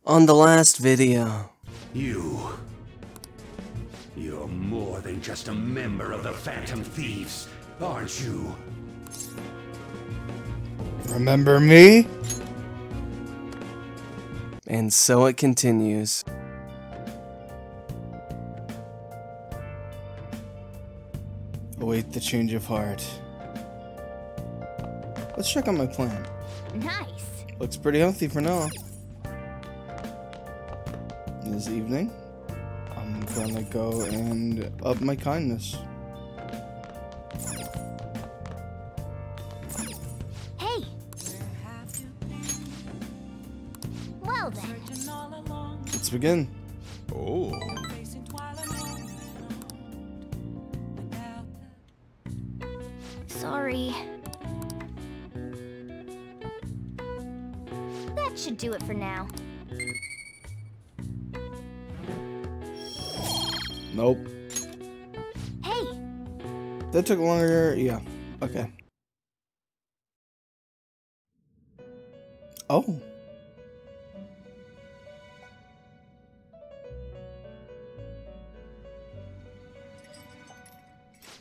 On the last video. You're more than just a member of the Phantom Thieves, aren't you? Remember me? And so it continues. Await the change of heart. Let's check out my plan. Nice. Looks pretty healthy for now. This evening, I'm gonna go and up my kindness. Hey. Well then. Let's begin. Oh. Sorry. That should do it for now. Nope. Hey. That took longer. Yeah. Okay. Oh.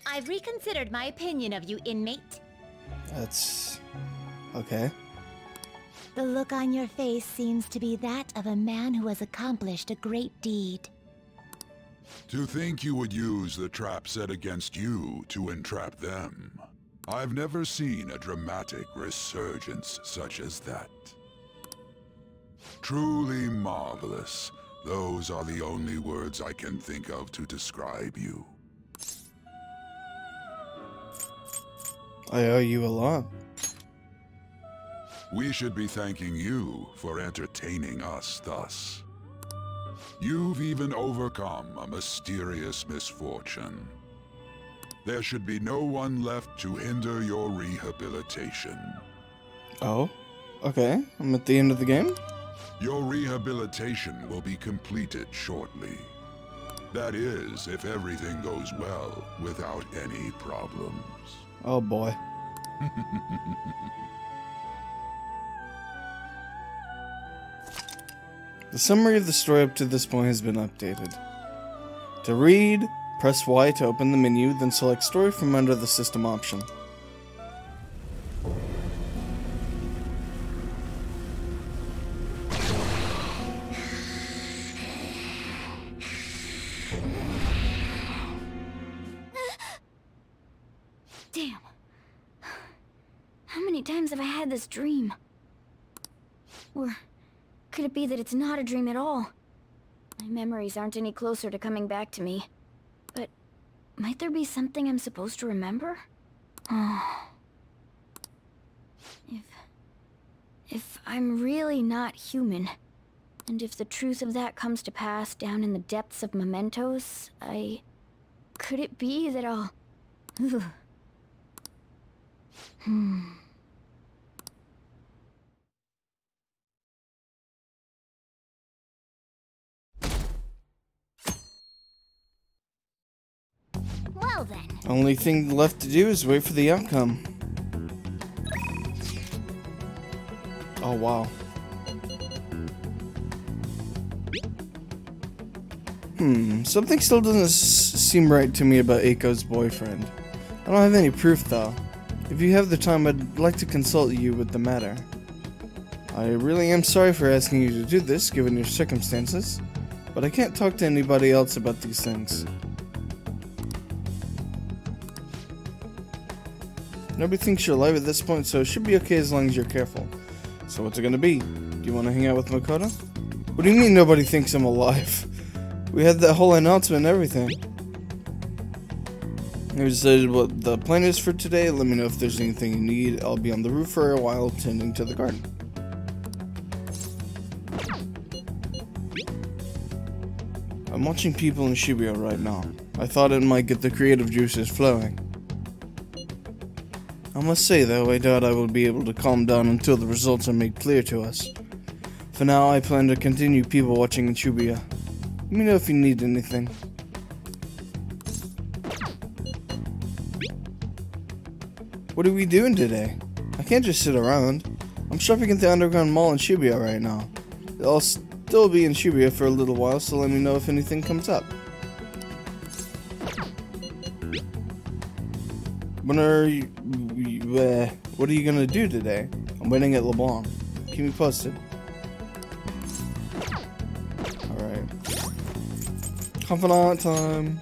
I've reconsidered my opinion of you, inmate. That's okay. The look on your face seems to be that of a man who has accomplished a great deed. To think you would use the trap set against you to entrap them. I've never seen a dramatic resurgence such as that. Truly marvelous. Those are the only words I can think of to describe you. I owe you a lot. We should be thanking you for entertaining us thus. You've even overcome a mysterious misfortune. There should be no one left to hinder your rehabilitation. Oh, okay. I'm at the end of the game. Your rehabilitation will be completed shortly. That is, if everything goes well without any problems. Oh boy. The summary of the story up to this point has been updated. To read, press Y to open the menu, then select Story from under the System option. Damn. How many times have I had this dream? Or could it be that it's not a dream at all? My memories aren't any closer to coming back to me. But might there be something I'm supposed to remember? Oh. If I'm really not human, and if the truth of that comes to pass down in the depths of mementos, could it be that I'll... Ugh. Well then. Only thing left to do is wait for the outcome. Oh wow. Something still doesn't seem right to me about Aiko's boyfriend. I don't have any proof though. If you have the time, I'd like to consult you with the matter. I really am sorry for asking you to do this, given your circumstances, but I can't talk to anybody else about these things. Nobody thinks you're alive at this point, so it should be okay as long as you're careful. So what's it gonna be? Do you want to hang out with Makoto? What do you mean nobody thinks I'm alive? We had that whole announcement and everything. I decided what the plan is for today. Let me know if there's anything you need. I'll be on the roof for a while tending to the garden. I'm watching people in Shibuya right now. I thought it might get the creative juices flowing. I must say though, I doubt I will be able to calm down until the results are made clear to us. For now, I plan to continue people watching in Shibuya. Let me know if you need anything. What are we doing today? I can't just sit around. I'm shopping at the underground mall in Shibuya right now. I'll still be in Shibuya for a little while, so let me know if anything comes up. What are you gonna do today? I'm waiting at LeBlanc. Keep me posted. Alright. Confidant time.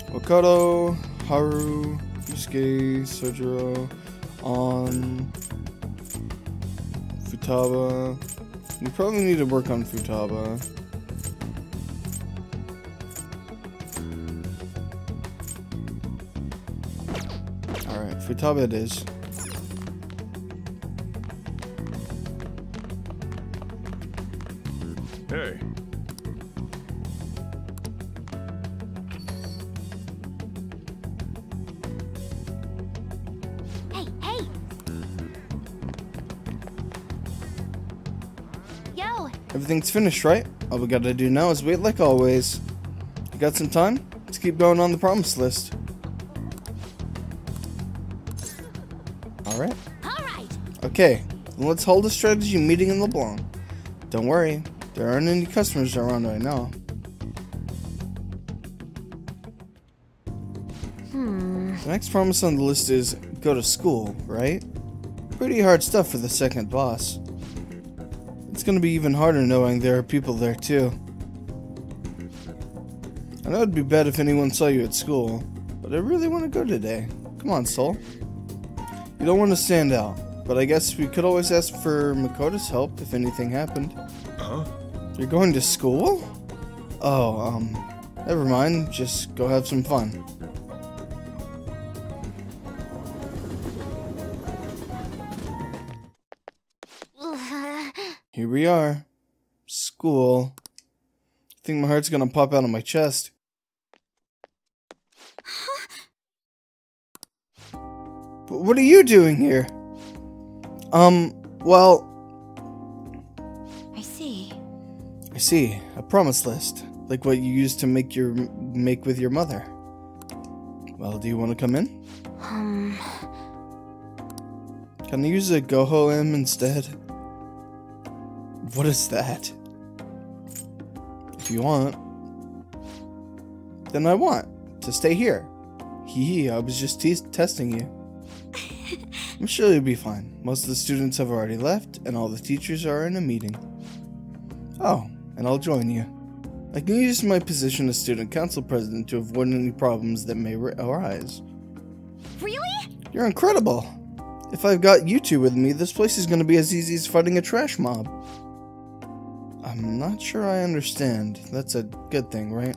Okado, Haru, Yusuke, Sojiro, On, Futaba. We probably need to work on Futaba. Alright, Futaba it is. Hey. Hey! Yo! Everything's finished, right? All we gotta do now is wait like always. You got some time? Let's keep going on the promise list. Alright. Alright! Okay, then let's hold a strategy meeting in LeBlanc. Don't worry, there aren't any customers around right now. The next promise on the list is go to school, right? Pretty hard stuff for the second boss. It's gonna be even harder knowing there are people there too. I know it'd be bad if anyone saw you at school, but I really want to go today. Come on, Soul. You don't want to stand out, but I guess we could always ask for Makoto's help if anything happened. Huh? You're going to school? Oh, never mind. Just go have some fun. Here we are. School. I think my heart's gonna pop out of my chest. But what are you doing here? Well... I see. I see. A promise list. Like what you used to make with your mother. Well, do you want to come in? Can I use a Goho M instead? What is that? If you want. Then I want to stay here. Hee, I was just testing you. I'm sure you'll be fine. Most of the students have already left, and all the teachers are in a meeting. Oh, and I'll join you. I can use my position as student council president to avoid any problems that may arise. Really? You're incredible! If I've got you two with me, this place is going to be as easy as fighting a trash mob. I'm not sure I understand. That's a good thing, right?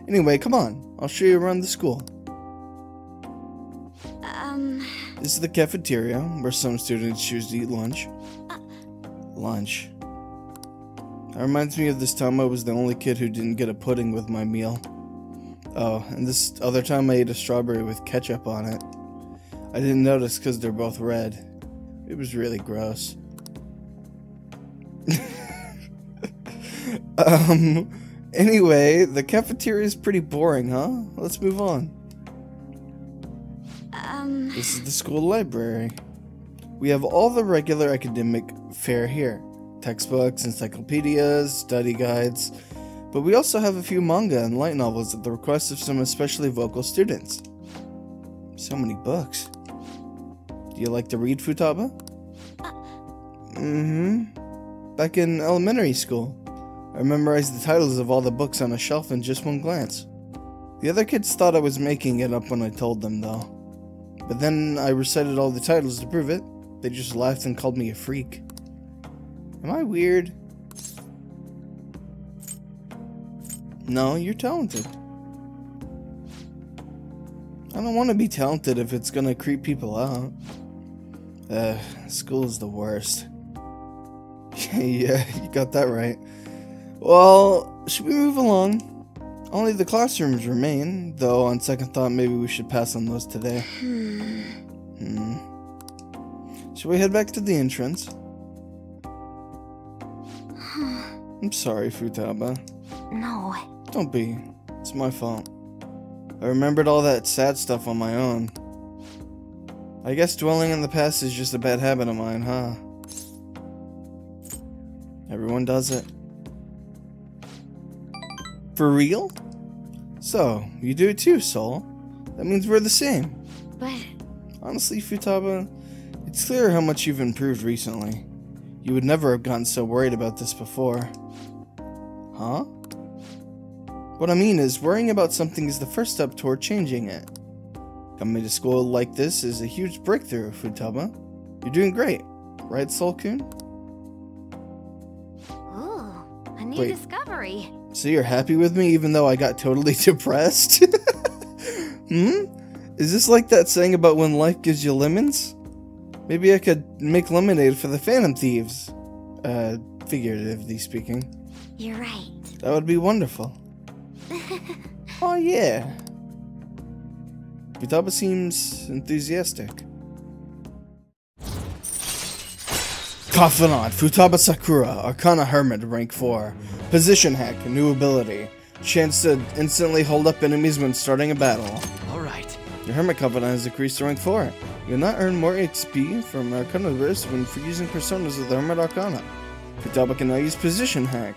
Anyway, come on. I'll show you around the school. This is the cafeteria, where some students choose to eat lunch. Lunch. That reminds me of this time I was the only kid who didn't get a pudding with my meal. Oh, and this other time I ate a strawberry with ketchup on it. I didn't notice because they're both red. It was really gross. Anyway, the cafeteria is pretty boring, huh? Let's move on. This is the school library. We have all the regular academic fare here. Textbooks, encyclopedias, study guides. But we also have a few manga and light novels at the request of some especially vocal students. So many books. Do you like to read, Futaba? Back in elementary school, I memorized the titles of all the books on a shelf in just one glance. The other kids thought I was making it up when I told them, though. But then I recited all the titles to prove it. They just laughed and called me a freak. Am I weird? No, you're talented. I don't want to be talented if it's gonna creep people out. School is the worst. Yeah, you got that right. Well, should we move along? Only the classrooms remain, though on second thought maybe we should pass on those today. Should we head back to the entrance? I'm sorry, Futaba. No. Don't be. It's my fault. I remembered all that sad stuff on my own. I guess dwelling on the past is just a bad habit of mine, huh? Everyone does it. For real? So, you do it too, Soul. That means we're the same. But Honestly, Futaba, it's clear how much you've improved recently. You would never have gotten so worried about this before. Huh? What I mean is, worrying about something is the first step toward changing it. Coming to school like this is a huge breakthrough, Futaba. You're doing great, right, Soul-kun? ooh, a new Wait. discovery. So you're happy with me even though I got totally depressed? Is this like that saying about when life gives you lemons? Maybe I could make lemonade for the Phantom Thieves. Figuratively speaking. You're right. That would be wonderful. Oh yeah. Futaba seems enthusiastic. Confidant, Futaba Sakura, Arcana Hermit, rank 4. Position hack, new ability. Chance to instantly hold up enemies when starting a battle. Alright. Your Hermit Confidant has increased to rank 4. You'll not earn more XP from Arcana burst when using personas of the Hermit Arcana. Futaba can now use Position hack.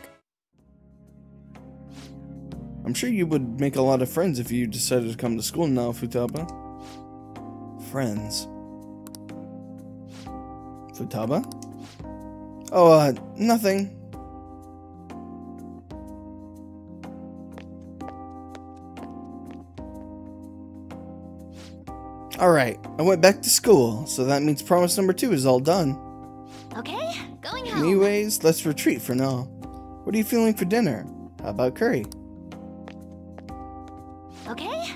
I'm sure you would make a lot of friends if you decided to come to school now, Futaba. Friends. Futaba? Oh, nothing. Alright, I went back to school, so that means promise number 2 is all done. Okay, going home. Anyways, let's retreat for now. What are you feeling for dinner? How about curry? Okay?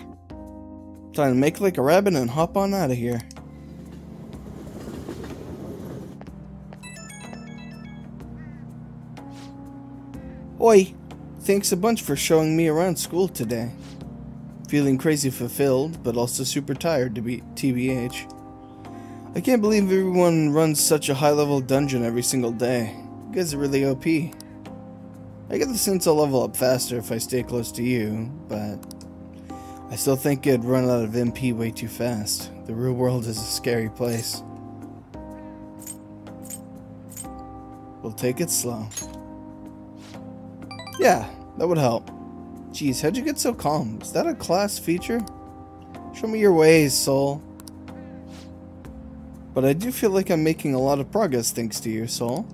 Time to make like a rabbit and hop on out of here. Oi! Thanks a bunch for showing me around school today. Feeling crazy fulfilled, but also super tired to be TBH. I can't believe everyone runs such a high-level dungeon every single day. You guys are really OP. I get the sense I'll level up faster if I stay close to you, but I still think I'd run out of MP way too fast. The real world is a scary place. We'll take it slow. Yeah, that would help. Jeez, how'd you get so calm? Is that a class feature? Show me your ways, Soul. But I do feel like I'm making a lot of progress thanks to you, Soul.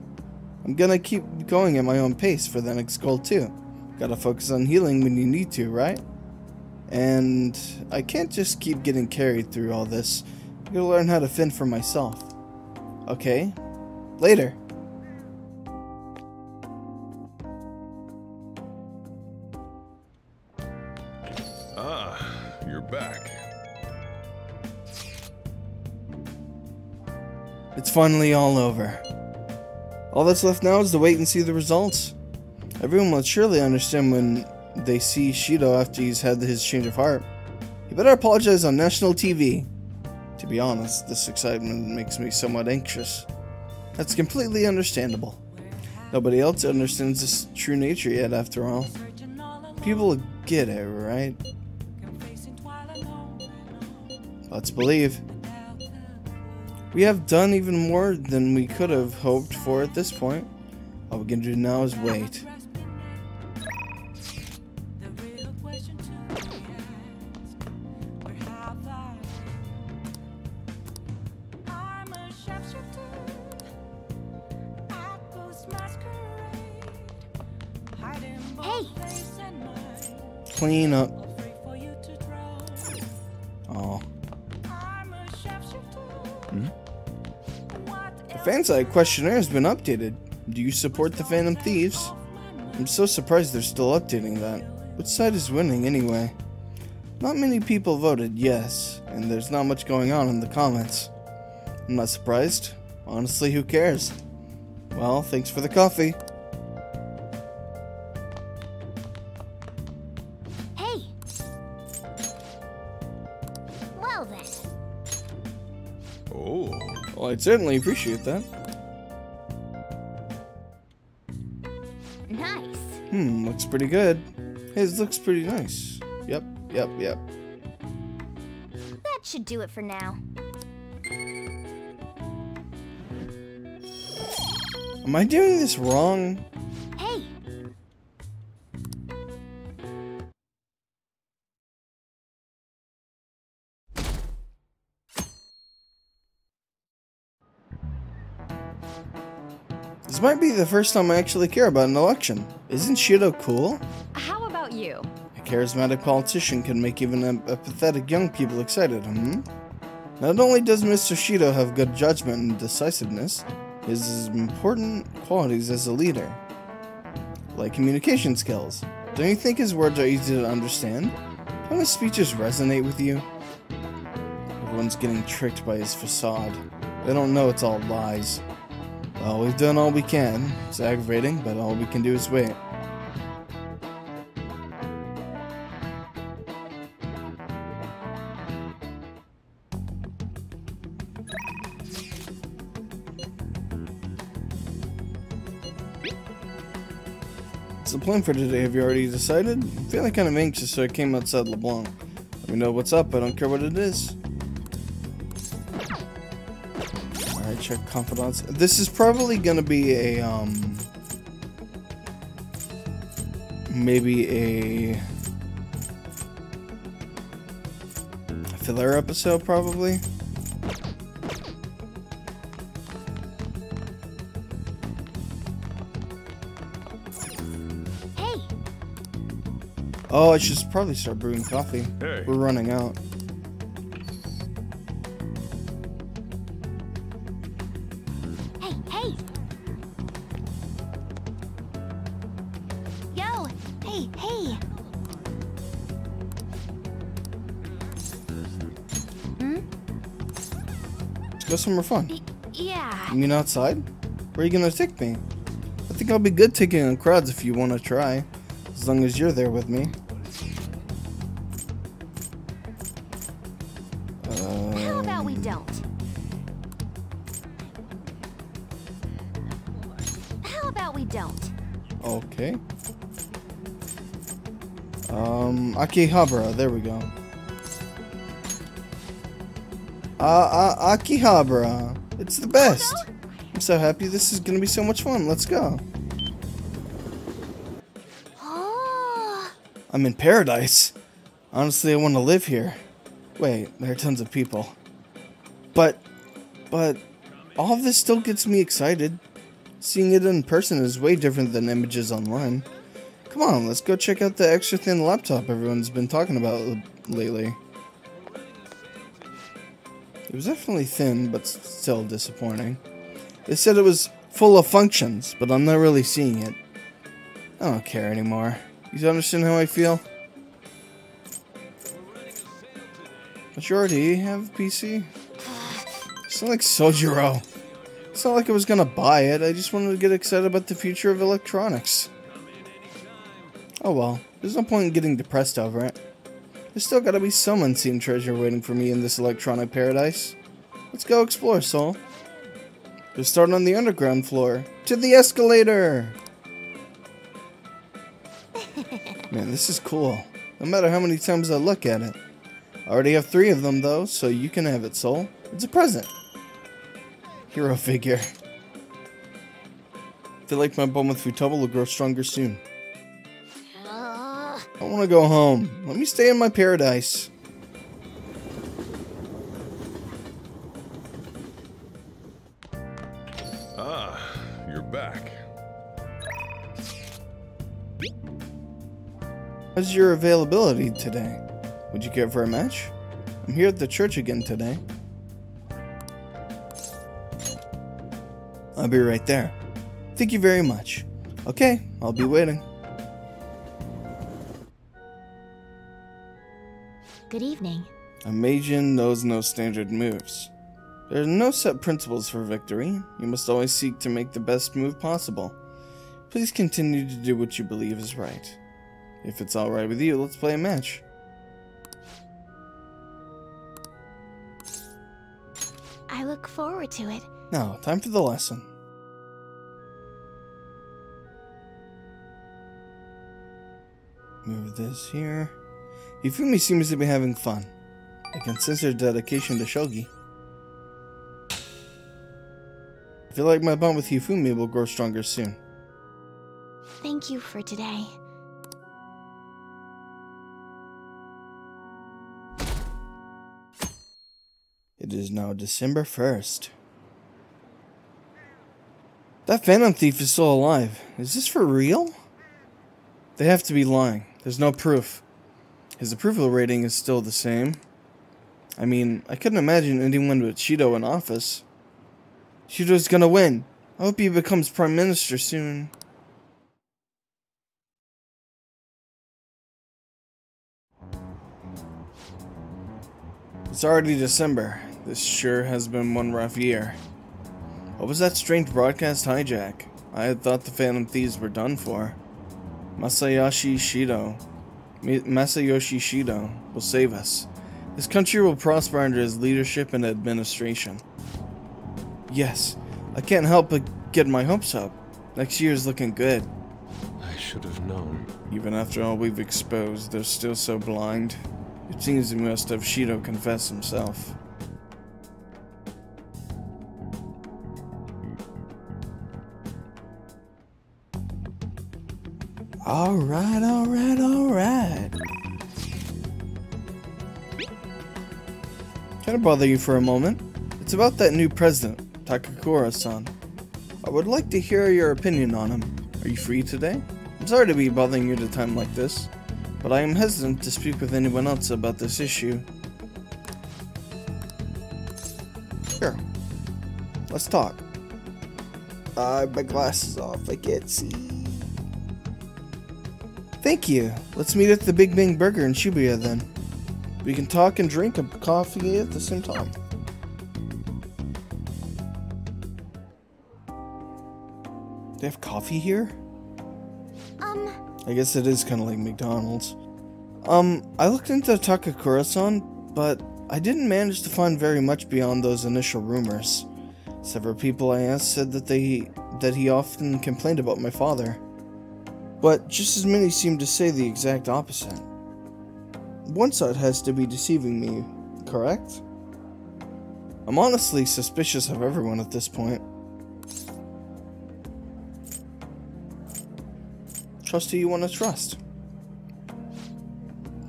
I'm gonna keep going at my own pace for the next goal too. Gotta focus on healing when you need to, right? And I can't just keep getting carried through all this. I gotta learn how to fend for myself. Okay? Later. You're back. It's finally all over. All that's left now is to wait and see the results. Everyone will surely understand when they see Shido after he's had his change of heart. He better apologize on national TV. To be honest, this excitement makes me somewhat anxious. That's completely understandable. Nobody else understands his true nature yet, after all. People get it, right? Let's believe. We have done even more than we could have hoped for at this point. All we can do now is wait. Hey! Clean up. Oh. The fansite questionnaire has been updated. Do you support the Phantom Thieves? I'm so surprised they're still updating that. Which side is winning anyway? Not many people voted yes, and there's not much going on in the comments. I'm not surprised. Honestly, who cares? Well, thanks for the coffee. Hey! Well then. Oh. Well, I'd certainly appreciate that. Nice. Looks pretty good. His looks pretty nice. Yep. That should do it for now. Am I doing this wrong? Hey! This might be the first time I actually care about an election. Isn't Shido cool? How about you? A charismatic politician can make even apathetic young people excited, Not only does Mr. Shido have good judgment and decisiveness, he has important qualities as a leader, like communication skills. Don't you think his words are easy to understand? Don't his speeches resonate with you? Everyone's getting tricked by his facade. They don't know it's all lies. Well, we've done all we can. It's aggravating, but all we can do is wait. What's the plan for today? Have you already decided? I'm feeling kind of anxious, so I came outside LeBlanc. Let me know what's up. I don't care what it is. Alright, check confidants. This is probably gonna be a, maybe a filler episode, probably. Oh, I should probably start brewing coffee. Hey. We're running out. Hey, hey! Yo! Hey, hey! Let's go somewhere fun. Yeah. You mean outside? Where are you gonna take me? I think I'll be good taking on crowds if you want to try. As long as you're there with me. How about we don't? How about we don't? Okay. Akihabara, there we go. Akihabara. It's the best. I'm so happy, this is gonna be so much fun. Let's go. I'm in paradise. Honestly, I want to live here. Wait, there are tons of people. But all of this still gets me excited. Seeing it in person is way different than images online. Come on, let's go check out the extra thin laptop everyone's been talking about lately. It was definitely thin, but still disappointing. They said it was full of functions, but I'm not really seeing it. I don't care anymore. You understand how I feel? But you already have a PC? It's not like Sojiro. It's not like I was gonna buy it, I just wanted to get excited about the future of electronics. Oh well, there's no point in getting depressed over it. There's still gotta be some unseen treasure waiting for me in this electronic paradise. Let's go explore, Soul. We'll start on the underground floor. To the escalator! Man, this is cool. No matter how many times I look at it. I already have 3 of them though, so you can have it, Soul. It's a present. Hero figure. I feel like my bond with Futaba will grow stronger soon. I want to go home. Let me stay in my paradise. Ah, you're back. How's your availability today? Would you care for a match? I'm here at the church again today. I'll be right there. Thank you very much. Okay, I'll be waiting. Good evening. A Magian knows no standard moves. There are no set principles for victory. You must always seek to make the best move possible. Please continue to do what you believe is right. If it's alright with you, let's play a match. I look forward to it. Now, time for the lesson. Move this here. Hifumi seems to be having fun. I can sense her dedication to shogi. If feel like my bond with Hifumi will grow stronger soon. Thank you for today. It is now December 1st. That Phantom Thief is still alive. Is this for real? They have to be lying. There's no proof. His approval rating is still the same. I mean, I couldn't imagine anyone but Shido in office. Shido's gonna win. I hope he becomes Prime Minister soon. It's already December. This sure has been one rough year. What was that strange broadcast hijack? I had thought the Phantom Thieves were done for. Masayoshi Shido will save us. This country will prosper under his leadership and administration. Yes, I can't help but get my hopes up. Next year is looking good. I should have known. Even after all we've exposed, they're still so blind. It seems we must have Shido confess himself. Alright. Can I bother you for a moment? It's about that new president, Takakura-san. I would like to hear your opinion on him. Are you free today? I'm sorry to be bothering you at a time like this, but I am hesitant to speak with anyone else about this issue. Sure. Let's talk. My glasses off, I can't see. Thank you. Let's meet at the Big Bang Burger in Shibuya then. We can talk and drink a coffee at the same time. They have coffee here? I guess it is kind of like McDonald's. I looked into Takakura-san, but I didn't manage to find very much beyond those initial rumors. Several people I asked said that he often complained about my father. But just as many seem to say the exact opposite. One side has to be deceiving me, correct? I'm honestly suspicious of everyone at this point. Trust who you want to trust.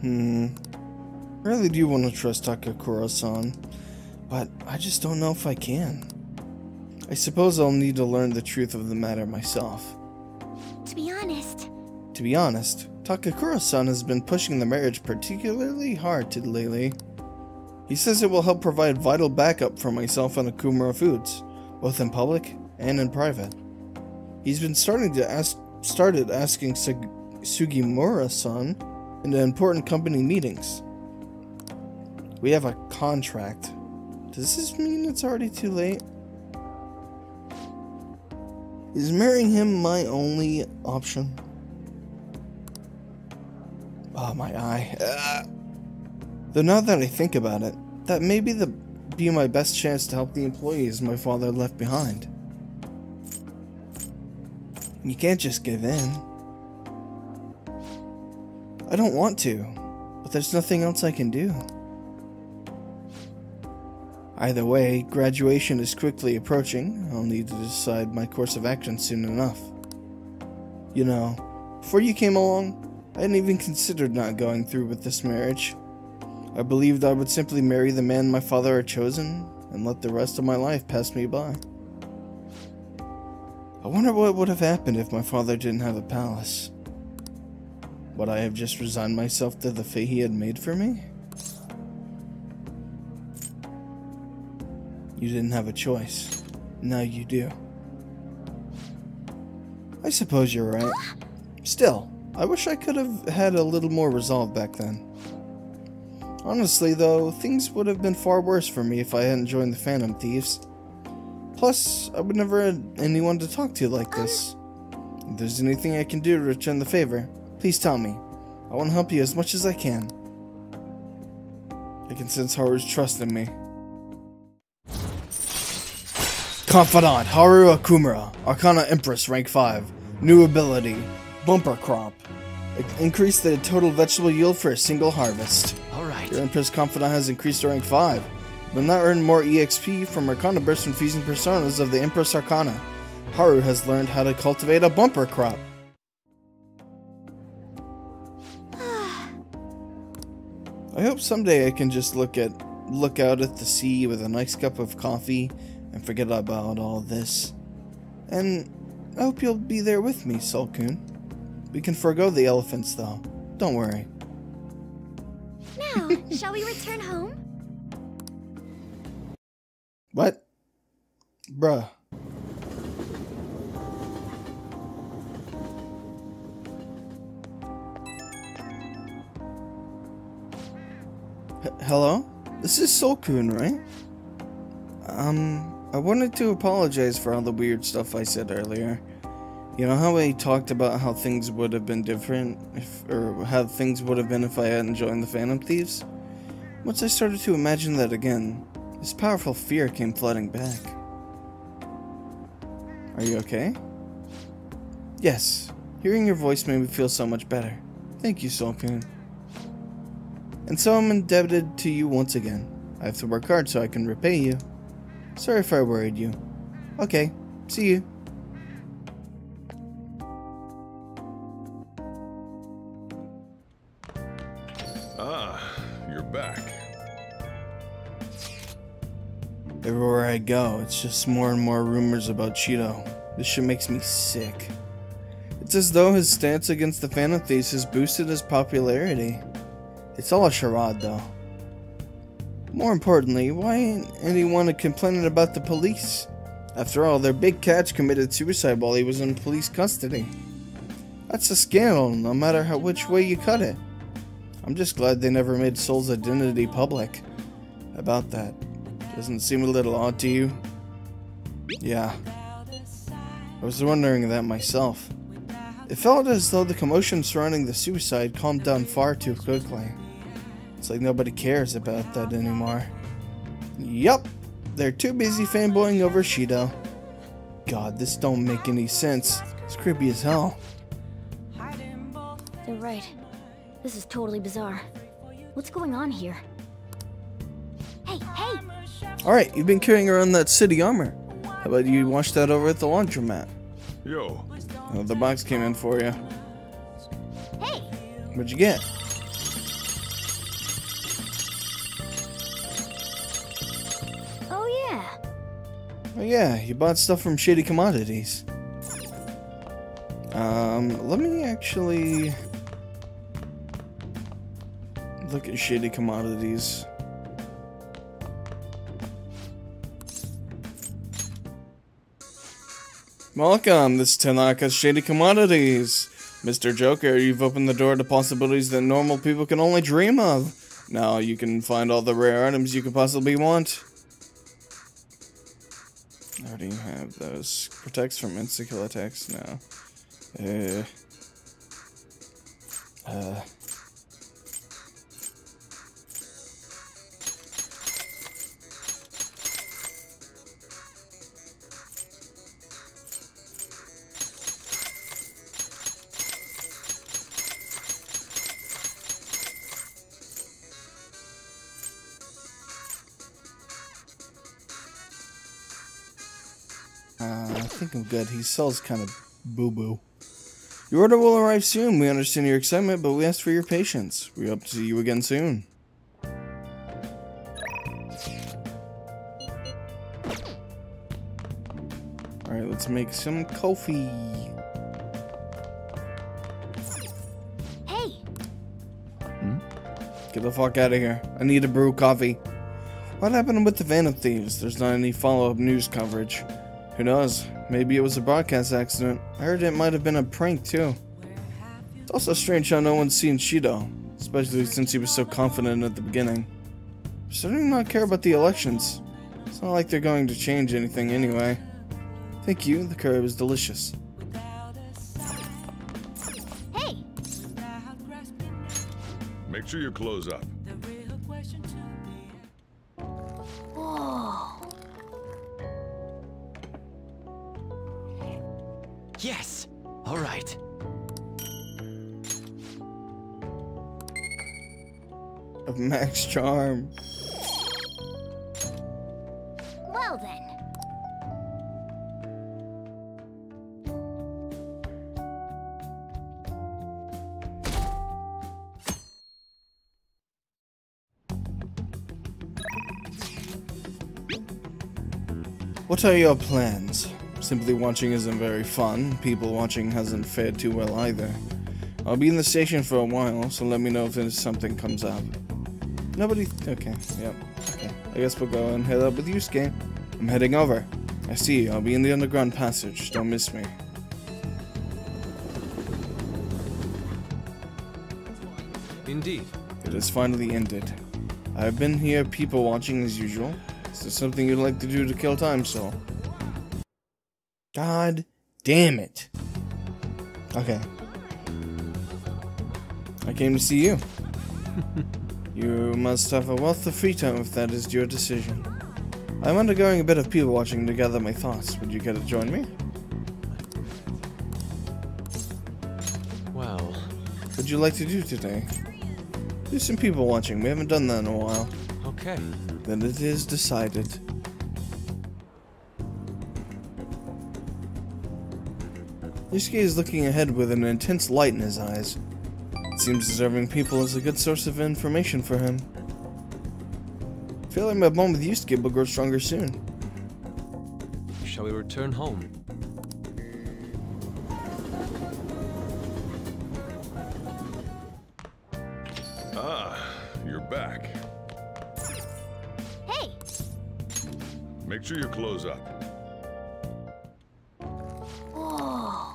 I really do want to trust Takakura-san, but I just don't know if I can. I suppose I'll need to learn the truth of the matter myself. To be honest, Takakura-san has been pushing the marriage particularly hard lately. He says it will help provide vital backup for myself and Akumura Foods, both in public and in private. He's been started asking Sugimura-san into important company meetings. We have a contract. Does this mean it's already too late? Is marrying him my only option? Oh, my eye. Though now that I think about it, that may be my best chance to help the employees my father left behind. You can't just give in. I don't want to, but there's nothing else I can do. Either way, graduation is quickly approaching. I'll need to decide my course of action soon enough. You know, before you came along, I hadn't even considered not going through with this marriage. I believed I would simply marry the man my father had chosen and let the rest of my life pass me by. I wonder what would have happened if my father didn't have a palace. Would I have just resigned myself to the fate he had made for me? You didn't have a choice. Now you do. I suppose you're right. Still, I wish I could have had a little more resolve back then. Honestly though, things would have been far worse for me if I hadn't joined the Phantom Thieves. Plus, I would never have anyone to talk to like this. If there's anything I can do to return the favor, please tell me. I want to help you as much as I can. I can sense Haru's trust in me. Confidant, Haru Akumura, Arcana Empress, rank 5. New ability, Bumper Crop. Increase the total vegetable yield for a single harvest. All right. Your Empress Confidant has increased to rank 5. Will not earn more EXP from Arcana Burst when fusing personas of the Empress Arcana. Haru has learned how to cultivate a bumper crop. I hope someday I can just look out at the sea with a nice cup of coffee and forget about all this. And I hope you'll be there with me, Sulkun. We can forego the elephants, though. Don't worry. Now, shall we return home? What? Bruh. Hello? This is Sulkun, right? I wanted to apologize for all the weird stuff I said earlier. You know how I talked about how things would have been different or how things would have been if I hadn't joined the Phantom Thieves? Once I started to imagine that again, this powerful fear came flooding back. Are you okay? Yes. Hearing your voice made me feel so much better. Thank you, Sulkun. And so I'm indebted to you once again. I have to work hard so I can repay you. Sorry if I worried you. Okay, see you. Ah, you're back. Everywhere I go, it's just more and more rumors about Cheeto. This shit makes me sick. It's as though his stance against the Phantom Thieves has boosted his popularity. It's all a charade, though. More importantly, why ain't anyone complaining about the police? After all, their big catch committed suicide while he was in police custody. That's a scandal, no matter which way you cut it. I'm just glad they never made Soul's identity public. About that. Doesn't seem a little odd to you? Yeah. I was wondering that myself. It felt as though the commotion surrounding the suicide calmed down far too quickly. It's like nobody cares about that anymore. Yup, they're too busy fanboying over Shido. God, this don't make any sense. It's creepy as hell. They're right. This is totally bizarre. What's going on here? Hey, hey! Alright, you've been carrying around that city armor. How about you wash that over at the laundromat? Yo. Oh, the box came in for you. Hey! What'd you get? Oh yeah! Oh yeah, you bought stuff from Shady Commodities. Let me actually look at Shady Commodities. Welcome, this is Tanaka's Shady Commodities. Mr. Joker, you've opened the door to possibilities that normal people can only dream of. Now you can find all the rare items you could possibly want. I already have those. Protects from insta-kill attacks now. I think I'm good. He sells kind of boo-boo. Your order will arrive soon. We understand your excitement, but we ask for your patience. We hope to see you again soon. Alright, let's make some coffee. Hey! Get the fuck out of here. I need to brew coffee. What happened with the Phantom Thieves? There's not any follow-up news coverage. Who knows? Maybe it was a broadcast accident. I heard it might have been a prank, too. It's also strange how no one's seen Shido, especially since he was so confident at the beginning. They're starting to not care about the elections. It's not like they're going to change anything anyway. Thank you, the curry was delicious. Hey! Make sure you close up. Whoa! Yes! Alright. Of Max Charm. What are your plans? Simply watching isn't very fun. People watching hasn't fared too well either. I'll be in the station for a while, so let me know if something comes up. Nobody... Okay, yep. Okay, I guess we'll go and head up with Yusuke. I'm heading over. I see you. I'll be in the underground passage. Don't miss me. Indeed. It has finally ended. I've been here people watching as usual. Is there something you'd like to do to kill time, Soul? God damn it. Okay. I came to see you. You must have a wealth of free time if that is your decision. I'm undergoing a bit of people watching to gather my thoughts. Would you care to join me? Well... What would you like to do today? Do some people watching. We haven't done that in a while. Okay. Then it is decided. Yusuke is looking ahead with an intense light in his eyes. It seems observing people is a good source of information for him. I feel like my bond with Yusuke will grow stronger soon. Shall we return home? Ah, you're back. Hey! Make sure your clothes up. Whoa.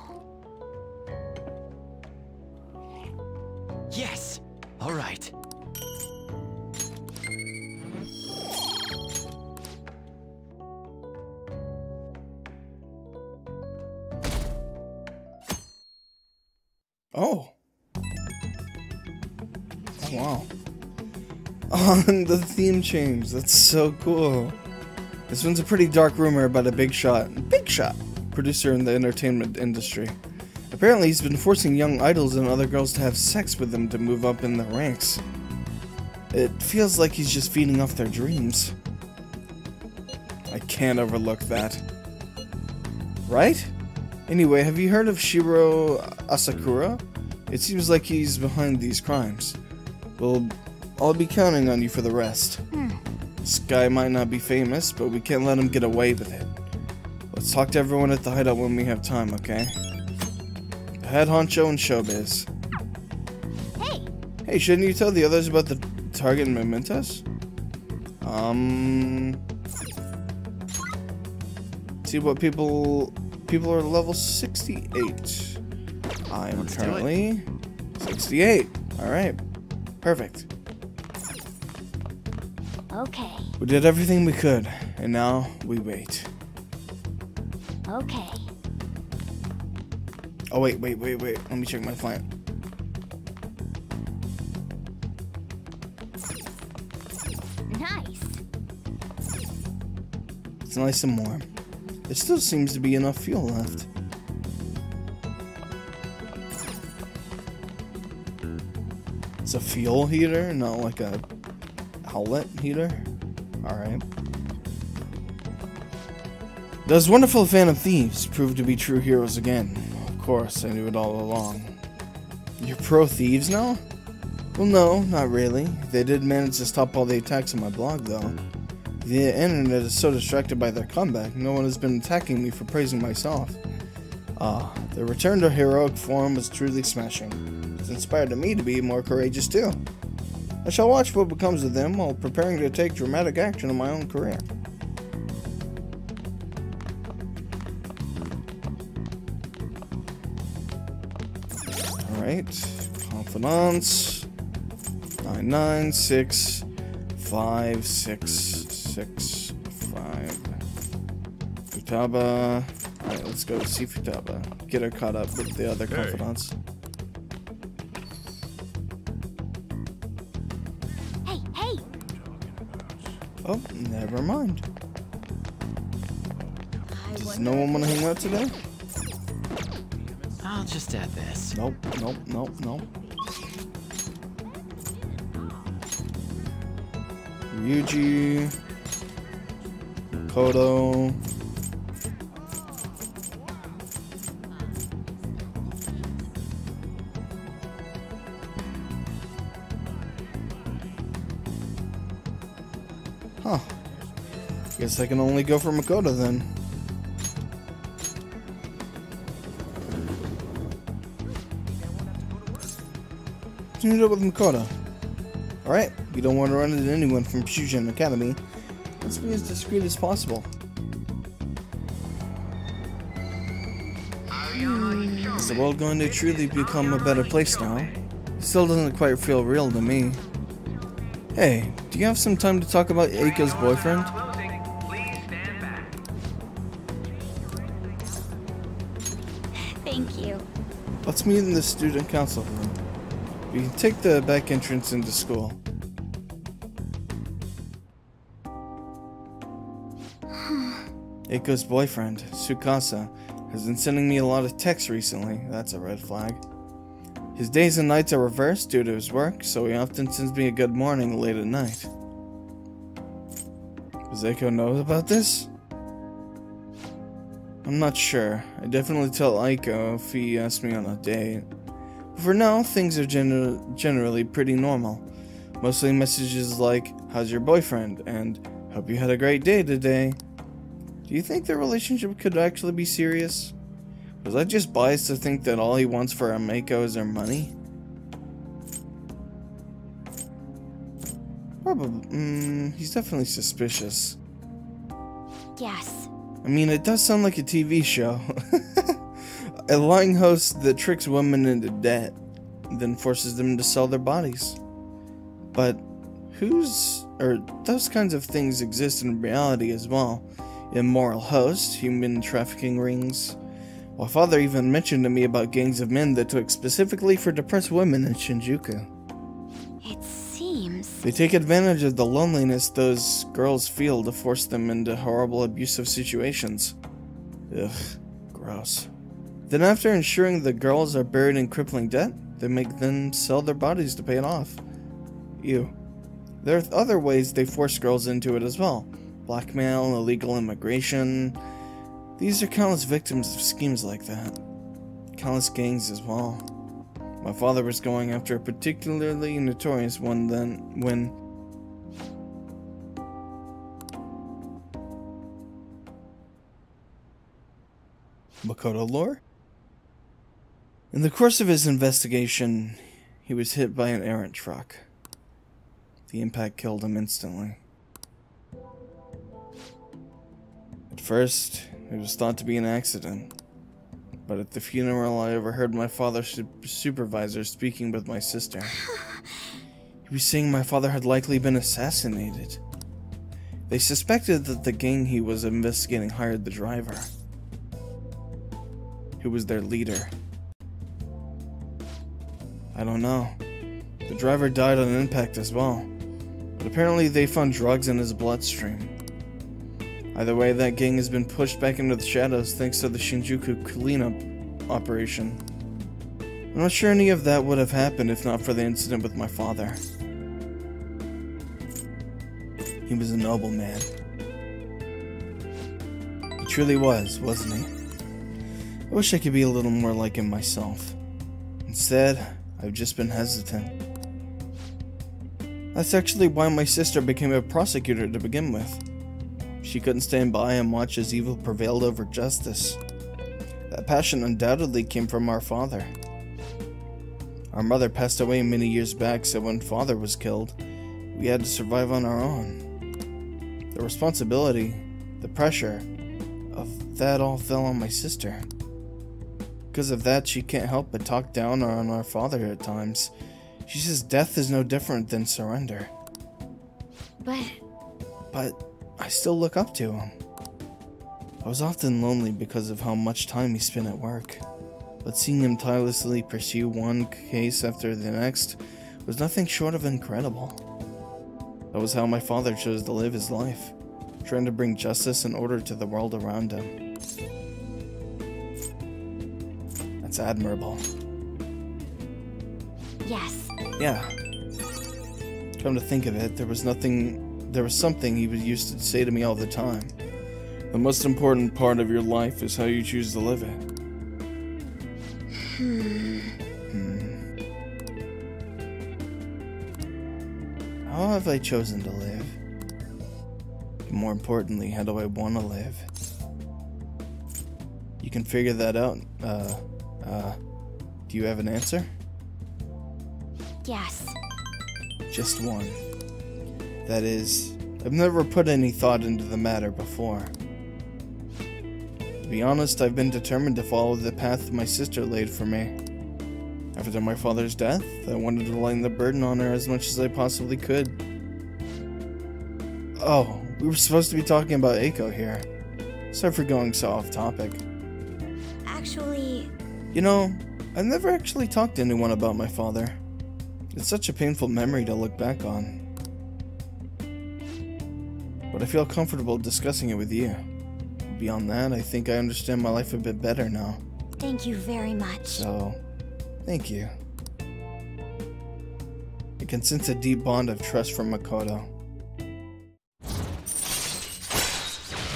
Yes! Alright. Oh. Oh, wow. Oh, and the theme change. That's so cool. This one's a pretty dark rumor about a big shot, producer in the entertainment industry. Apparently, he's been forcing young idols and other girls to have sex with him to move up in the ranks. It feels like he's just feeding off their dreams. I can't overlook that. Right? Anyway, have you heard of Shiro Asakura? It seems like he's behind these crimes. Well, I'll be counting on you for the rest. This guy might not be famous, but we can't let him get away with it. Let's talk to everyone at the hideout when we have time, okay? The head honcho in showbiz. Hey! Hey, shouldn't you tell the others about the target mementos? See what people are level 68. I'm Let's do currently 68. Alright. Perfect. Okay. We did everything we could, and now we wait. Okay. Oh, wait. Let me check my flight. Nice. It's nice and warm. There still seems to be enough fuel left. It's a fuel heater, not like a outlet heater. Alright. Those wonderful Phantom Thieves proved to be true heroes again. Of course, I knew it all along. You're pro thieves now? Well, no, not really. They did manage to stop all the attacks on my blog, though. The internet is so distracted by their comeback, no one has been attacking me for praising myself. Their return to heroic form was truly smashing. It's inspired me to be more courageous too. I shall watch what becomes of them while preparing to take dramatic action in my own career. Alright, confidants. 9965665. Futaba. Alright, let's go see Futaba. Get her caught up with the other confidants. Hey! Oh, never mind. Does no one want to hang out today? I'll just add this. Nope. Ryuji. Kodo. Huh. Guess I can only go for Makoto then. Let's meet up with Makoto. Alright, you don't want to run into anyone from Shujin Academy. Let's be as discreet as possible. Is the world going to truly become a better place now? It still doesn't quite feel real to me. Hey, do you have some time to talk about Eiko's boyfriend? Thank you. Let's meet in the student council room. You can take the back entrance into school. Eiko's boyfriend, Tsukasa, has been sending me a lot of texts recently. That's a red flag. His days and nights are reversed due to his work, so he often sends me a good morning late at night. Does Eiko know about this? I'm not sure. I definitely tell Eiko if he asks me on a date. But for now, things are generally pretty normal. Mostly messages like, "How's your boyfriend?" and "Hope you had a great day today." Do you think their relationship could actually be serious? Was I just biased to think that all he wants for Eiko is her money? Probably. He's definitely suspicious. Yes. I mean, it does sound like a TV show. A lying host that tricks women into debt, then forces them to sell their bodies. But those kinds of things exist in reality as well. Immoral hosts, human trafficking rings. My father even mentioned to me about gangs of men that took specifically for depressed women in Shinjuku. It seems... They take advantage of the loneliness those girls feel to force them into horrible abusive situations. Ugh, gross. Then after ensuring the girls are buried in crippling debt, they make them sell their bodies to pay it off. Ew. There are other ways they force girls into it as well. Blackmail, illegal immigration. These are countless victims of schemes like that. Countless gangs as well. My father was going after a particularly notorious one then when Makoto lore? In the course of his investigation, he was hit by an errant truck. The impact killed him instantly. At first, it was thought to be an accident, but at the funeral I overheard my father's supervisor speaking with my sister. He was saying my father had likely been assassinated. They suspected that the gang he was investigating hired the driver, who was their leader. I don't know. The driver died on impact as well, but apparently they found drugs in his bloodstream. Either way, that gang has been pushed back into the shadows thanks to the Shinjuku cleanup operation. I'm not sure any of that would have happened if not for the incident with my father. He was a noble man. He truly was, wasn't he? I wish I could be a little more like him myself. Instead, I've just been hesitant. That's actually why my sister became a prosecutor to begin with. She couldn't stand by and watch as evil prevailed over justice. That passion undoubtedly came from our father. Our mother passed away many years back, so when father was killed, we had to survive on our own. The responsibility, the pressure of that all fell on my sister. Because of that, she can't help but talk down on our father at times. She says death is no different than surrender. But I still look up to him. I was often lonely because of how much time he spent at work, but seeing him tirelessly pursue one case after the next was nothing short of incredible. That was how my father chose to live his life, trying to bring justice and order to the world around him. That's admirable. Yes. Yeah. Come to think of it, there was something he used to say to me all the time. The most important part of your life is how you choose to live it. How have I chosen to live? more importantly, how do I want to live? You can figure that out. Do you have an answer? Yes. Just one. That is, I've never put any thought into the matter before. To be honest, I've been determined to follow the path my sister laid for me. After my father's death, I wanted to lighten the burden on her as much as I possibly could. Oh, we were supposed to be talking about Eiko here. Sorry for going so off topic. Actually... You know, I've never actually talked to anyone about my father. It's such a painful memory to look back on. But I feel comfortable discussing it with you. Beyond that, I think I understand my life a bit better now. Thank you very much. So, thank you. I can sense a deep bond of trust from Makoto.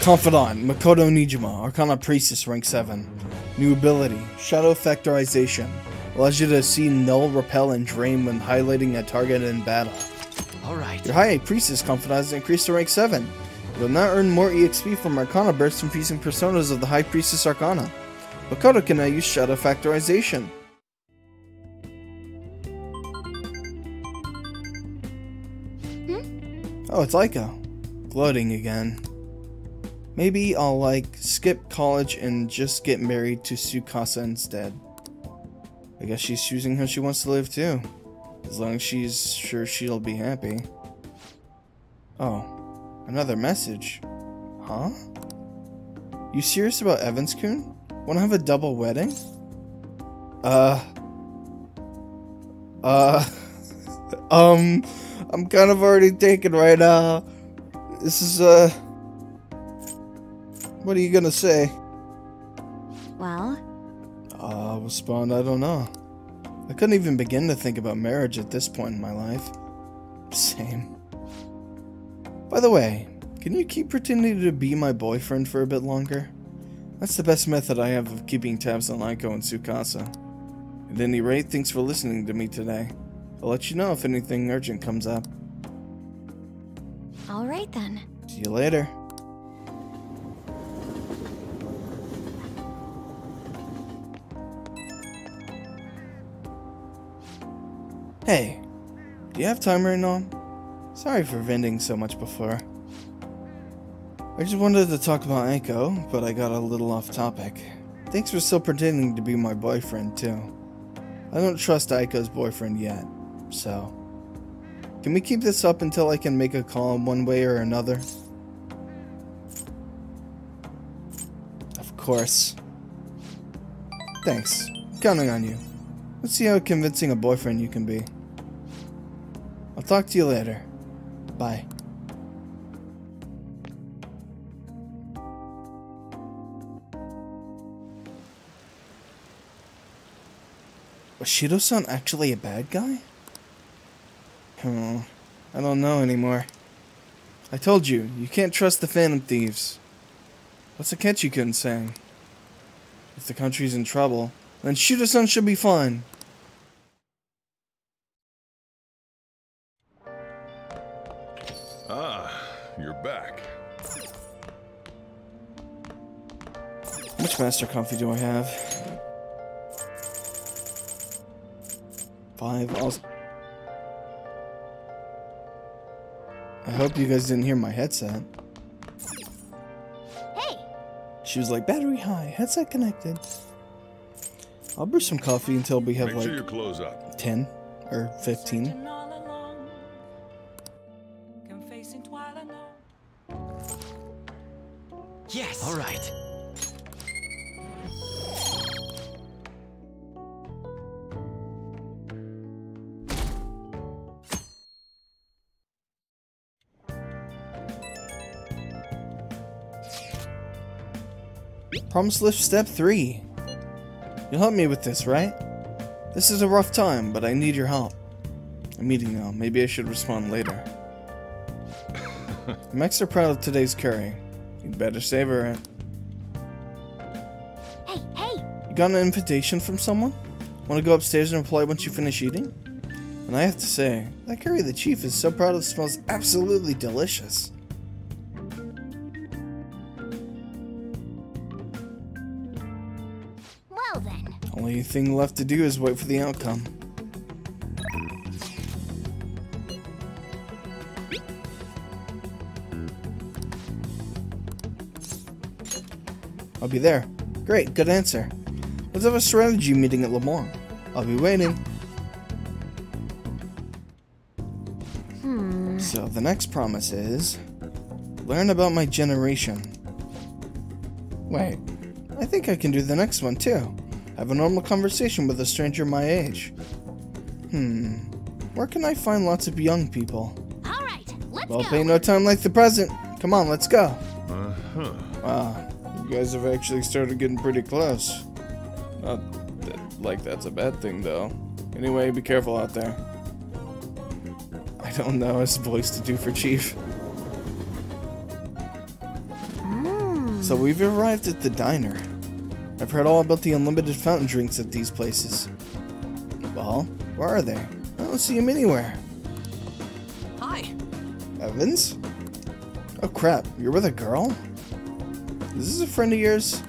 Confidant, Makoto Nijima, Arcana Priestess, rank 7. New ability, Shadow Factorization. Allows you to see null, repel, and drain when highlighting a target in battle. Alright. Your High Priestess Confidant is increased to rank 7. You will now earn more EXP from Arcana bursts from using personas of the High Priestess Arcana. Makoto can now use Shadow Factorization. Oh, it's Eiko. Gloating again. Maybe I'll, skip college and just get married to Tsukasa instead. I guess she's choosing how she wants to live too. As long as she's sure she'll be happy. Oh, another message. Huh? You serious about Evans-kun? Wanna have a double wedding? I'm kind of already taken right now. This is, what are you gonna say? Well? Respond, I don't know. I couldn't even begin to think about marriage at this point in my life. Same. By the way, can you keep pretending to be my boyfriend for a bit longer? That's the best method I have of keeping tabs on Eiko and Tsukasa. At any rate, thanks for listening to me today. I'll let you know if anything urgent comes up. Alright then. See you later. Hey, do you have time right now? Sorry for venting so much before. I just wanted to talk about Eiko, but I got a little off topic. Thanks for still pretending to be my boyfriend, too. I don't trust Eiko's boyfriend yet, so... Can we keep this up until I can make a call one way or another? Of course. Thanks. I'm counting on you. Let's see how convincing a boyfriend you can be. I'll talk to you later. Bye. Was Shido-san actually a bad guy? Oh, I don't know anymore. I told you, you can't trust the Phantom Thieves. What's Akechi-kun saying? If the country's in trouble, then Shido-san should be fine. Ah, you're back. How much Master Coffee do I have? 5. I hope you guys didn't hear my headset. Hey! She was like, battery high, headset connected. I'll brew some coffee until we have Make sure you close up. 10 or 15. Yes! Alright. Promise lift step 3. You'll help me with this, right? This is a rough time, but I need your help. I'm eating now. Maybe I should respond later. I'm extra proud of today's curry. You'd better savor it. Hey, hey! You got an invitation from someone? Want to go upstairs and reply once you finish eating? And I have to say, that curry the chief is so proud of smells absolutely delicious. Only thing left to do is wait for the outcome. I'll be there. Great, good answer. Let's have a strategy meeting at Le Mans. I'll be waiting. So the next promise is learn about my generation. Wait, I think I can do the next one too. Have a normal conversation with a stranger my age. Where can I find lots of young people? All right, let's Well, go. pay no time like the present. Come on, let's go. Wow, you guys have actually started getting pretty close. Not that, like that's a bad thing though. Anyway, be careful out there. I don't know his voice to do for Chief. So we've arrived at the diner. I've heard all about the unlimited fountain drinks at these places. Well, where are they? I don't see them anywhere. Hi. Evans? Oh crap, you're with a girl? Is this a friend of yours?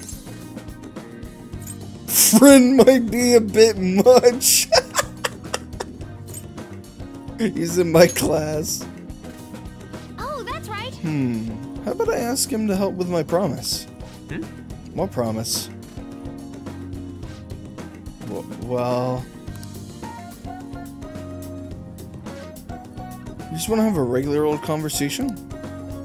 Friend might be a bit much. He's in my class. Oh, that's right. How about I ask him to help with my promise? What promise? Well... You just want to have a regular old conversation?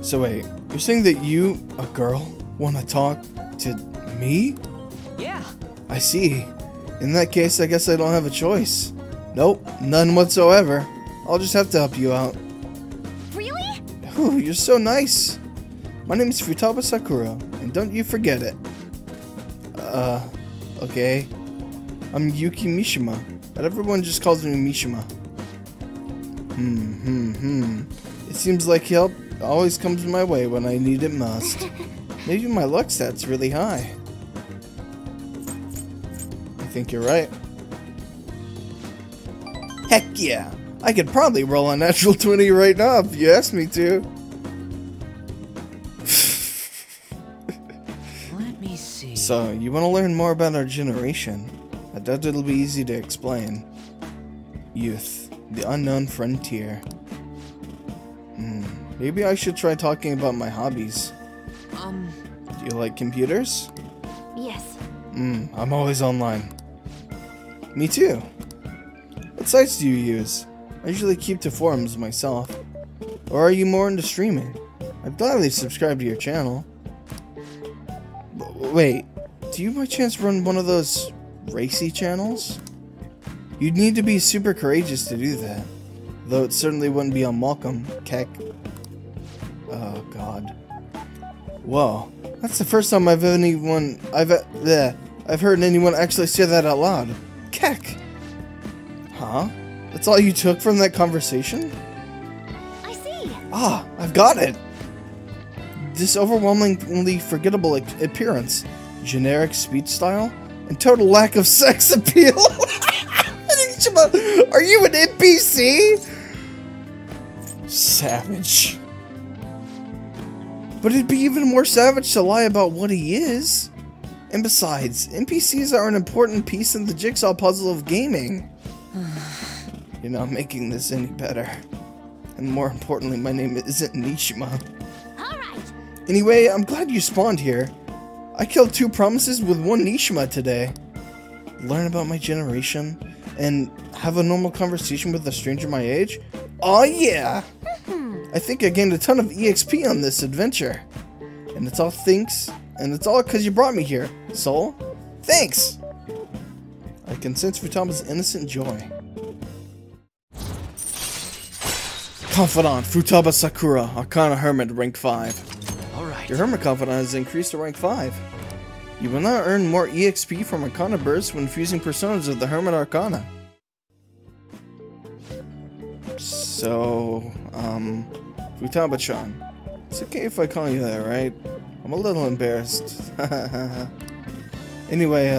So wait, you're saying that you, a girl, want to talk to me? Yeah. I see. In that case, I guess I don't have a choice. Nope, none whatsoever. I'll just have to help you out. Really? Ooh, you're so nice. My name is Futaba Sakura, and don't you forget it. Okay. I'm Yuki Mishima, but everyone just calls me Mishima. It seems like help always comes my way when I need it most. Maybe my luck stat's really high. I think you're right. Heck yeah! I could probably roll a natural 20 right now if you asked me to. Let me see. So, you want to learn more about our generation? I doubt it'll be easy to explain. Youth, the unknown frontier. Maybe I should try talking about my hobbies. Do you like computers? Yes. I'm always online. Me too. What sites do you use? I usually keep to forums myself. Or are you more into streaming? I'd gladly subscribe to your channel. Wait, do you by chance run one of those racy channels? You'd need to be super courageous to do that. Though it certainly wouldn't be unwelcome, Keck. Oh god. Whoa, that's the first time I've heard anyone actually say that out loud. Keck! Huh? That's all you took from that conversation? I see. Ah, I've got it! This overwhelmingly forgettable appearance, generic speech style, and total lack of sex appeal. Are you an NPC? Savage. But it'd be even more savage to lie about what he is. And besides, NPCs are an important piece in the jigsaw puzzle of gaming. You're not making this any better. And more importantly, my name isn't Nishima. Alright. Anyway, I'm glad you spawned here. I killed 2 promises with 1 Nishima today. Learn about my generation, and have a normal conversation with a stranger my age? Aw yeah! I think I gained a ton of EXP on this adventure. And it's all because you brought me here, Soul. Thanks! I can sense Futaba's innocent joy. Confidant, Futaba Sakura, Arcana Hermit, rank 5. Alright. Your Hermit Confidant has increased to rank 5. You will now earn more EXP from Arcana bursts when fusing personas of the Hermit Arcana. So, Futaba-chan. It's okay if I call you that, right? I'm a little embarrassed. Anyway,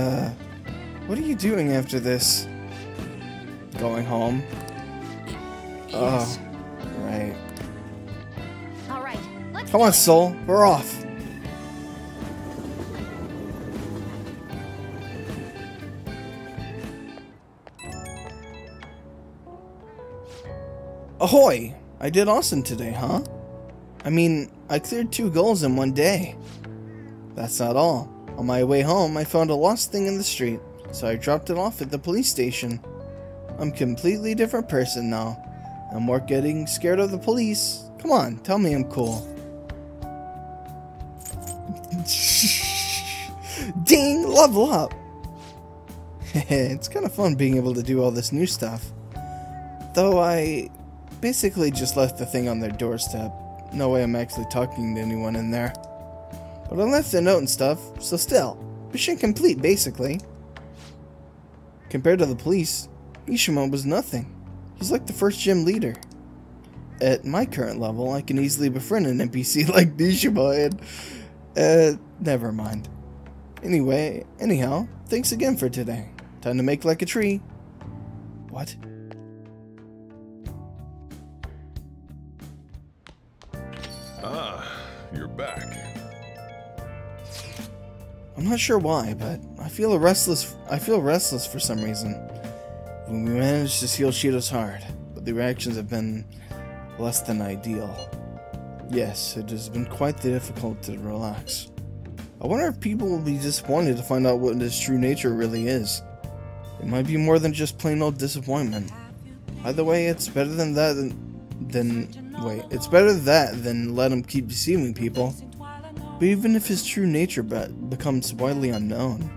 what are you doing after this? Going home? Yes. Oh, right. Alright, let's Come on, Soul, we're off. Ahoy! I did awesome today, huh? I mean, I cleared 2 goals in 1 day. That's not all. On my way home, I found a lost thing in the street, so I dropped it off at the police station. I'm a completely different person now. I'm more getting scared of the police. Come on, tell me I'm cool. Ding! Level up! It's kind of fun being able to do all this new stuff. Though I basically just left the thing on their doorstep. No way I'm actually talking to anyone in there. But I left a note and stuff, so still, mission complete basically. Compared to the police, Mishima was nothing. He's like the first gym leader. At my current level, I can easily befriend an NPC like Mishima and... never mind. Anyhow, thanks again for today. Time to make like a tree. What? Ah, you're back. I'm not sure why, but I feel restless for some reason. When we managed to seal Shido's heart, but the reactions have been less than ideal. Yes, it has been quite difficult to relax. I wonder if people will be disappointed to find out what his true nature really is. It might be more than just plain old disappointment. Either way, it's better than that than let him keep deceiving people. But even if his true nature becomes widely unknown,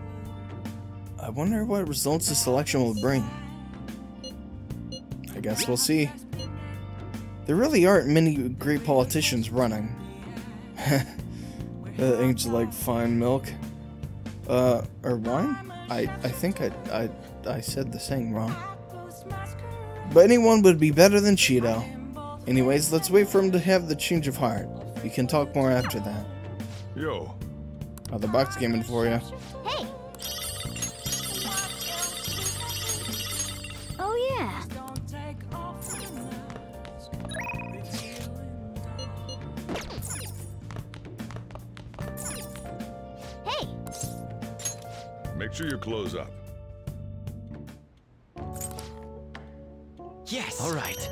I wonder what results the selection will bring. I guess we'll see. There really aren't many great politicians running. Ain't you like fine milk? Or wine? I think I said the saying wrong. But anyone would be better than Shido. Anyways, let's wait for him to have the change of heart. We can talk more after that. Yo. Oh, the box came in for you. Hey! Oh yeah. Hey! Make sure you close up. Yes. All right.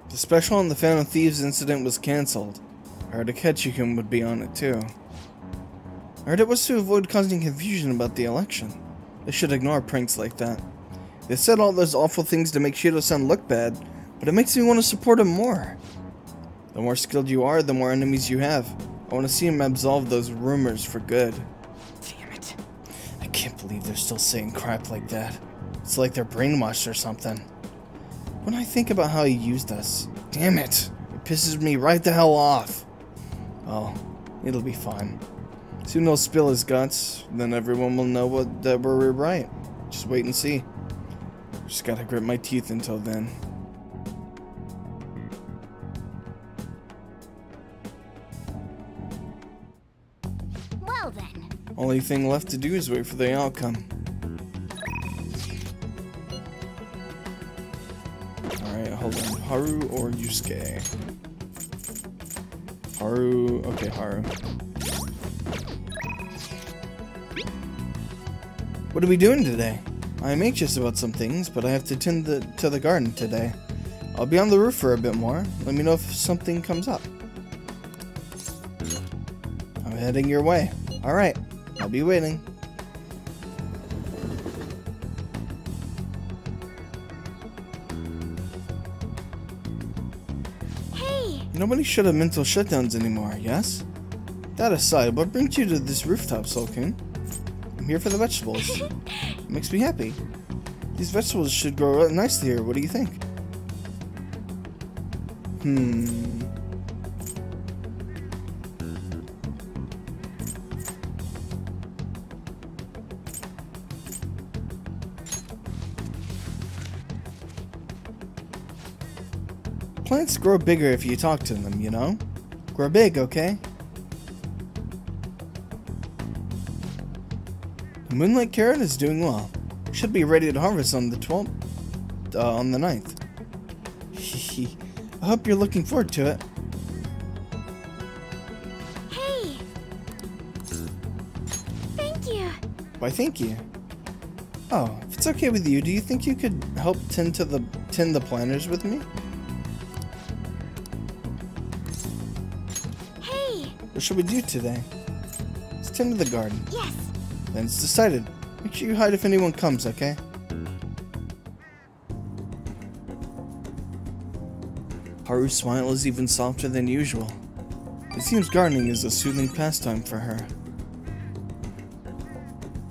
The special on the Phantom Thieves incident was cancelled. I heard Aketsukin would be on it too. I heard it was to avoid causing confusion about the election. They should ignore pranks like that. They said all those awful things to make Shido-san look bad, but it makes me want to support him more. The more skilled you are, the more enemies you have. I want to see him absolve those rumors for good. Damn it. I can't believe they're still saying crap like that. It's like they're brainwashed or something. When I think about how he used us, damn it, it pisses me right the hell off. Oh, it'll be fine. Soon he'll spill his guts, then everyone will know that we're right. Just wait and see. Just gotta grit my teeth until then. Well then. Only thing left to do is wait for the outcome. Alright, hold on. Haru or Yusuke? Haru. Okay, Haru. What are we doing today? I am anxious about some things, but I have to tend to the garden today. I'll be on the roof for a bit more. Let me know if something comes up. I'm heading your way. Alright, I'll be waiting. Hey! Nobody should have mental shutdowns anymore, yes? That aside, what brings you to this rooftop, Sulkin? I'm here for the vegetables. It makes me happy. These vegetables should grow nicely here, what do you think? Plants grow bigger if you talk to them, you know? Grow big, okay? The Moonlight Carrot is doing well. Should be ready to harvest on the 12th, on the 9th. I hope you're looking forward to it. Why, thank you. Oh, if it's okay with you, do you think you could help tend the planters with me? Hey! What should we do today? Let's tend to the garden. Yes! Then it's decided. Make sure you hide if anyone comes, okay? Haru's smile is even softer than usual. It seems gardening is a soothing pastime for her.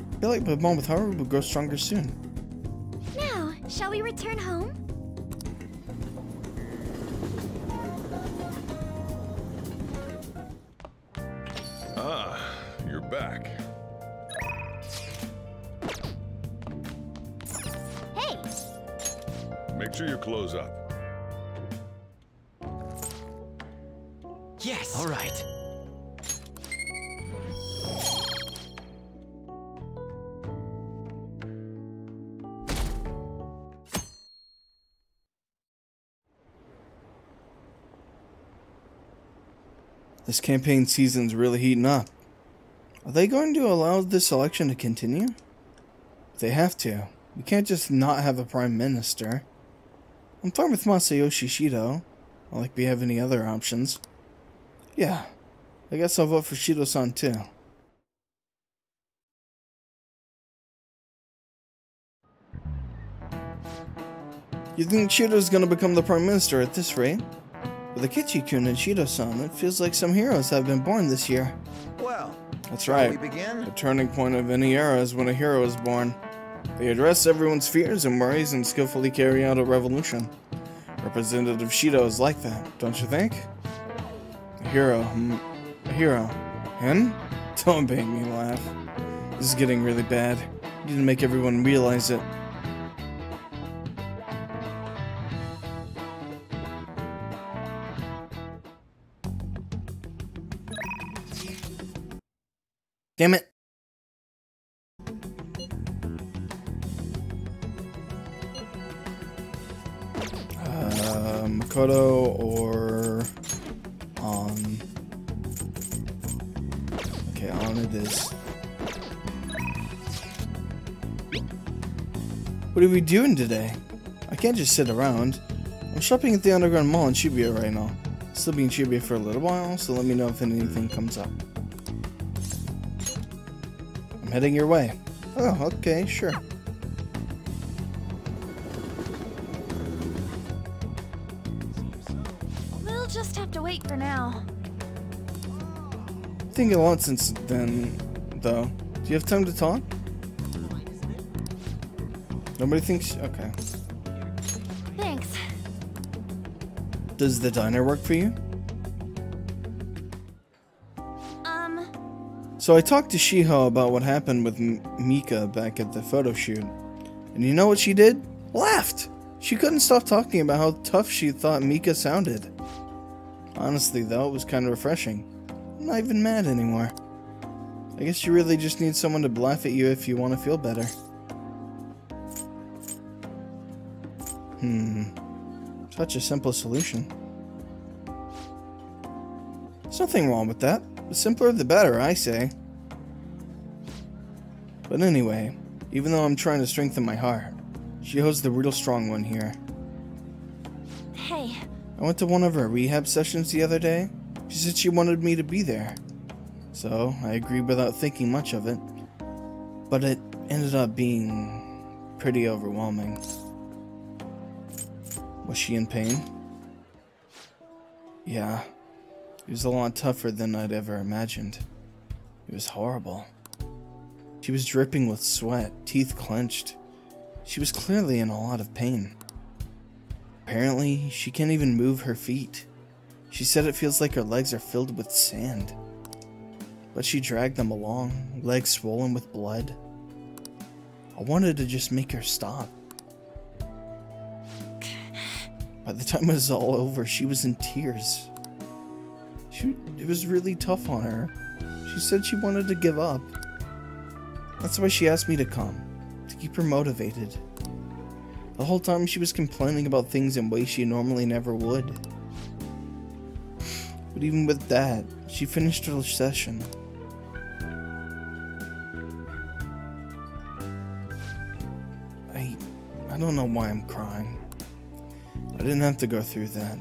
I feel like my bond with Haru will grow stronger soon. Now, shall we return home? Ah, you're back. Hey! Make sure you close up. Yes. All right. This campaign season's really heating up. Are they going to allow this election to continue? They have to. We can't just not have a prime minister. I'm fine with Masayoshi Shido. Not like we have any other options. Yeah, I guess I'll vote for Shido-san too. You think Shido's gonna become the prime minister at this rate? With Akechi-kun and Shido-san, it feels like some heroes have been born this year. Well, That's shall right. we begin? The turning point of any era is when a hero is born. They address everyone's fears and worries and skillfully carry out a revolution. Representative Shido is like that, don't you think? A hero. A hero. Him? Don't make me laugh. This is getting really bad. You need to make everyone realize it. Damn it. Makoto or on. Okay, on it is. What are we doing today? I can't just sit around. I'm shopping at the Underground Mall in Shibuya right now. Still be in Shibuya for a little while, so let me know if anything comes up. I'm heading your way. Oh, okay, sure. We'll just have to wait for now. Thinking a lot since then, though. Do you have time to talk? Nobody thinks. Okay. Thanks. Does the diner work for you? So I talked to Shiho about what happened with Mika back at the photo shoot. And you know what she did? Laughed! She couldn't stop talking about how tough she thought Mika sounded. Honestly though, it was kind of refreshing. I'm not even mad anymore. I guess you really just need someone to laugh at you if you want to feel better. Such a simple solution. There's nothing wrong with that. The simpler the better, I say. But anyway, even though I'm trying to strengthen my heart, Shiho's the real strong one here. Hey. I went to one of her rehab sessions the other day. She said she wanted me to be there. So, I agreed without thinking much of it. But it ended up being pretty overwhelming. Was she in pain? Yeah. It was a lot tougher than I'd ever imagined. It was horrible. She was dripping with sweat, teeth clenched. She was clearly in a lot of pain. Apparently, she can't even move her feet. She said it feels like her legs are filled with sand. But she dragged them along, legs swollen with blood. I wanted to just make her stop. By the time it was all over, she was in tears. It was really tough on her. She said she wanted to give up. That's why she asked me to come, to keep her motivated. The whole time she was complaining about things in ways she normally never would. But even with that, she finished her session. I don't know why I'm crying. I didn't have to go through that.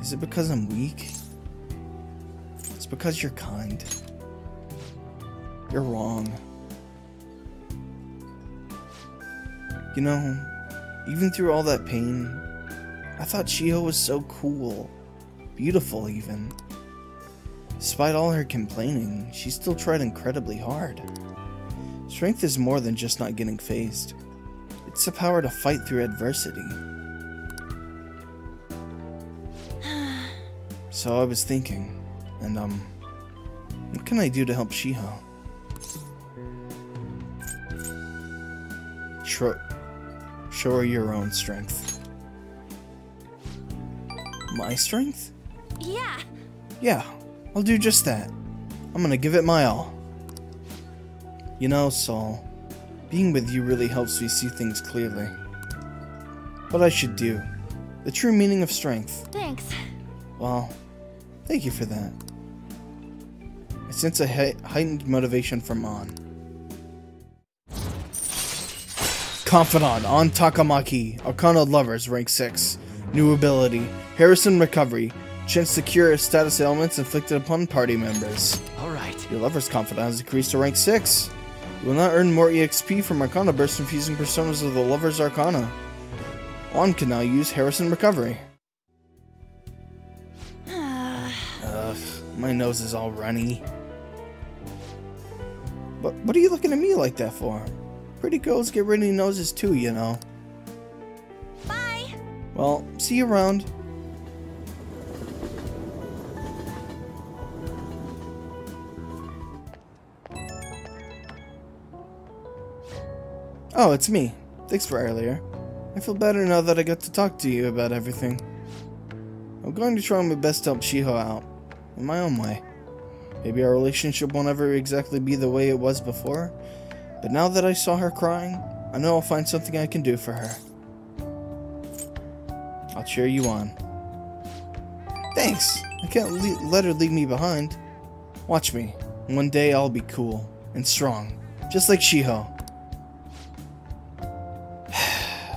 Is it because I'm weak? It's because you're kind. You're wrong. You know, even through all that pain, I thought Shiho was so cool. Beautiful, even. Despite all her complaining, she still tried incredibly hard. Strength is more than just not getting phased. It's the power to fight through adversity. So I was thinking, and what can I do to help Shiho? Show her your own strength. My strength? Yeah. Yeah, I'll do just that. I'm gonna give it my all. You know, Saul, being with you really helps me see things clearly. What I should do. The true meaning of strength. Thanks. Well, thank you for that. I sense a heightened motivation from An. Confidant, on Takamaki, Arcana Lovers, rank 6. New ability, Harrison Recovery. Chance to cure status ailments inflicted upon party members. Alright. Your Lover's Confidant has decreased to rank 6. You will not earn more EXP from Arcana Burst infusing personas of the Lover's Arcana. Juan can now use Harrison Recovery. Ugh, my nose is all runny. But what are you looking at me like that for? Pretty girls get runny noses too, you know. Bye. Well, see you around. Oh, it's me. Thanks for earlier. I feel better now that I got to talk to you about everything. I'm going to try my best to help Shiho out, in my own way. Maybe our relationship won't ever exactly be the way it was before, but now that I saw her crying, I know I'll find something I can do for her. I'll cheer you on. Thanks! I can't let her leave me behind. Watch me. One day I'll be cool and strong, just like Shiho.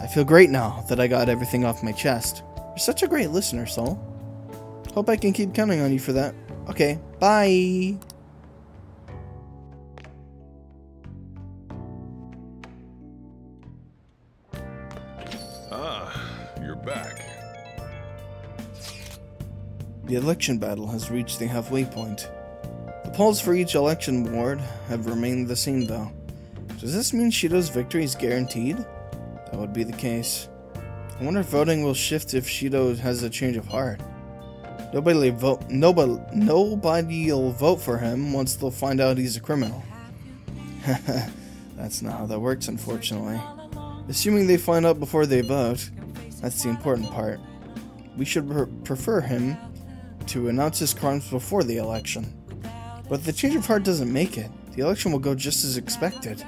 I feel great now that I got everything off my chest. You're such a great listener, Saul. Hope I can keep counting on you for that. Okay, bye! You're back. The election battle has reached the halfway point. The polls for each election ward have remained the same though. Does this mean Shido's victory is guaranteed? That would be the case. I wonder if voting will shift if Shido has a change of heart. Nobody will vote for him once they'll find out he's a criminal. That's not how that works, unfortunately. Assuming they find out before they vote, that's the important part. We should prefer him to announce his crimes before the election. But if the change of heart doesn't make it, the election will go just as expected.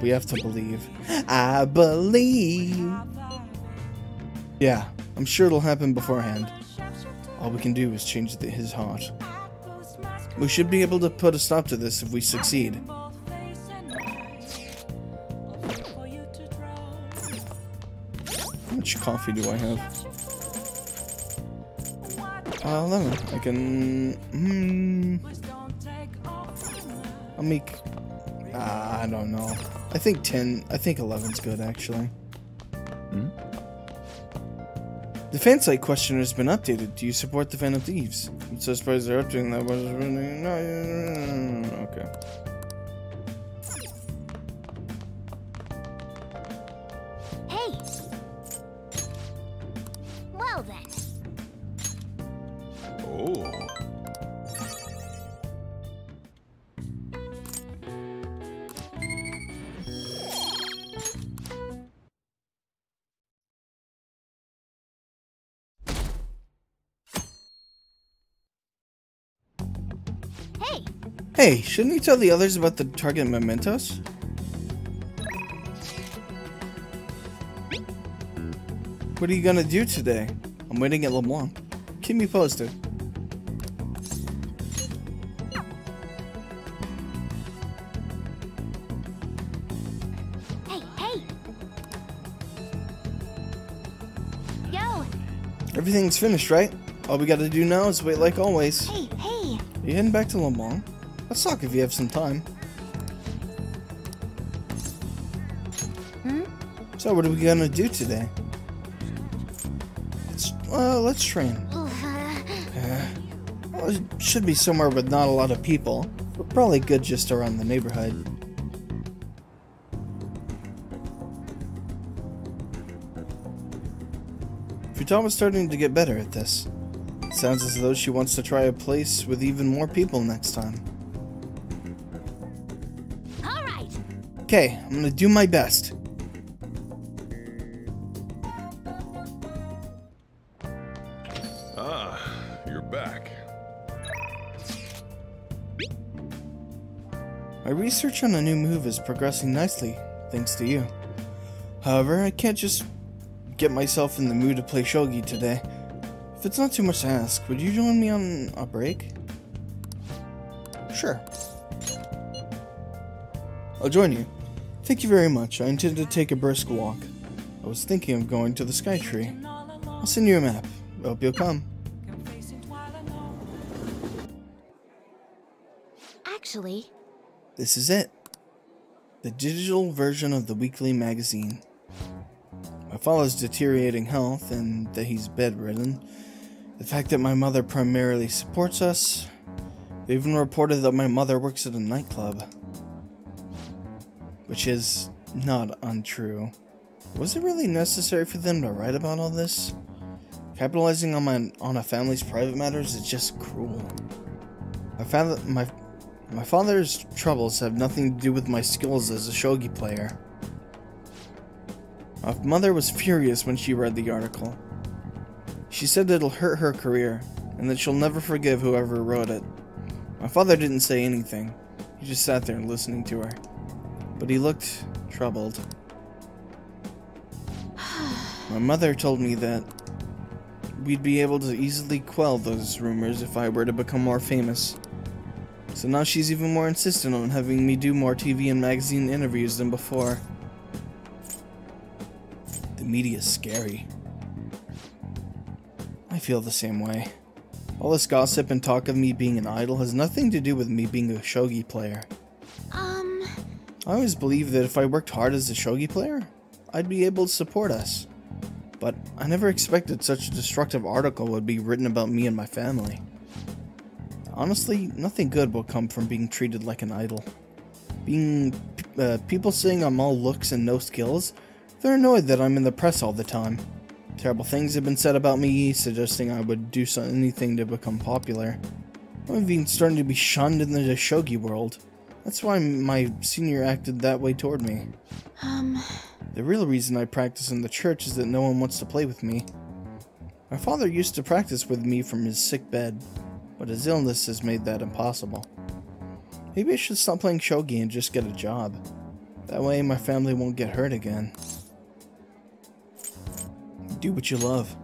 We have to believe. I believe. Yeah, I'm sure it'll happen beforehand. All we can do is change his heart. We should be able to put a stop to this if we succeed. How much coffee do I have? 11. I can... I'll make... I don't know. I think 10. I think 11's good, actually. The fan site questionnaire has been updated. Do you support the Phantom Thieves? I'm so surprised they're updating that. No, okay. Hey. Well then. Oh. Hey, shouldn't you tell the others about the target mementos? What are you gonna do today? I'm waiting at LeBlanc. Keep me posted. Everything's finished, right? All we gotta do now is wait like always. Hey, hey! Are you heading back to Le Mans? Let's talk if you have some time. So what are we gonna do today? Let's train. Well, it should be somewhere with not a lot of people, but probably good just around the neighborhood. Futama's starting to get better at this. It sounds as though she wants to try a place with even more people next time. Alright! Okay, I'm gonna do my best. Ah, you're back. My research on a new move is progressing nicely, thanks to you. However, I can't just get myself in the mood to play shogi today. If it's not too much to ask, would you join me on a break? Sure. I'll join you. Thank you very much. I intend to take a brisk walk. I was thinking of going to the Sky Tree. I'll send you a map. I hope you'll come. Actually, This is it. The digital version of the weekly magazine. My father's deteriorating health and that he's bedridden. The fact that my mother primarily supports us. They even reported that my mother works at a nightclub. Which is not untrue. Was it really necessary for them to write about all this? Capitalizing on a family's private matters is just cruel. My father's troubles have nothing to do with my skills as a shogi player. My mother was furious when she read the article. She said it'll hurt her career, and that she'll never forgive whoever wrote it. My father didn't say anything. He just sat there listening to her. But he looked troubled. My mother told me that we'd be able to easily quell those rumors if I were to become more famous. So now she's even more insistent on having me do more TV and magazine interviews than before. The media's scary. I feel the same way. All this gossip and talk of me being an idol has nothing to do with me being a shogi player. I always believed that if I worked hard as a shogi player, I'd be able to support us. But I never expected such a destructive article would be written about me and my family. Honestly, nothing good will come from being treated like an idol. People saying I'm all looks and no skills, they're annoyed that I'm in the press all the time. Terrible things have been said about me, suggesting I would do anything to become popular. I'm even starting to be shunned in the shogi world. That's why my senior acted that way toward me. The real reason I practice in the church is that no one wants to play with me. My father used to practice with me from his sick bed, but his illness has made that impossible. Maybe I should stop playing shogi and just get a job. That way my family won't get hurt again. Do what you love.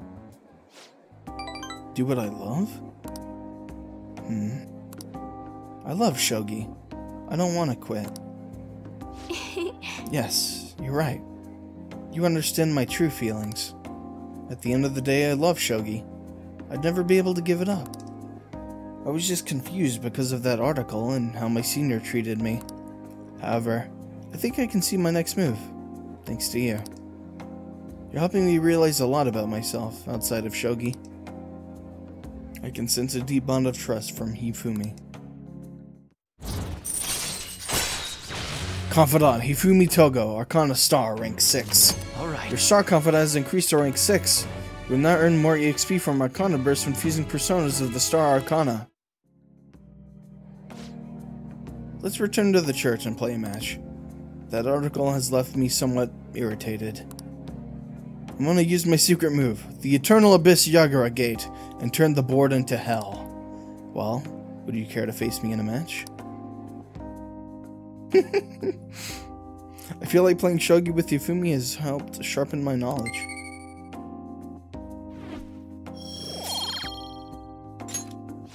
Do what I love? I love shogi. I don't want to quit. Yes, you're right. You understand my true feelings. At the end of the day, I love shogi. I'd never be able to give it up. I was just confused because of that article and how my senior treated me. However, I think I can see my next move, thanks to you. You're helping me realize a lot about myself outside of shogi. I can sense a deep bond of trust from Hifumi. Confidant Hifumi Togo, Arcana Star, rank 6. Alright. Your Star Confidant has increased to rank 6. You will now earn more EXP from Arcana bursts when fusing personas of the Star Arcana. Let's return to the church and play a match. That article has left me somewhat irritated. I'm gonna use my secret move, the Eternal Abyss Yagura Gate, and turn the board into hell. Well, would you care to face me in a match? I feel like playing shogi with Hifumi has helped sharpen my knowledge.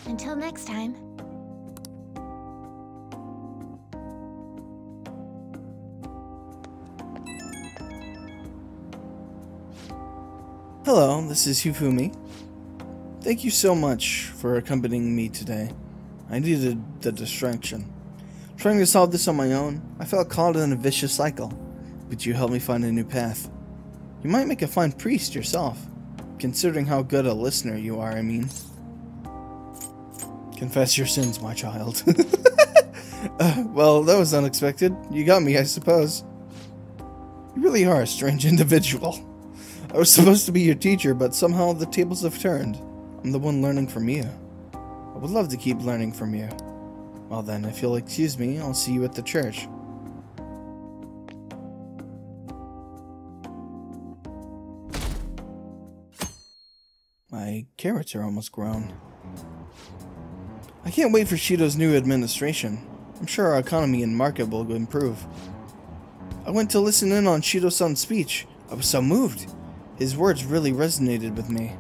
Until next time. Hello, this is Hifumi. Thank you so much for accompanying me today. I needed the distraction. Trying to solve this on my own, I felt caught in a vicious cycle, but you helped me find a new path. You might make a fine priest yourself, considering how good a listener you are, I mean. Confess your sins, my child. Well, that was unexpected. You got me, I suppose. You really are a strange individual. I was supposed to be your teacher, but somehow the tables have turned. I'm the one learning from you. I would love to keep learning from you. Well then, if you'll excuse me, I'll see you at the church. My carrots are almost grown. I can't wait for Shido's new administration. I'm sure our economy and market will improve. I went to listen in on Shido-san's speech. I was so moved. His words really resonated with me.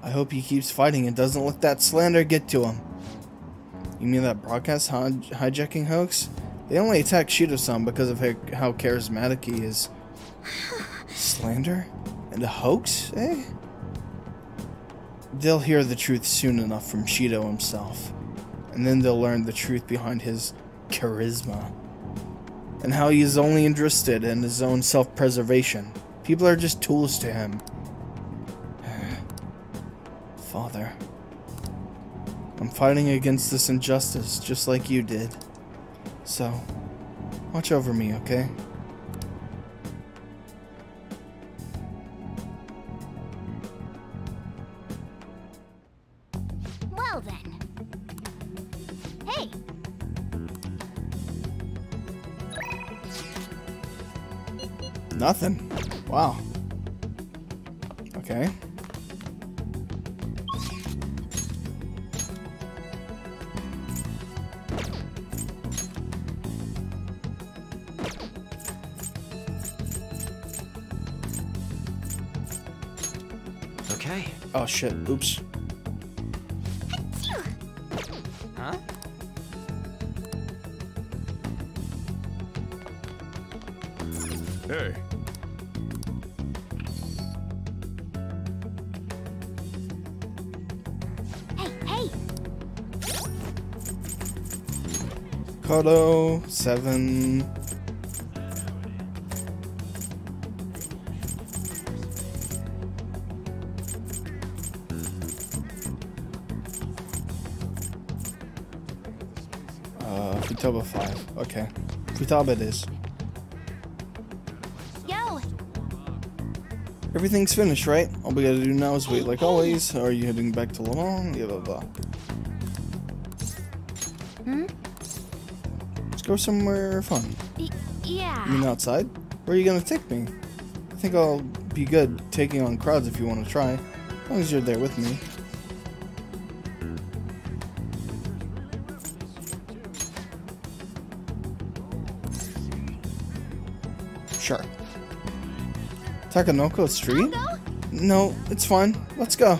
I hope he keeps fighting and doesn't let that slander get to him. You mean that broadcast hijacking hoax? They only attack Shido-san because of how charismatic he is. Slander? And a hoax, eh? They'll hear the truth soon enough from Shido himself. And then they'll learn the truth behind his charisma. And how he is only interested in his own self-preservation. People are just tools to him. Father. I'm fighting against this injustice just like you did. So, watch over me, okay? Well then. Hey! Nothing. Wow. Okay. Okay. Oh shit. Oops. Huh? Hey. Hey! Kodo 7. Futaba 5. Okay. Futaba it is. Yo! Everything's finished, right? All we gotta do now is wait like always. Are you heading back to Lamont? Yeah, blah blah. Let's go somewhere fun. Yeah. You mean outside? Where are you gonna take me? I think I'll be good taking on crowds if you want to try. As long as you're there with me. Sure. Takanoko Street? No, it's fine. Let's go.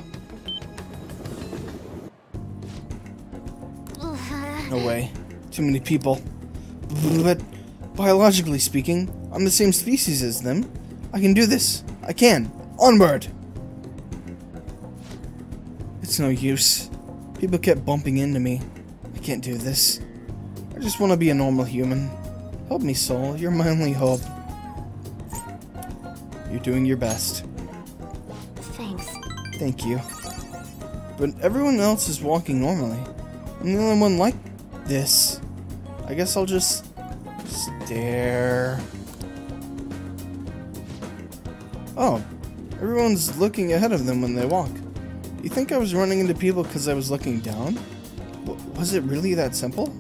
No way. Too many people. But biologically speaking, I'm the same species as them. I can do this. I can. Onward! It's no use. People kept bumping into me. I can't do this. I just want to be a normal human. Help me, Soul. You're my only hope. You're doing your best. Thanks. Thank you. But everyone else is walking normally. I'm the only one like this. I guess I'll just stare. Oh, everyone's looking ahead of them when they walk. You think I was running into people because I was looking down? Was it really that simple?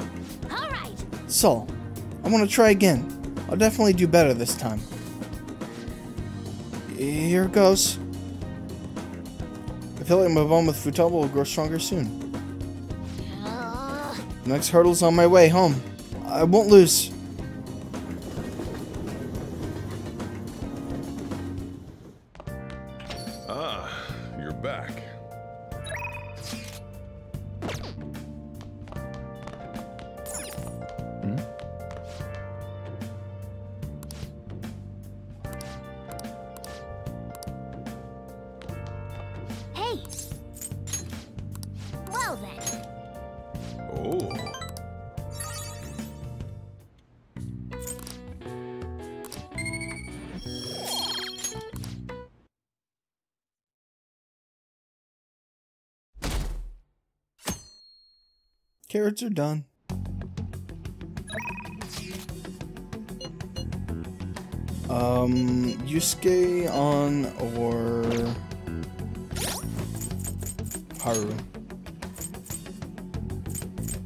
Alright! Soul, I want to try again. I'll definitely do better this time. Here it goes. I feel like my bond with Futaba will grow stronger soon. The next hurdle's on my way home. I won't lose. Ah, you're back. Carrots are done. Yusuke on or Haru?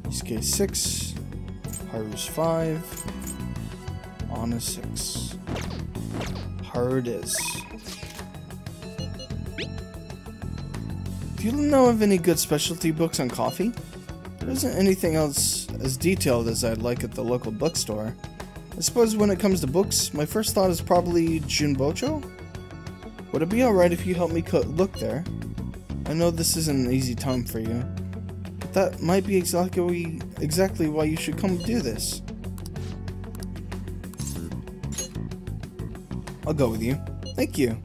Yusuke 6, Haru's 5, on is 6. Haru it is. Do you know of any good specialty books on coffee? There isn't anything else as detailed as I'd like at the local bookstore. I suppose when it comes to books, my first thought is probably Junbocho? Would it be alright if you help me look there? I know this isn't an easy time for you, but that might be exactly why you should come do this. I'll go with you. Thank you.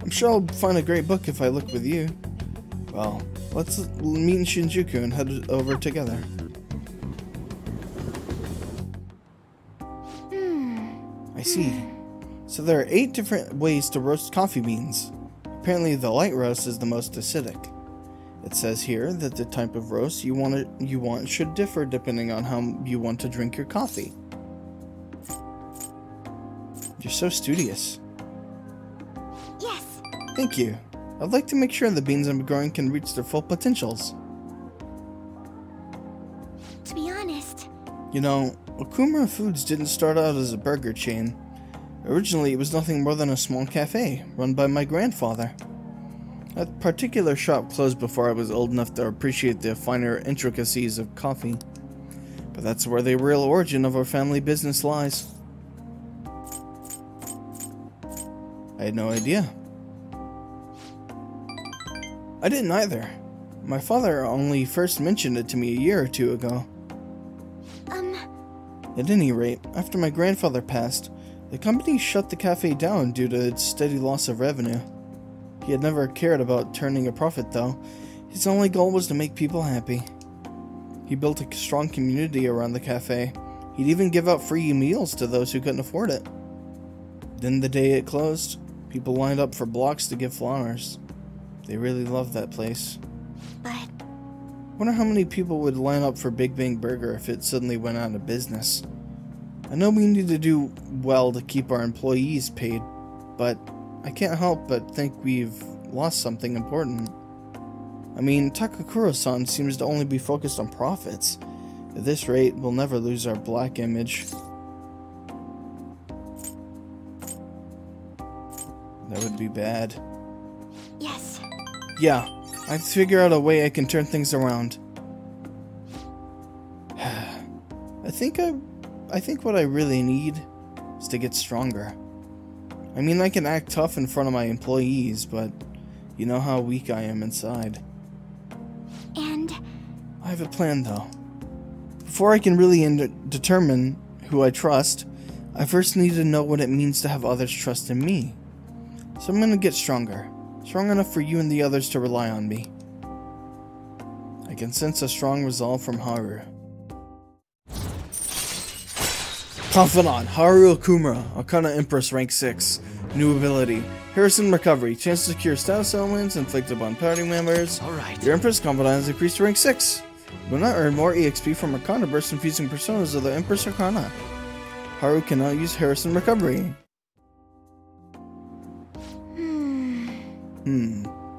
I'm sure I'll find a great book if I look with you. Well, let's meet in Shinjuku and head over together. I see. So there are 8 different ways to roast coffee beans. Apparently the light roast is the most acidic. It says here that the type of roast you want should differ depending on how you want to drink your coffee. You're so studious. Yes. Thank you. I'd like to make sure the beans I'm growing can reach their full potentials. To be honest, You know, Okumura Foods didn't start out as a burger chain. Originally, it was nothing more than a small cafe, run by my grandfather. That particular shop closed before I was old enough to appreciate the finer intricacies of coffee. But that's where the real origin of our family business lies. I had no idea. I didn't either. My father only first mentioned it to me a year or 2 ago. At any rate, after my grandfather passed, the company shut the cafe down due to its steady loss of revenue. He had never cared about turning a profit though. His only goal was to make people happy. He built a strong community around the cafe. He'd even give out free meals to those who couldn't afford it. Then the day it closed, people lined up for blocks to give flowers. They really loved that place. but Wonder how many people would line up for Big Bang Burger if it suddenly went out of business. I know we need to do well to keep our employees paid, but I can't help but think we've lost something important. I mean, Takakura-san seems to only be focused on profits. At this rate, we'll never lose our black image. That would be bad. yes. Yeah, I've figured out a way I can turn things around. I think what I really need is to get stronger. I mean, I can act tough in front of my employees, but you know how weak I am inside. And I have a plan, though. Before I can really determine who I trust, I first need to know what it means to have others trust in me. So I'm gonna get stronger. Strong enough for you and the others to rely on me. I can sense a strong resolve from Haru. Confidant, Haru Okumura, Arcana Empress, rank 6. New ability, Harrison Recovery. Chance to secure status elements inflicted upon party members. Alright. Your Empress Confidant has increased to rank 6. You will not earn more EXP from Arcana bursts infusing personas of the Empress Arcana. Haru can now use Harrison Recovery.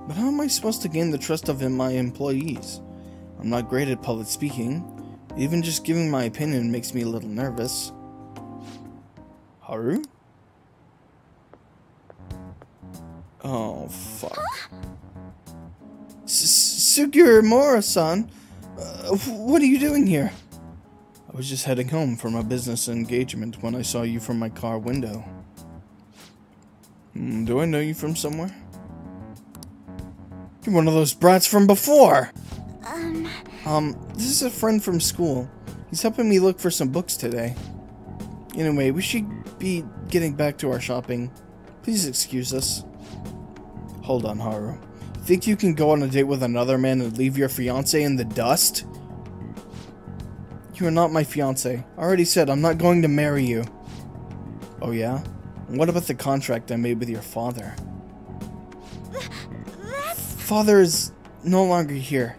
But how am I supposed to gain the trust of my employees? I'm not great at public speaking. Even just giving my opinion makes me a little nervous. Haru? Oh, fuck. Sugimura-san, what are you doing here? I was just heading home from a business engagement when I saw you from my car window. Do I know you from somewhere? You're one of those brats from before! This is a friend from school. He's helping me look for some books today. Anyway, we should be getting back to our shopping. Please excuse us. Hold on, Haru. You think you can go on a date with another man and leave your fiancé in the dust? You are not my fiancé. I already said I'm not going to marry you. Oh yeah? And what about the contract I made with your father? Father is no longer here.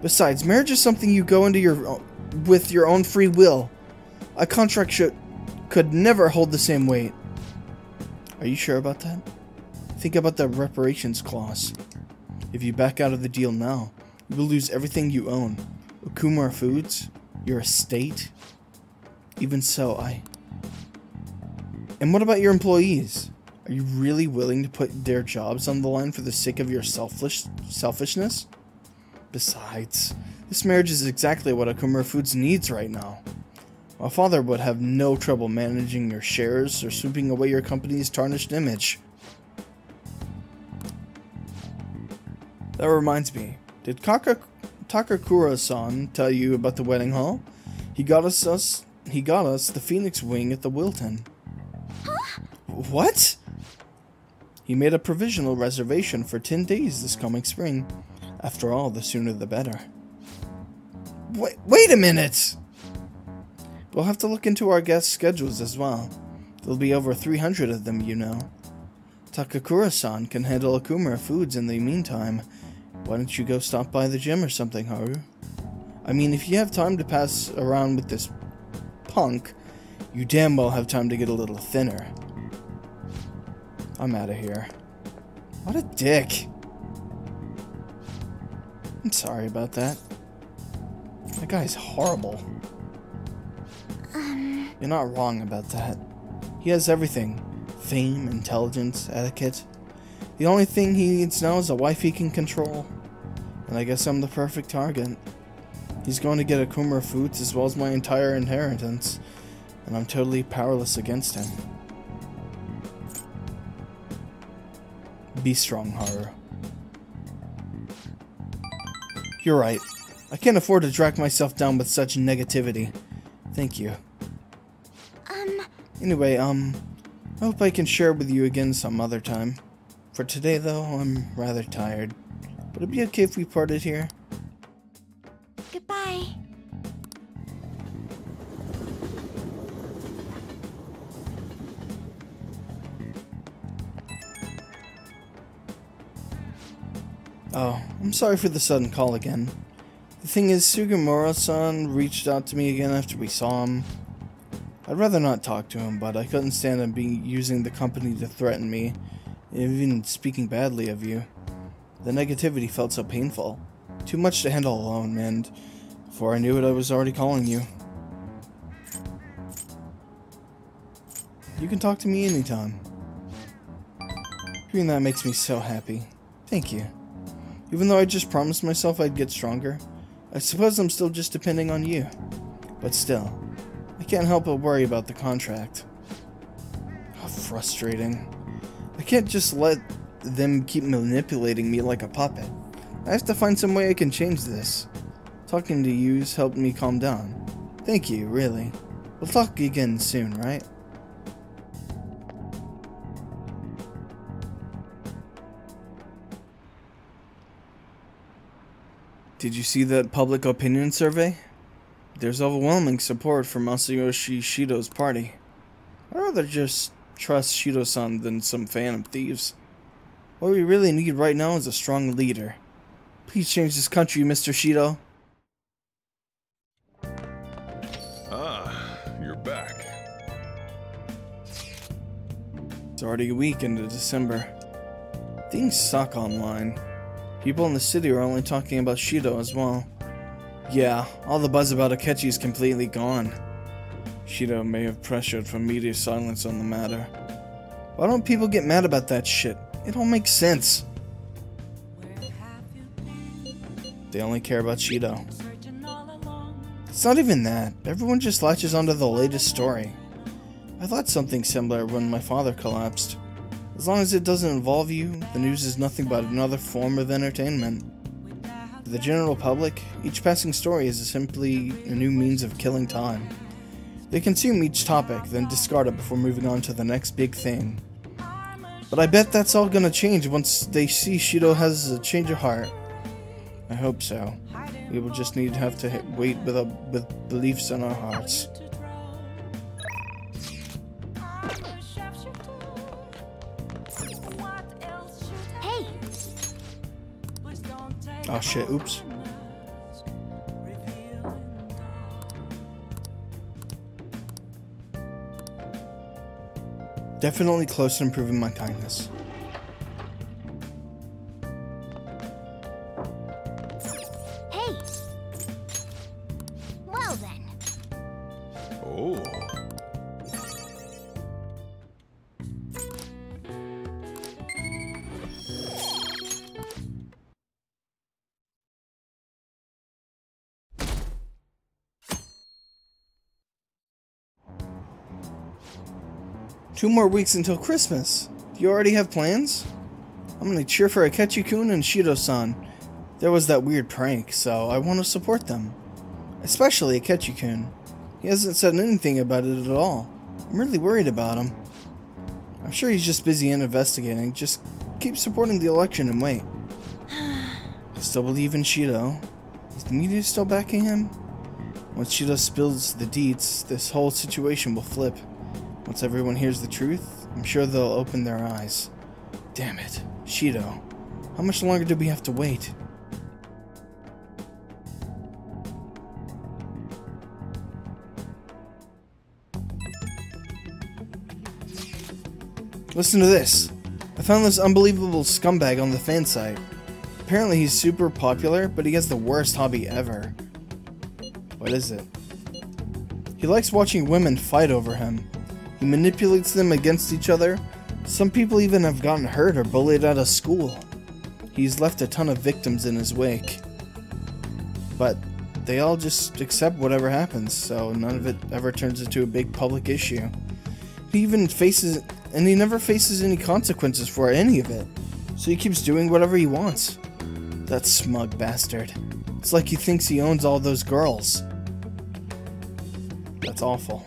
Besides, marriage is something you go into with your own free will. A contract could never hold the same weight. Are you sure about that? Think about the reparations clause. If you back out of the deal now, you will lose everything you own. Okumura Foods, your estate. Even so, And what about your employees? Are you really willing to put their jobs on the line for the sake of your selfishness? Besides, this marriage is exactly what Okumura Foods needs right now. My father would have no trouble managing your shares or sweeping away your company's tarnished image. That reminds me, did Takakura-san tell you about the wedding hall? He got us the Phoenix Wing at the Wilton. Huh? What? He made a provisional reservation for 10 days this coming spring. After all, the sooner the better. Wait a minute! We'll have to look into our guest schedules as well. There'll be over 300 of them, you know. Takakura-san can handle Okumura Foods in the meantime. Why don't you go stop by the gym or something, Haru? I mean, if you have time to pass around with this punk, you damn well have time to get a little thinner. I'm out of here. What a dick. I'm sorry about that. That guy's horrible. You're not wrong about that. He has everything. Fame, intelligence, etiquette. The only thing he needs now is a wife he can control. And I guess I'm the perfect target. He's going to get Okumura Foods as well as my entire inheritance. And I'm totally powerless against him. Be strong, Haru. You're right. I can't afford to drag myself down with such negativity. Thank you. Anyway, I hope I can share with you again some other time. For today, though, I'm rather tired. Would it be okay if we parted here? Goodbye. Oh, I'm sorry for the sudden call again. The thing is, Sugimura-san reached out to me again after we saw him. I'd rather not talk to him, but I couldn't stand him using the company to threaten me, even speaking badly of you. The negativity felt so painful. Too much to handle alone, and before I knew it, I was already calling you. You can talk to me anytime. Hearing that makes me so happy. Thank you. Even though I just promised myself I'd get stronger, I suppose I'm still just depending on you. But still, I can't help but worry about the contract. How frustrating. I can't just let them keep manipulating me like a puppet. I have to find some way I can change this. Talking to you's helped me calm down. Thank you, really. We'll talk again soon, right? Did you see that public opinion survey? There's overwhelming support for Masayoshi Shido's party. I'd rather just trust Shido-san than some Phantom Thieves. What we really need right now is a strong leader. Please change this country, Mr. Shido. Ah, you're back. It's already a week into December. Things suck online. People in the city are only talking about Shido as well. Yeah, all the buzz about Akechi is completely gone. Shido may have pressured for media silence on the matter. Why don't people get mad about that shit? It don't make sense. They only care about Shido. It's not even that. Everyone just latches onto the latest story. I thought something similar when my father collapsed. As long as it doesn't involve you, the news is nothing but another form of entertainment. To the general public, each passing story is simply a new means of killing time. They consume each topic, then discard it before moving on to the next big thing. But I bet that's all gonna change once they see Shido has a change of heart. I hope so. We will just have to wait with beliefs in our hearts. Hey! Oh shit, oops. Definitely close to improving my kindness. Hey! Well then. Oh. 2 more weeks until Christmas. Do you already have plans? I'm gonna cheer for Akechi-kun and Shido-san. There was that weird prank, so I want to support them. Especially Akechi-kun. He hasn't said anything about it at all. I'm really worried about him. I'm sure he's just busy investigating. Just keep supporting the election and wait. I still believe in Shido. Is the media still backing him? Once Shido spills the deeds, this whole situation will flip. Once everyone hears the truth, I'm sure they'll open their eyes. Damn it. Shido. How much longer do we have to wait? Listen to this. I found this unbelievable scumbag on the fan site. Apparently he's super popular, but he has the worst hobby ever. What is it? He likes watching women fight over him. He manipulates them against each other. Some people even have gotten hurt or bullied out of school. He's left a ton of victims in his wake. But they all just accept whatever happens, so none of it ever turns into a big public issue. He never faces any consequences for any of it, so he keeps doing whatever he wants. That smug bastard. It's like he thinks he owns all those girls. That's awful.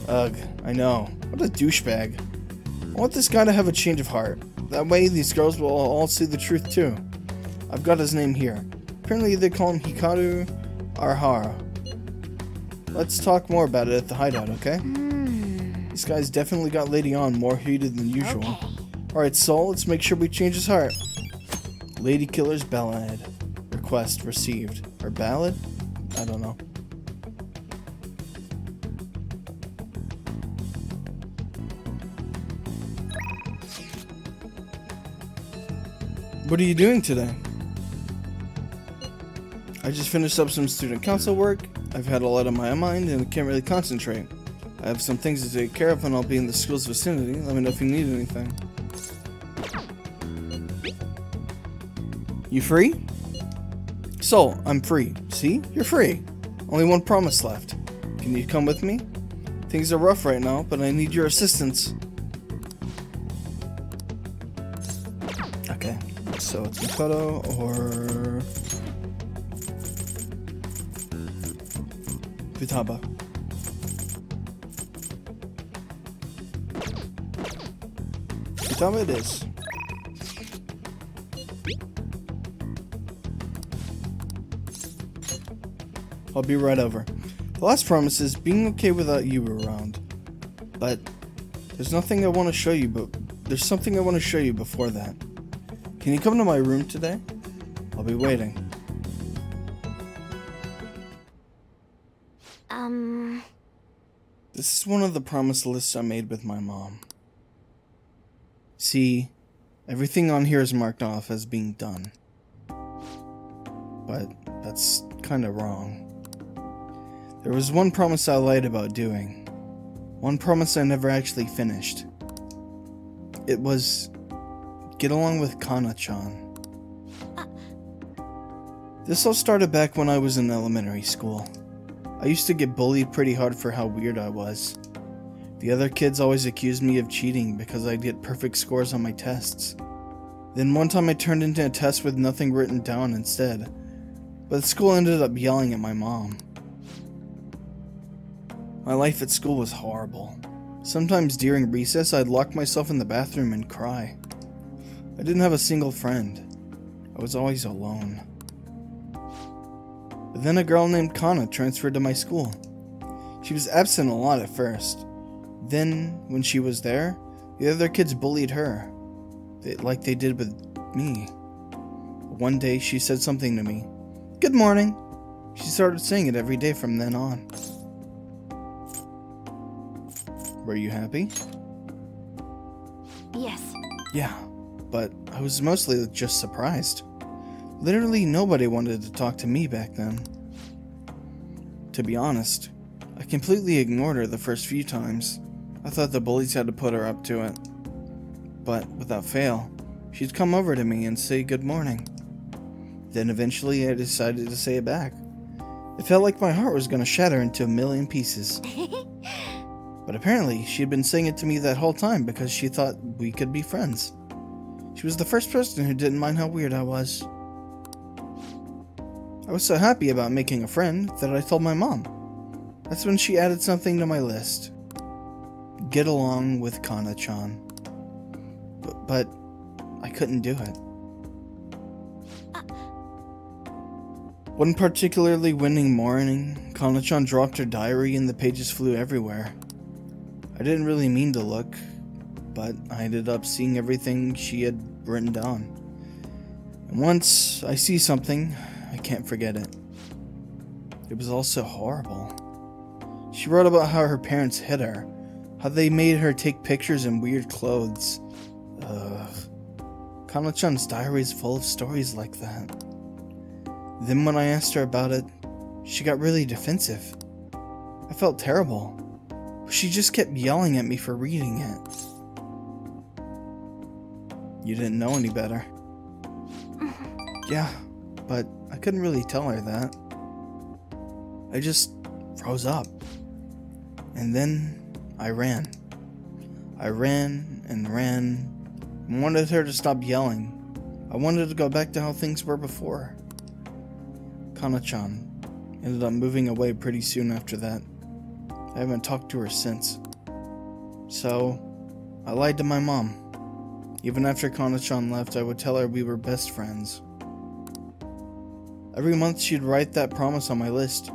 Ugh, I know. What a douchebag. I want this guy to have a change of heart. That way these girls will all see the truth too. I've got his name here. Apparently they call him Hikaru Arahara. Let's talk more about it at the hideout, okay? This guy's definitely got Lady on more heated than usual. Okay. Alright, Soul, let's make sure we change his heart. Lady Killer's Ballad. Request received. Or ballad? I don't know. What are you doing today? I just finished up some student council work. I've had a lot on my mind and I can't really concentrate. I have some things to take care of and I'll be in the school's vicinity. Let me know if you need anything. You free? Soul, I'm free. See? You're free. Only one promise left. Can you come with me? Things are rough right now, but I need your assistance. Okay, so it's Makoto or Futaba. Futaba it is. I'll be right over. The last promise is being okay without you around. But there's nothing I want to show you, there's something I want to show you before that. Can you come to my room today? I'll be waiting. This is one of the promise lists I made with my mom. See, everything on here is marked off as being done. But that's kinda wrong. There was one promise I lied about doing. One promise I never actually finished. It was get along with Kana-chan. This all started back when I was in elementary school. I used to get bullied pretty hard for how weird I was. The other kids always accused me of cheating because I'd get perfect scores on my tests. Then one time I turned into a test with nothing written down instead. But the school ended up yelling at my mom. My life at school was horrible. Sometimes during recess I'd lock myself in the bathroom and cry. I didn't have a single friend. I was always alone. But then a girl named Kana transferred to my school. She was absent a lot at first. Then, when she was there, the other kids bullied her. Like they did with me. One day she said something to me. Good morning. She started saying it every day from then on. Were you happy? Yes. Yeah, but I was mostly just surprised. Literally nobody wanted to talk to me back then. To be honest, I completely ignored her the first few times. I thought the bullies had to put her up to it. But without fail, she'd come over to me and say good morning. Then eventually I decided to say it back. It felt like my heart was going to shatter into a million pieces. But apparently she'd been saying it to me that whole time because she thought we could be friends. She was the first person who didn't mind how weird I was. I was so happy about making a friend that I told my mom. That's when she added something to my list. Get along with Kana-chan. But I couldn't do it. One particularly winning morning, Kana-chan dropped her diary and the pages flew everywhere. I didn't really mean to look, but I ended up seeing everything she had written down. And once I see something, I can't forget it. It was all so horrible. She wrote about how her parents hit her, how they made her take pictures in weird clothes. Ugh. Kana-chan's diary is full of stories like that. Then when I asked her about it, she got really defensive. I felt terrible. She just kept yelling at me for reading it. You didn't know any better. Yeah, but I couldn't really tell her that. I just froze up. And then I ran. I ran and ran and wanted her to stop yelling. I wanted to go back to how things were before. Kana-chan ended up moving away pretty soon after that. I haven't talked to her since. So, I lied to my mom. Even after Kana-chan left, I would tell her we were best friends. Every month she'd write that promise on my list,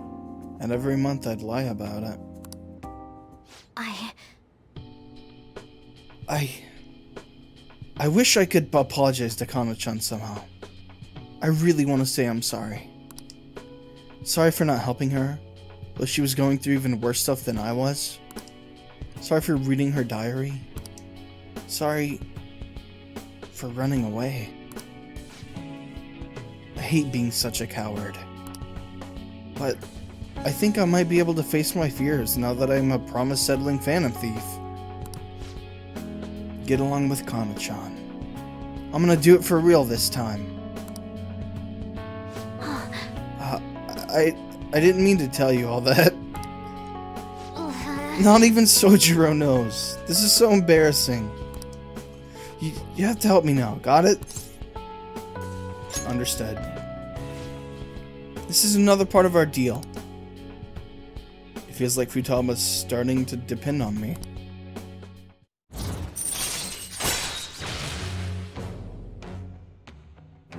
and every month I'd lie about it. I wish I could apologize to Kana-chan somehow. I really want to say I'm sorry. Sorry for not helping her, though she was going through even worse stuff than I was. Sorry for reading her diary. Sorry for running away. I hate being such a coward. But I think I might be able to face my fears now that I'm a promise-settling phantom thief. Get along with Kana-chan. I'm gonna do it for real this time. I didn't mean to tell you all that. Not even Sojiro knows. This is so embarrassing. You have to help me now, got it? Understood. This is another part of our deal. It feels like Futama's starting to depend on me.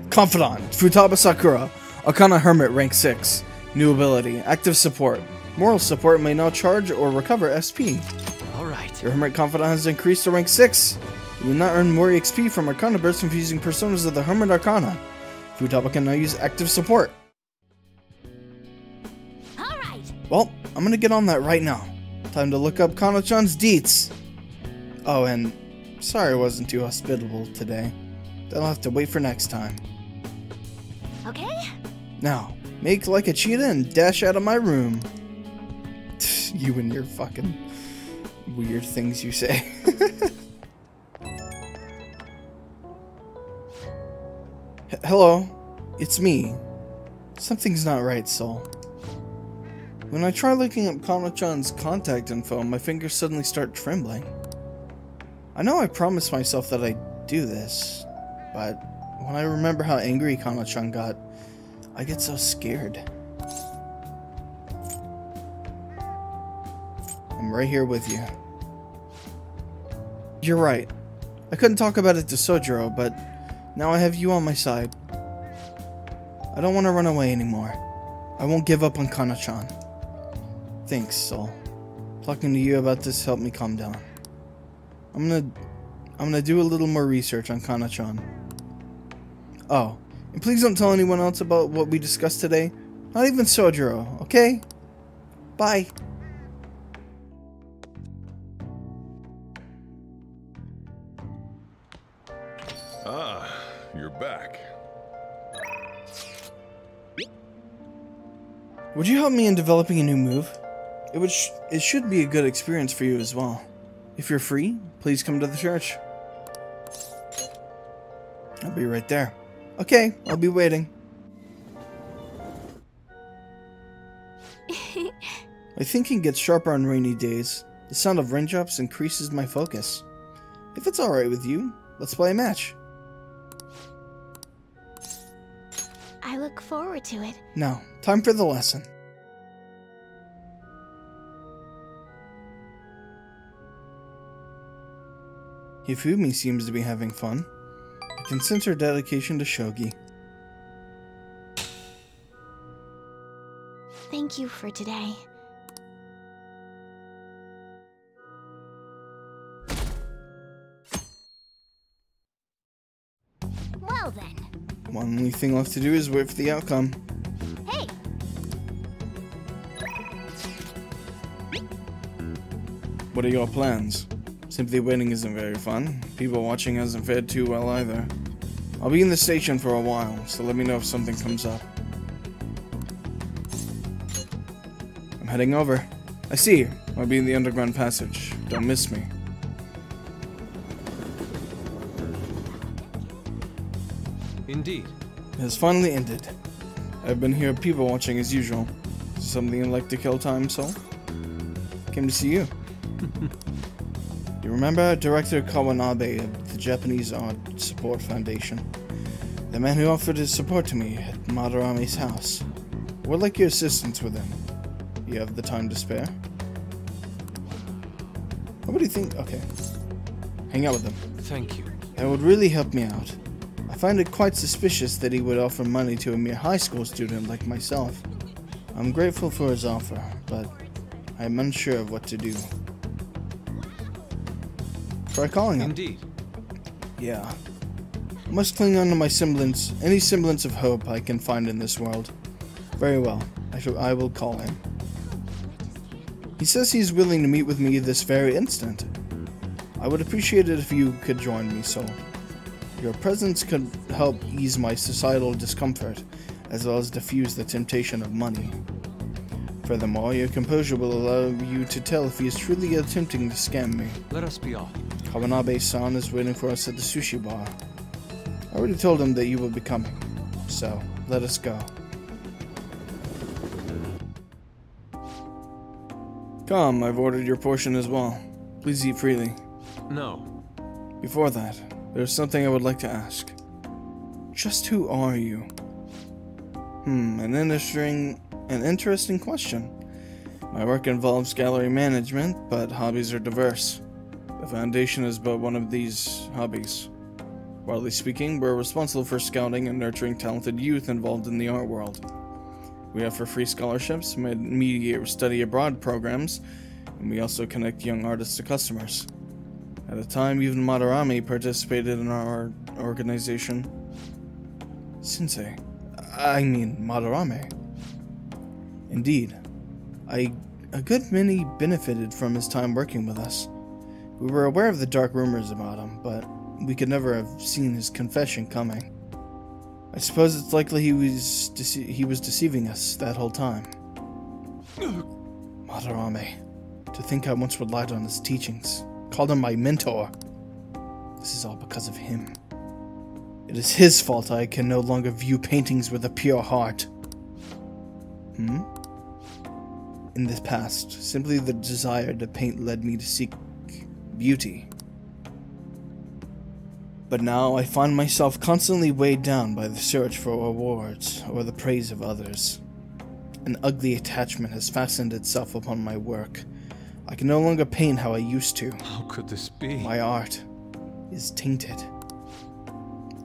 Confidant, Futaba Sakura, Arcana Hermit, rank 6. New ability, active support. Moral support may now charge or recover SP. Alright. Your Hermit Confidant has increased to rank 6. You will not earn more XP from Arcana bursts from using personas of the Hermit Arcana. Futaba can now use active support. Alright. Well, I'm gonna get on that right now. Time to look up Kana-chan's deets. Oh, and sorry I wasn't too hospitable today. That'll have to wait for next time. Okay. Now, make like a cheetah and dash out of my room. You and your fucking weird things you say. Hello, it's me. Something's not right, Soul. When I try looking up Kana-chan's contact info, my fingers suddenly start trembling. I know I promised myself that I'd do this, but when I remember how angry Kana-chan got, I get so scared. I'm right here with you. You're right. I couldn't talk about it to Sojiro, but now I have you on my side. I don't want to run away anymore. I won't give up on Kana-chan. Thanks, Soul. Talking to you about this helped me calm down. I'm gonna do a little more research on Kana-chan. Oh, and please don't tell anyone else about what we discussed today. Not even Sojiro, okay? Bye. Would you help me in developing a new move? It should be a good experience for you as well. If you're free, please come to the church. I'll be right there. Okay, I'll be waiting. My thinking gets sharper on rainy days. The sound of raindrops increases my focus. If it's alright with you, let's play a match. I look forward to it. Now, time for the lesson. Hifumi seems to be having fun. I can sense her dedication to shogi. Thank you for today. Well then. One only thing left to do is wait for the outcome. Hey! What are your plans? Simply waiting isn't very fun. People watching hasn't fared too well either. I'll be in the station for a while, so let me know if something comes up. I'm heading over. I see you. I'll be in the underground passage. Don't miss me. Indeed. It has finally ended. I've been here people watching as usual. Something you'd like to kill time, Soul? Came to see you. You remember Director Kawanabe of the Japanese Art Support Foundation? The man who offered his support to me at Madarame's house. I would like your assistance with him. You have the time to spare? What do you think? Okay. Hang out with him. Thank you. It would really help me out. I find it quite suspicious that he would offer money to a mere high school student like myself. I'm grateful for his offer, but I'm unsure of what to do. Try calling him. Indeed. Yeah. I must cling on to my semblance, any semblance of hope I can find in this world. Very well. I will call him. He says he's willing to meet with me this very instant. I would appreciate it if you could join me, Soul. Your presence could help ease my societal discomfort, as well as diffuse the temptation of money. Furthermore, your composure will allow you to tell if he is truly attempting to scam me. Let us be off. Kawanabe-san is waiting for us at the sushi bar. I already told him that you will be coming, so let us go. Come, I've ordered your portion as well. Please eat freely. No. Before that, there's something I would like to ask. Just who are you? An interesting question. My work involves gallery management, but hobbies are diverse. The Foundation is but one of these hobbies. Broadly speaking, we're responsible for scouting and nurturing talented youth involved in the art world. We offer free scholarships, mediate study abroad programs, and we also connect young artists to customers. At a time, even Madarame participated in our organization. Sensei. I mean, Madarame. Indeed. A good many benefited from his time working with us. We were aware of the dark rumors about him, but we could never have seen his confession coming. I suppose it's likely he was deceiving us that whole time. Madarame. To think I once relied on his teachings. Called him my mentor. This is all because of him. It is his fault I can no longer view paintings with a pure heart. In the past, simply the desire to paint led me to seek beauty. But now I find myself constantly weighed down by the search for awards or the praise of others. An ugly attachment has fastened itself upon my work. I can no longer paint how I used to. How could this be? My art is tainted.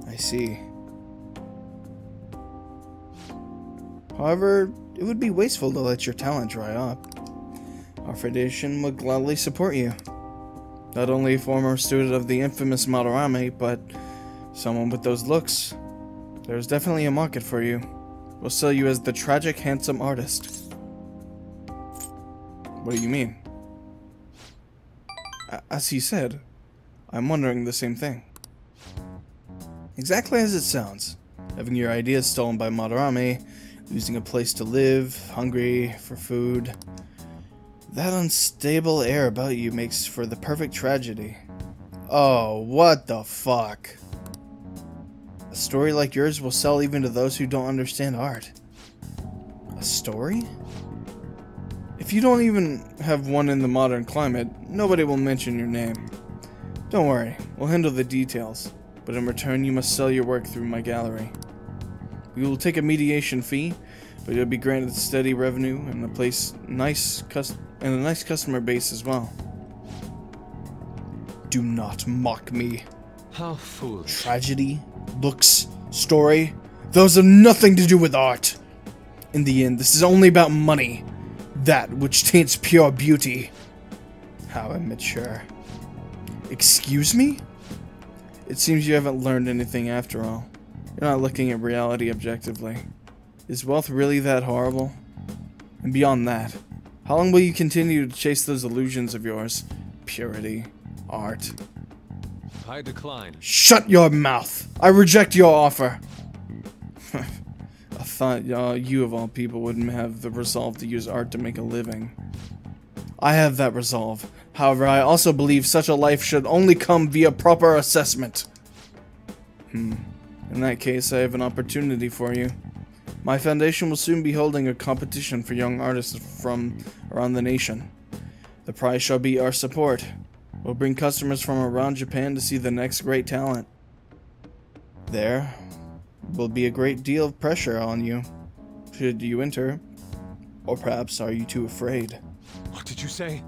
I see. However, it would be wasteful to let your talent dry up. Our foundation would gladly support you. Not only a former student of the infamous Madarame, but someone with those looks. There's definitely a market for you. We'll sell you as the tragic, handsome artist. What do you mean? As he said, I'm wondering the same thing. Exactly as it sounds. Having your ideas stolen by Madarame losing a place to live, hungry for food. That unstable air about you makes for the perfect tragedy. Oh, what the fuck? A story like yours will sell even to those who don't understand art. A story? If you don't even have one in the modern climate, nobody will mention your name. Don't worry, we'll handle the details, but in return you must sell your work through my gallery. We will take a mediation fee, but you'll be granted steady revenue and a nice customer base as well. Do not mock me. How foolish. Tragedy, looks, story, those have nothing to do with art. In the end, this is only about money, that which taints pure beauty. How immature. Excuse me? It seems you haven't learned anything after all. You're not looking at reality objectively. Is wealth really that horrible? And beyond that, how long will you continue to chase those illusions of yours? Purity, art. I decline. Shut your mouth! I reject your offer! I thought you of all people wouldn't have the resolve to use art to make a living. I have that resolve. However, I also believe such a life should only come via proper assessment. In that case, I have an opportunity for you. My foundation will soon be holding a competition for young artists from around the nation. The prize shall be our support. We'll bring customers from around Japan to see the next great talent. There will be a great deal of pressure on you, should you enter. Or perhaps are you too afraid? What did you say?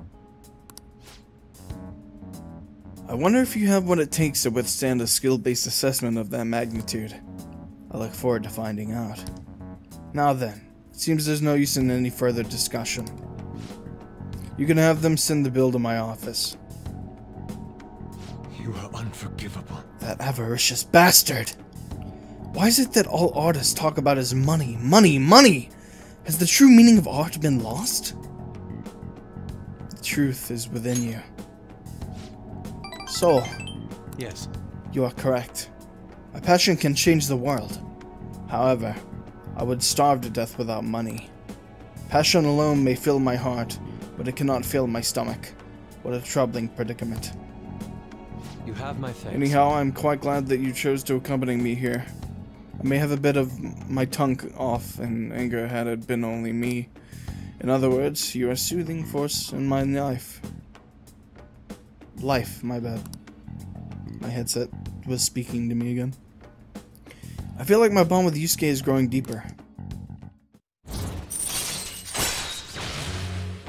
I wonder if you have what it takes to withstand a skill-based assessment of that magnitude. I look forward to finding out. Now then, it seems there's no use in any further discussion. You can have them send the bill to my office. You are unforgivable. That avaricious bastard! Why is it that all artists talk about is money, money, money? Has the true meaning of art been lost? The truth is within you. So, Yes. you are correct. My passion can change the world. However, I would starve to death without money. Passion alone may fill my heart, but it cannot fill my stomach. What a troubling predicament. You have my thanks. Anyhow, I'm quite glad that you chose to accompany me here. I may have a bit of my tongue off in anger had it been only me. In other words, you are a soothing force in my life. Life, my bad. My headset was speaking to me again. I feel like my bond with Yusuke is growing deeper.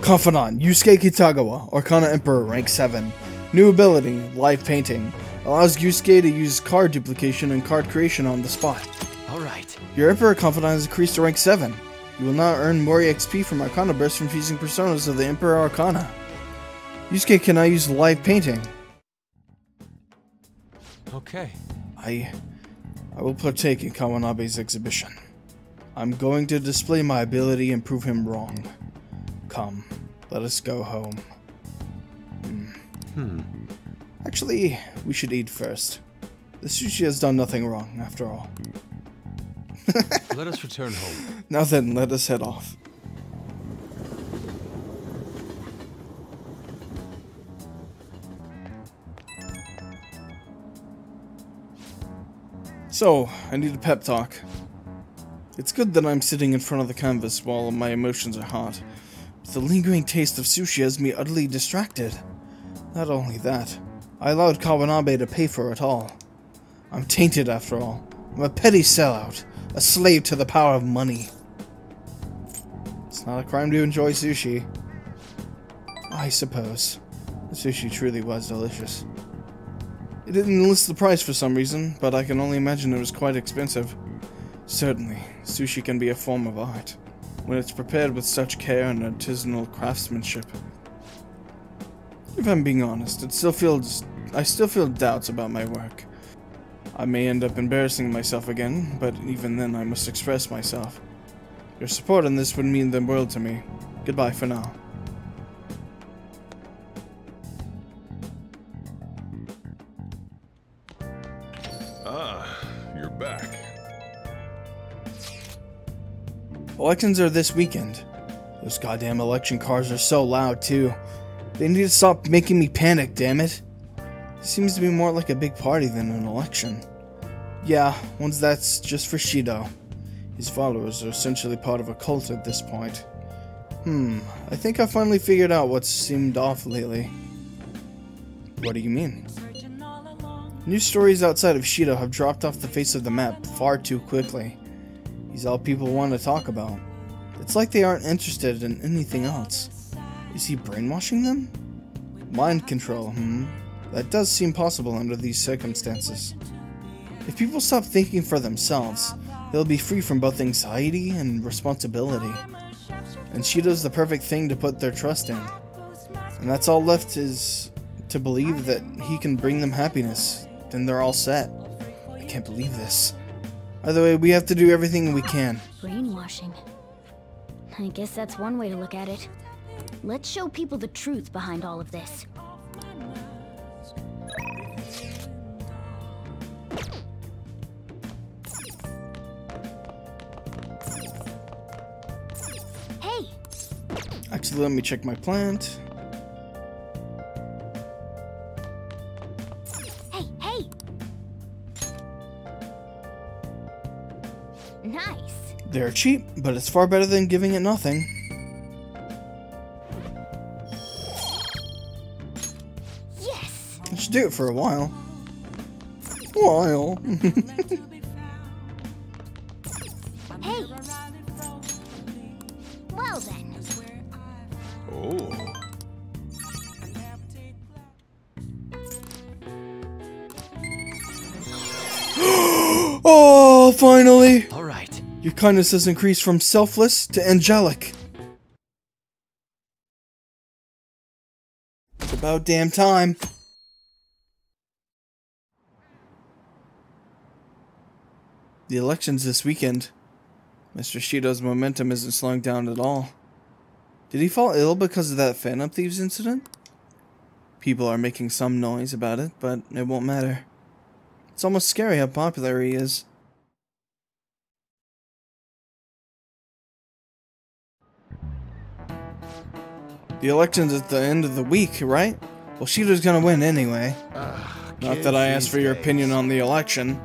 Confidant, Yusuke Kitagawa, Arcana Emperor, rank 7. New ability, live painting. Allows Yusuke to use card duplication and card creation on the spot. Alright. Your Emperor Confidant is increased to rank 7. You will now earn more EXP from Arcana Burst from fusing personas of the Emperor Arcana. Yusuke can now use live painting. Okay. I will partake in Kawanabe's exhibition. I'm going to display my ability and prove him wrong. Come, let us go home. Actually, we should eat first. The sushi has done nothing wrong, after all. Let us return home. Now then, let us head off. So, I need a pep talk. It's good that I'm sitting in front of the canvas while my emotions are hot, but the lingering taste of sushi has me utterly distracted. Not only that, I allowed Kawanabe to pay for it all. I'm tainted after all. I'm a petty sellout, a slave to the power of money. It's not a crime to enjoy sushi. I suppose. The sushi truly was delicious. It didn't list the price for some reason, but I can only imagine it was quite expensive. Certainly, sushi can be a form of art, when it's prepared with such care and artisanal craftsmanship. If I'm being honest, I still feel doubts about my work. I may end up embarrassing myself again, but even then I must express myself. Your support on this would mean the world to me. Goodbye for now. Ah, you're back. Elections are this weekend. Those goddamn election cars are so loud, too. They need to stop making me panic, damn it. It seems to be more like a big party than an election. Yeah, once that's just for Shido. His followers are essentially part of a cult at this point. I think I finally figured out what's seemed off lately. What do you mean? News stories outside of Shido have dropped off the face of the map far too quickly. He's all people want to talk about. It's like they aren't interested in anything else. Is he brainwashing them? Mind control, That does seem possible under these circumstances. If people stop thinking for themselves, they'll be free from both anxiety and responsibility. And Shido's the perfect thing to put their trust in. And that's all left is to believe that he can bring them happiness. Then they're all set. I can't believe this. Either way, we have to do everything we can. Brainwashing. I guess that's one way to look at it. Let's show people the truth behind all of this. Hey! Actually, let me check my plant. Hey! Nice! They're cheap, but it's far better than giving it nothing. Yes! I should do it for a while. Hey! Well then. Oh. Oh, finally! All right. Your kindness has increased from selfless to angelic. It's about damn time. The election's this weekend. Mr. Shido's momentum isn't slowing down at all. Did he fall ill because of that Phantom Thieves incident? People are making some noise about it, but it won't matter. It's almost scary how popular he is. The election's at the end of the week, right? Well, Shido's gonna win anyway. Not that I asked for your opinion on the election.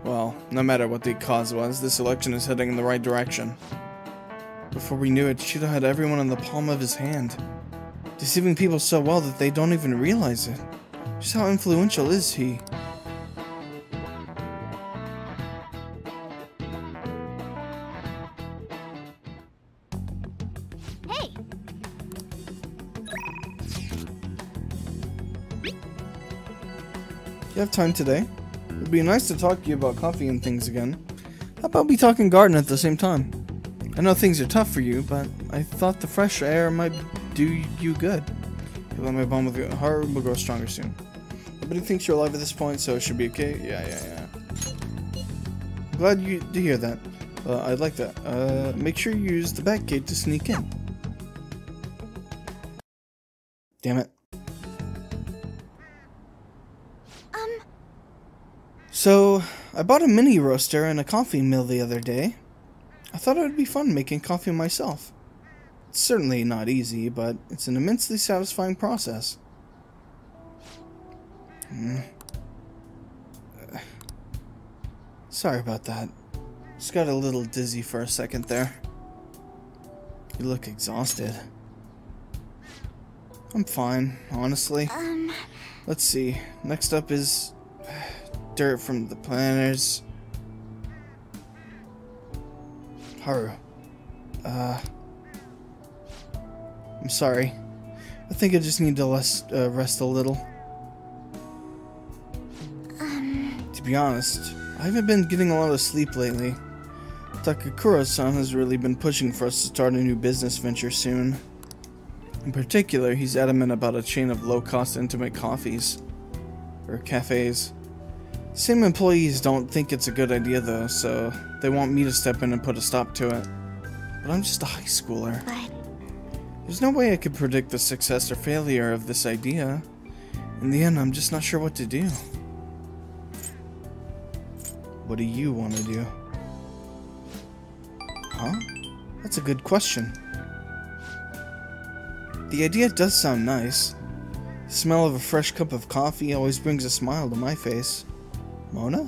Well, no matter what the cause was, this election is heading in the right direction. Before we knew it, Shido had everyone in the palm of his hand, deceiving people so well that they don't even realize it. Just how influential is he? Hey! You have time today? It'd be nice to talk to you about coffee and things again. How about we talk and garden at the same time? I know things are tough for you, but I thought the fresh air might do you good. Let my bond with your heart will grow stronger soon. Nobody thinks you're alive at this point, so it should be okay. Yeah. Glad to hear that. I'd like that. Make sure you use the back gate to sneak in. Damn it. So, I bought a mini roaster and a coffee mill the other day. I thought it would be fun making coffee myself. It's certainly not easy, but it's an immensely satisfying process. Sorry about that. Just got a little dizzy for a second there. You look exhausted. I'm fine, honestly. Let's see. Next up is dirt from the planners. Haru. I'm sorry. I think I just need to rest a little. To be honest, I haven't been getting a lot of sleep lately. Takakura-san has really been pushing for us to start a new business venture soon. In particular, he's adamant about a chain of low-cost intimate coffees. Or cafes. Same employees don't think it's a good idea though, so they want me to step in and put a stop to it. But I'm just a high schooler. There's no way I could predict the success or failure of this idea. In the end, I'm just not sure what to do. What do you want to do? Huh? That's a good question. The idea does sound nice. The smell of a fresh cup of coffee always brings a smile to my face. Mona?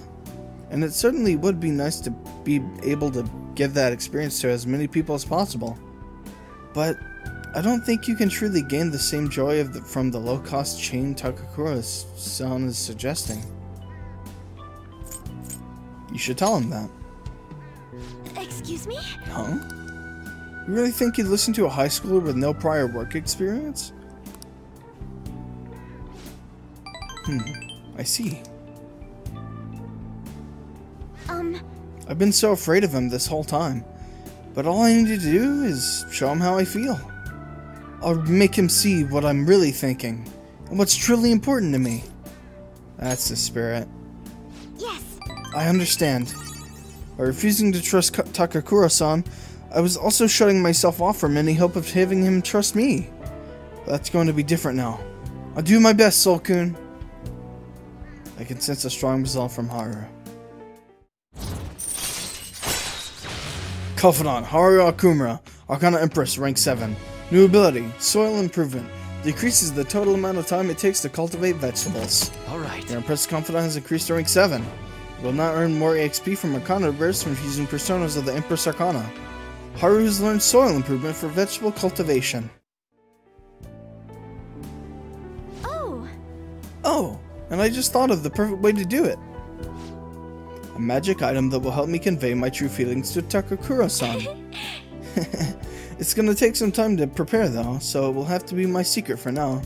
And it certainly would be nice to be able to give that experience to as many people as possible. But I don't think you can truly gain the same joy from the low-cost chain Takakura-san is suggesting. You should tell him that. Excuse me? Huh? You really think you'd listen to a high schooler with no prior work experience? I see. I've been so afraid of him this whole time, but all I need to do is show him how I feel. I'll make him see what I'm really thinking, and what's truly important to me. That's the spirit. Yes. I understand. By refusing to trust Takakura-san, I was also shutting myself off from any hope of having him trust me. But that's going to be different now. I'll do my best, Soul-kun. I can sense a strong resolve from Haru. Confidant, Haru Akumura, Arcana Empress, rank 7. New ability, Soil Improvement. Decreases the total amount of time it takes to cultivate vegetables. Alright. Your Empress Confidant has increased to rank 7. You will not earn more EXP from Arcana bursts from using personas of the Empress Arcana. Haru has learned Soil Improvement for vegetable cultivation. Oh, and I just thought of the perfect way to do it. A magic item that will help me convey my true feelings to Takakura-san. It's gonna take some time to prepare though, so it will have to be my secret for now.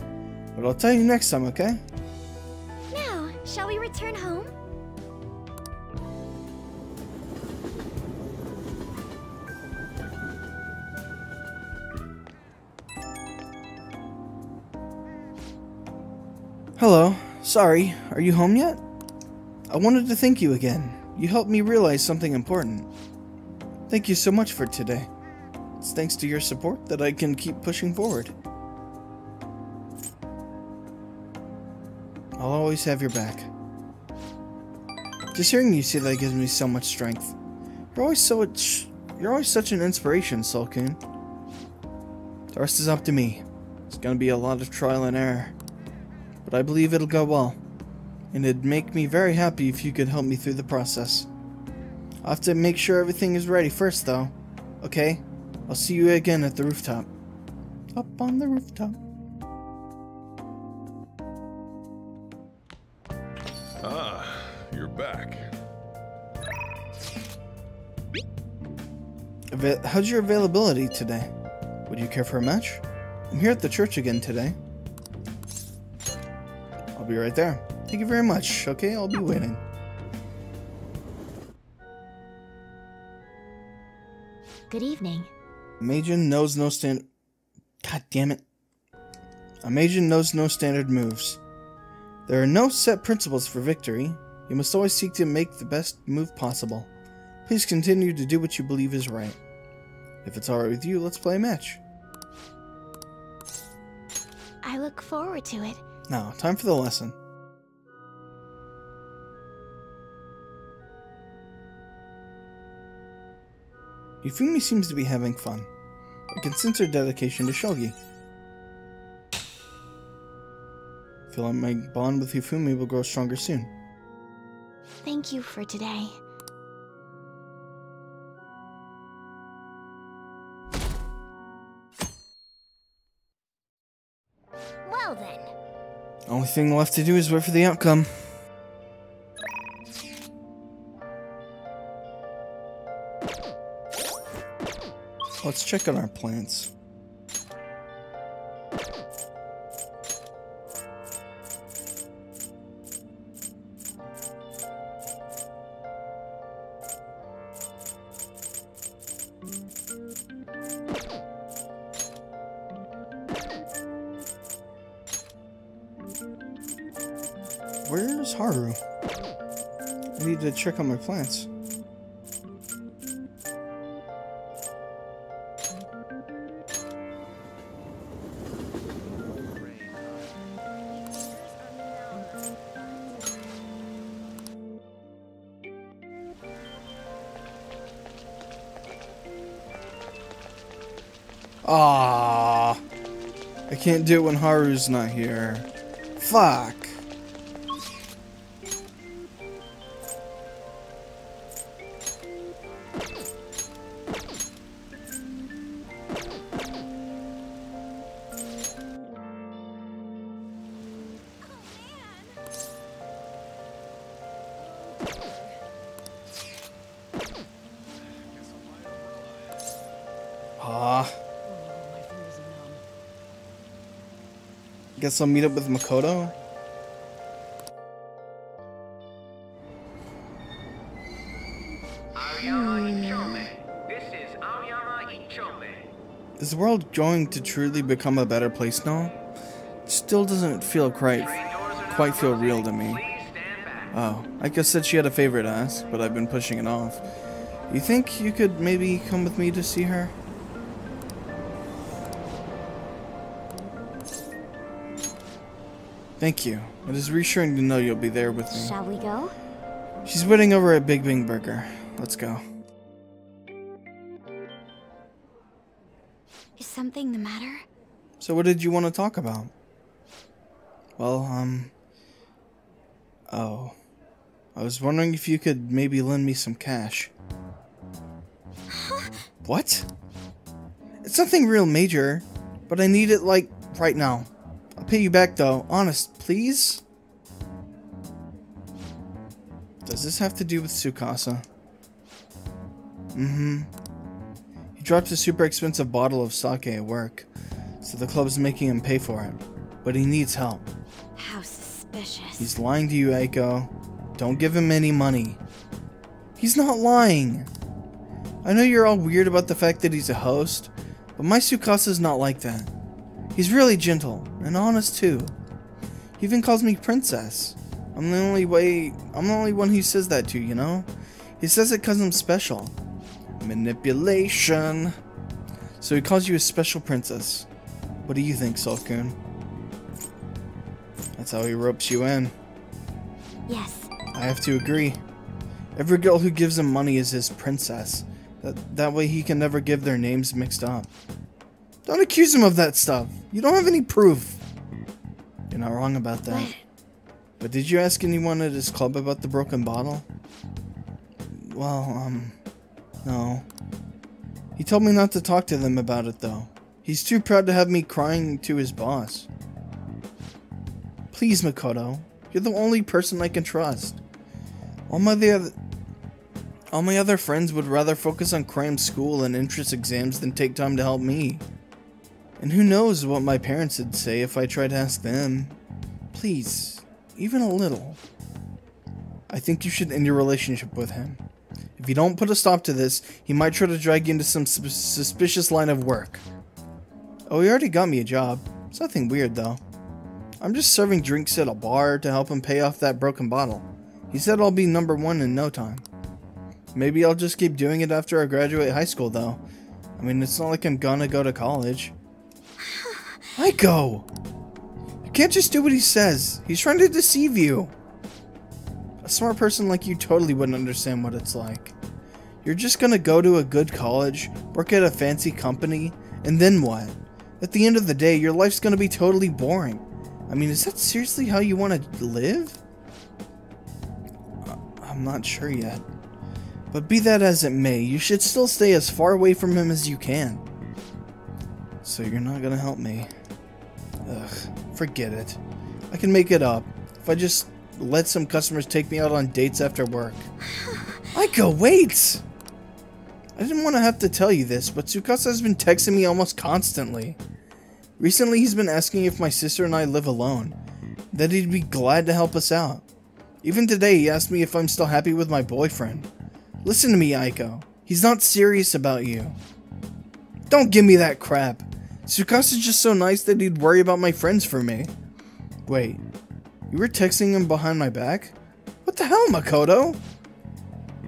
But I'll tell you next time, okay? Now, shall we return home? Hello. Sorry, are you home yet? I wanted to thank you again. You helped me realize something important. Thank you so much for today. It's thanks to your support that I can keep pushing forward. I'll always have your back. Just hearing you say that gives me so much strength. You're always such an inspiration, Soul-kun. The rest is up to me. It's gonna be a lot of trial and error. But I believe it'll go well. And it'd make me very happy if you could help me through the process. I'll have to make sure everything is ready first though. Okay? I'll see you again at the rooftop. Up on the rooftop. Ah, you're back. How's your availability today? Would you care for a match? I'm here at the church again today. I'll be right there. Thank you very much. Okay, I'll be waiting. Good evening. A Majin knows no stand. God damn it. A Majin knows no standard moves. There are no set principles for victory. You must always seek to make the best move possible. Please continue to do what you believe is right. If it's alright with you, let's play a match. I look forward to it. Now, time for the lesson. Yufumi seems to be having fun. I can sense her dedication to shogi. I feel like my bond with Yufumi will grow stronger soon. Thank you for today. Well then. Only thing left to do is wait for the outcome. Let's check on our plants. Where's Haru? I need to check on my plants. Ah, I can't do it when Haru's not here. Fuck. Guess I'll meet up with Makoto. Is the world going to truly become a better place now? It still doesn't feel quite feel real to me. Oh, I guess said she had a favor to ask, but I've been pushing it off. You think you could maybe come with me to see her? Thank you. It is reassuring to know you'll be there with me. Shall we go? She's waiting over at Big Bing Burger. Let's go. Is something the matter? So what did you want to talk about? Well, oh. I was wondering if you could maybe lend me some cash. What? It's nothing real major, but I need it, like, right now. I'll pay you back, though. Honest, please? Does this have to do with Tsukasa? Mm-hmm. He dropped a super expensive bottle of sake at work, so the club's making him pay for it. But he needs help. How suspicious. He's lying to you, Aiko. Don't give him any money. He's not lying. I know you're all weird about the fact that he's a host, but my Tsukasa's not like that. He's really gentle, and honest too. He even calls me princess. I'm the only one who says that to, you know? He says it cause I'm special. Manipulation. So he calls you a special princess. What do you think, Solkun? That's how he ropes you in. Yes. I have to agree. Every girl who gives him money is his princess. That way he can never give their names mixed up. Don't accuse him of that stuff. You don't have any proof. You're not wrong about that. But did you ask anyone at his club about the broken bottle? Well, no. He told me not to talk to them about it, though. He's too proud to have me crying to his boss. Please, Makoto. You're the only person I can trust. All my other friends would rather focus on cram school and entrance exams than take time to help me. And who knows what my parents would say if I tried to ask them. Please, even a little. I think you should end your relationship with him. If you don't put a stop to this, he might try to drag you into some suspicious line of work. Oh, he already got me a job. It's nothing weird, though. I'm just serving drinks at a bar to help him pay off that broken bottle. He said I'll be #1 in no time. Maybe I'll just keep doing it after I graduate high school, though. I mean, it's not like I'm gonna go to college. Aiko! You can't just do what he says. He's trying to deceive you. A smart person like you totally wouldn't understand what it's like. You're just gonna go to a good college, work at a fancy company, and then what? At the end of the day, your life's gonna be totally boring. I mean, is that seriously how you want to live? I'm not sure yet. But be that as it may, you should still stay as far away from him as you can. So you're not gonna help me? Ugh, forget it. I can make it up if I just let some customers take me out on dates after work. Aiko, wait! I didn't want to have to tell you this, but Tsukasa has been texting me almost constantly. Recently, he's been asking if my sister and I live alone, that he'd be glad to help us out. Even today, he asked me if I'm still happy with my boyfriend. Listen to me, Aiko. He's not serious about you. Don't give me that crap. Tsukasa's just so nice that he'd worry about my friends for me. Wait, you were texting him behind my back? What the hell, Makoto?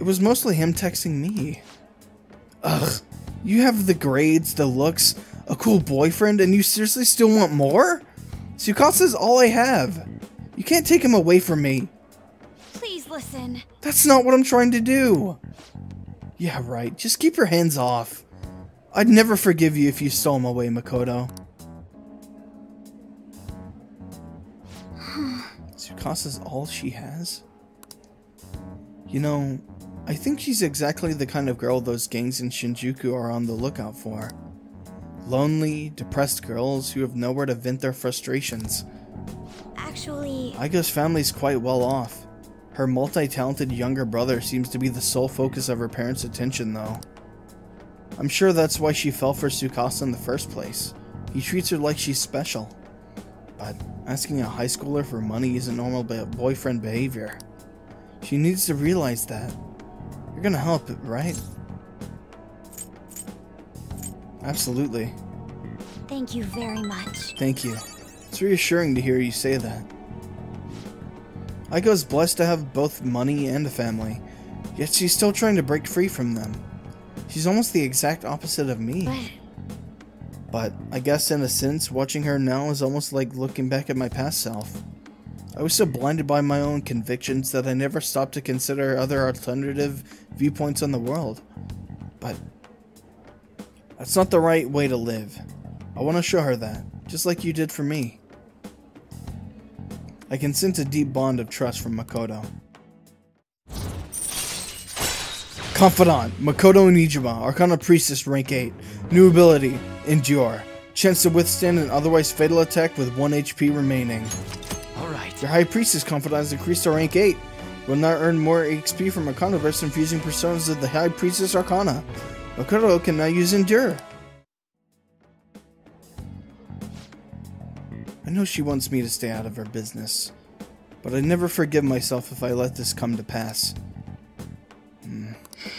It was mostly him texting me. Ugh, you have the grades, the looks, a cool boyfriend, and you seriously still want more? Tsukasa's all I have. You can't take him away from me. Please listen. That's not what I'm trying to do. Yeah, right. Just keep your hands off. I'd never forgive you if you stole him away, Makoto. Tsukasa's all she has? You know, I think she's exactly the kind of girl those gangs in Shinjuku are on the lookout for. Lonely, depressed girls who have nowhere to vent their frustrations. Actually... Aiko's family's quite well off. Her multi-talented younger brother seems to be the sole focus of her parents' attention, though. I'm sure that's why she fell for Tsukasa in the first place. He treats her like she's special. But asking a high schooler for money isn't normal boyfriend behavior. She needs to realize that. You're gonna help it, right? Absolutely. Thank you very much. Thank you. It's reassuring to hear you say that. Aiko's blessed to have both money and a family, yet she's still trying to break free from them. She's almost the exact opposite of me. But I guess in a sense, watching her now is almost like looking back at my past self. I was so blinded by my own convictions that I never stopped to consider other alternative viewpoints on the world. But that's not the right way to live. I want to show her that, just like you did for me. I can sense a deep bond of trust from Makoto. Confidant, Makoto Nijima, Arcana Priestess, rank 8. New ability, Endure. Chance to withstand an otherwise fatal attack with 1 HP remaining. Alright. Your High Priestess Confidant is increased to rank 8. Will now earn more XP from Arcana versus infusing personas of the High Priestess Arcana. Makoto can now use Endure. I know she wants me to stay out of her business, but I'd never forgive myself if I let this come to pass.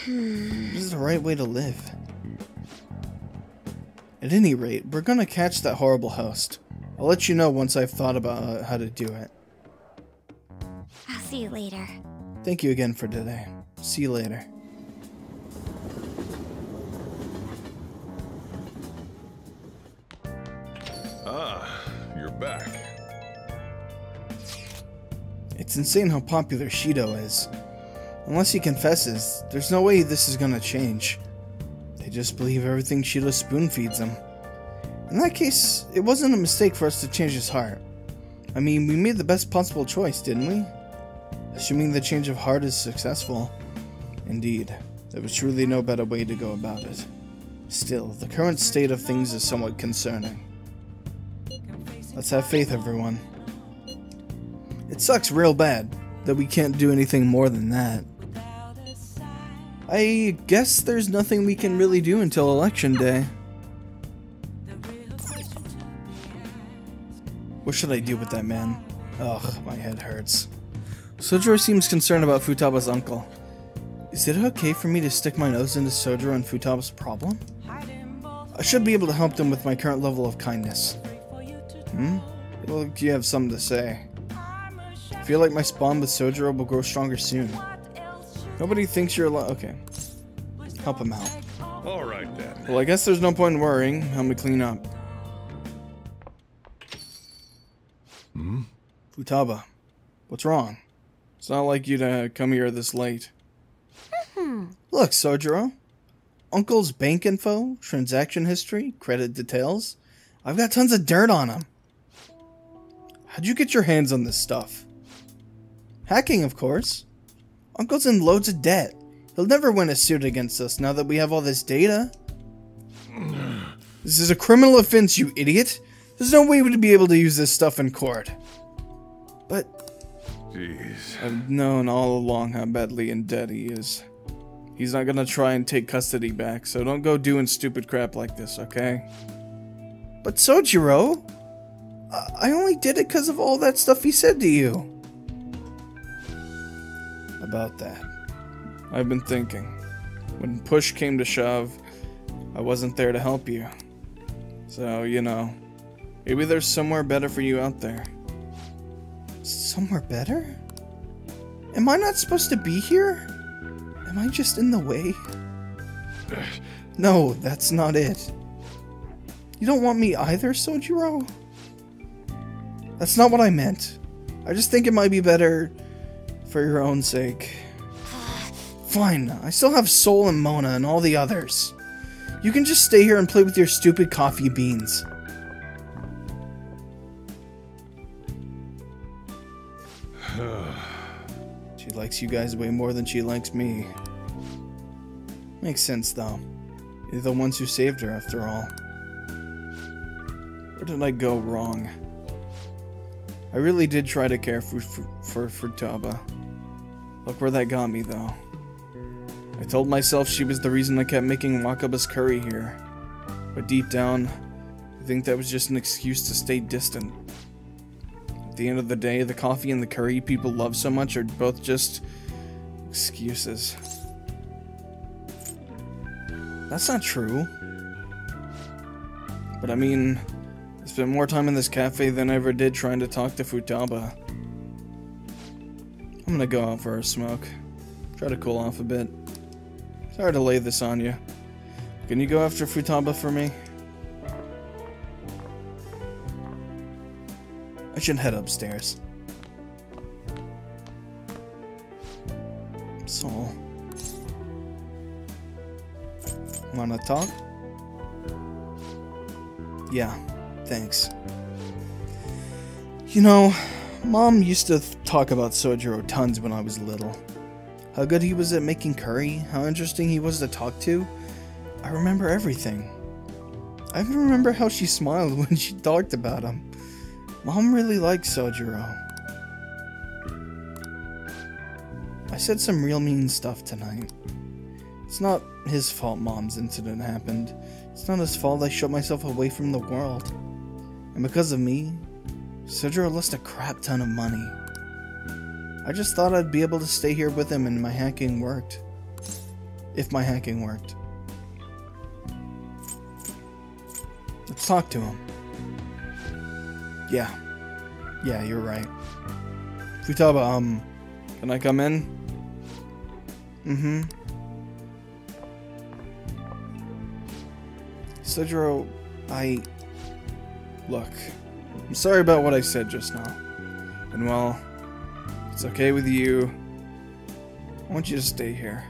This is the right way to live. At any rate, we're gonna catch that horrible host. I'll let you know once I've thought about how to do it. I'll see you later. Thank you again for today. See you later. Ah, you're back. It's insane how popular Shido is. Unless he confesses, there's no way this is gonna change. They just believe everything Shido spoon feeds them. In that case, it wasn't a mistake for us to change his heart. I mean, we made the best possible choice, didn't we? Assuming the change of heart is successful. Indeed, there was truly no better way to go about it. Still, the current state of things is somewhat concerning. Let's have faith, everyone. It sucks real bad that we can't do anything more than that. I guess there's nothing we can really do until Election Day. What should I do with that man? Ugh, my head hurts. Sojiro seems concerned about Futaba's uncle. Is it okay for me to stick my nose into Sojiro and Futaba's problem? I should be able to help them with my current level of kindness. Well, do you have something to say? I feel like my bond with Sojiro will grow stronger soon. Nobody thinks you're okay. Help him out. Alright then. Well, I guess there's no point in worrying. Help me clean up. Futaba, what's wrong? It's not like you to come here this late. Look, Sojiro. Uncle's bank info, transaction history, credit details. I've got tons of dirt on him. How'd you get your hands on this stuff? Hacking, of course. Uncle's in loads of debt. He'll never win a suit against us now that we have all this data. This is a criminal offense, you idiot. There's no way to be able to use this stuff in court. But Jeez. I've known all along how badly in debt he is. He's not gonna try and take custody back, so don't go doing stupid crap like this, okay? But Sojiro, I only did it because of all that stuff he said to you. About that, I've been thinking. When push came to shove, I wasn't there to help you. So, you know, maybe there's somewhere better for you out there. Somewhere better? Am I not supposed to be here? Am I just in the way? No, that's not it. You don't want me either, Sojiro? That's not what I meant. I just think it might be better for your own sake. Fine, I still have Soul and Mona and all the others. You can just stay here and play with your stupid coffee beans. She likes you guys way more than she likes me. Makes sense, though. You're the ones who saved her, after all. Where did I go wrong? I really did try to care for Futaba. Look where that got me, though. I told myself she was the reason I kept making Wakaba's curry here. But deep down, I think that was just an excuse to stay distant. At the end of the day, the coffee and the curry people love so much are both just excuses. That's not true. But I mean, I spent more time in this cafe than I ever did trying to talk to Futaba. I'm gonna go out for a smoke. Try to cool off a bit. Sorry to lay this on you. Can you go after Futaba for me? I should head upstairs. So, wanna talk? Yeah, thanks. You know, Mom used to talk about Sojiro tons when I was little. How good he was at making curry, how interesting he was to talk to. I remember everything. I even remember how she smiled when she talked about him. Mom really liked Sojiro. I said some real mean stuff tonight. It's not his fault Mom's incident happened. It's not his fault I shut myself away from the world. And because of me, Sojiro lost a crap ton of money. I just thought I'd be able to stay here with him and my hacking worked. If my hacking worked. Let's talk to him. Yeah, you're right. Futaba, can I come in? Sojiro, Look, I'm sorry about what I said just now. And well, if it's okay with you, I want you to stay here.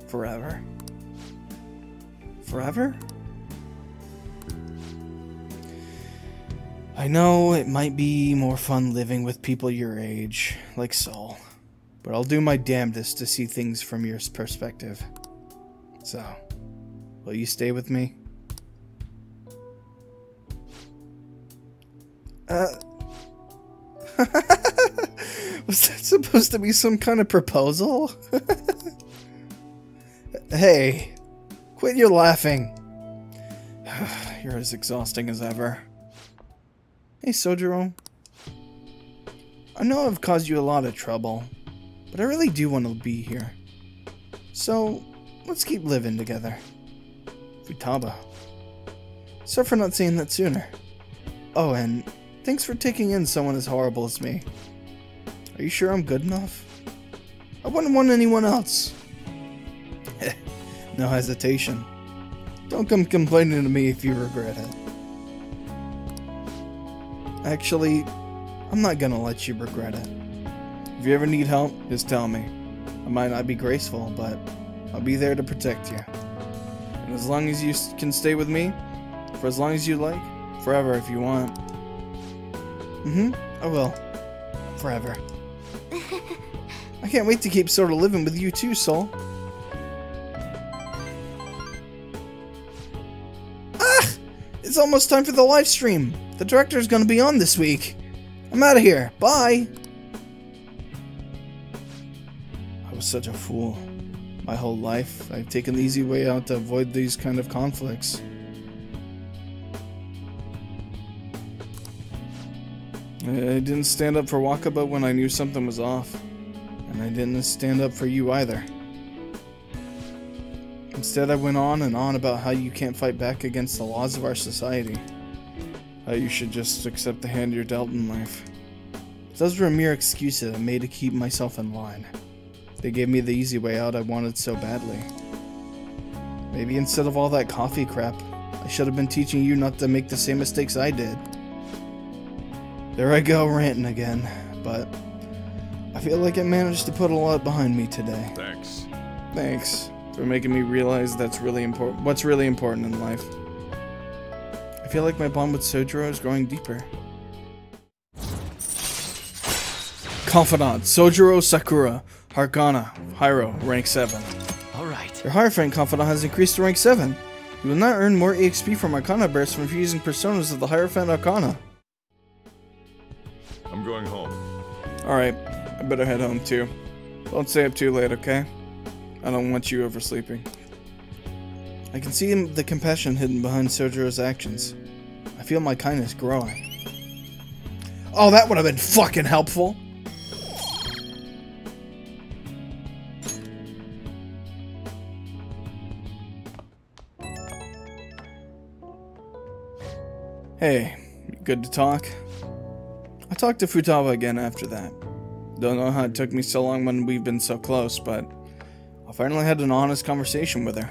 Forever. Forever? I know it might be more fun living with people your age, like Sol, but I'll do my damnedest to see things from your perspective. So, will you stay with me? Was that supposed to be some kind of proposal? Hey, quit your laughing. You're as exhausting as ever. Hey, Sojiro. I know I've caused you a lot of trouble, but I really do want to be here. So, let's keep living together. Futaba. Sorry for not saying that sooner. Oh, and thanks for taking in someone as horrible as me. Are you sure I'm good enough? I wouldn't want anyone else. No hesitation. Don't come complaining to me if you regret it. Actually, I'm not gonna let you regret it. If you ever need help, just tell me. I might not be graceful, but I'll be there to protect you. And as long as you can stay with me, for as long as you like, forever if you want. I will. Forever. I can't wait to keep sorta living with you too, Sol. Ah! It's almost time for the live stream. The director's gonna be on this week. I'm out of here. Bye! I was such a fool. My whole life, I've taken the easy way out to avoid these kind of conflicts. I didn't stand up for Wakaba when I knew something was off. And I didn't stand up for you either. Instead, I went on and on about how you can't fight back against the laws of our society. How you should just accept the hand you're dealt in life. Those were mere excuses I made to keep myself in line. They gave me the easy way out I wanted so badly. Maybe instead of all that coffee crap, I should have been teaching you not to make the same mistakes I did. There I go ranting again, but I feel like I managed to put a lot behind me today. Thanks. Thanks. for making me realize that's really important. What's really important in life. I feel like my bond with Sojiro is growing deeper. Confidant, Sojiro Sakura, Hargana, Hyro, rank 7. Alright. Your Hierophant Confidant has increased to rank 7. You will now earn more EXP from Arcana bursts from fusing personas of the Hierophant Arcana. I'm going home. Alright, I better head home too. Don't stay up too late, okay? I don't want you oversleeping. I can see the compassion hidden behind Sojiro's actions. I feel my kindness growing. Oh, that would have been fucking helpful! Hey, good to talk? I talked to Futaba again after that. Don't know how it took me so long when we've been so close, but I finally had an honest conversation with her.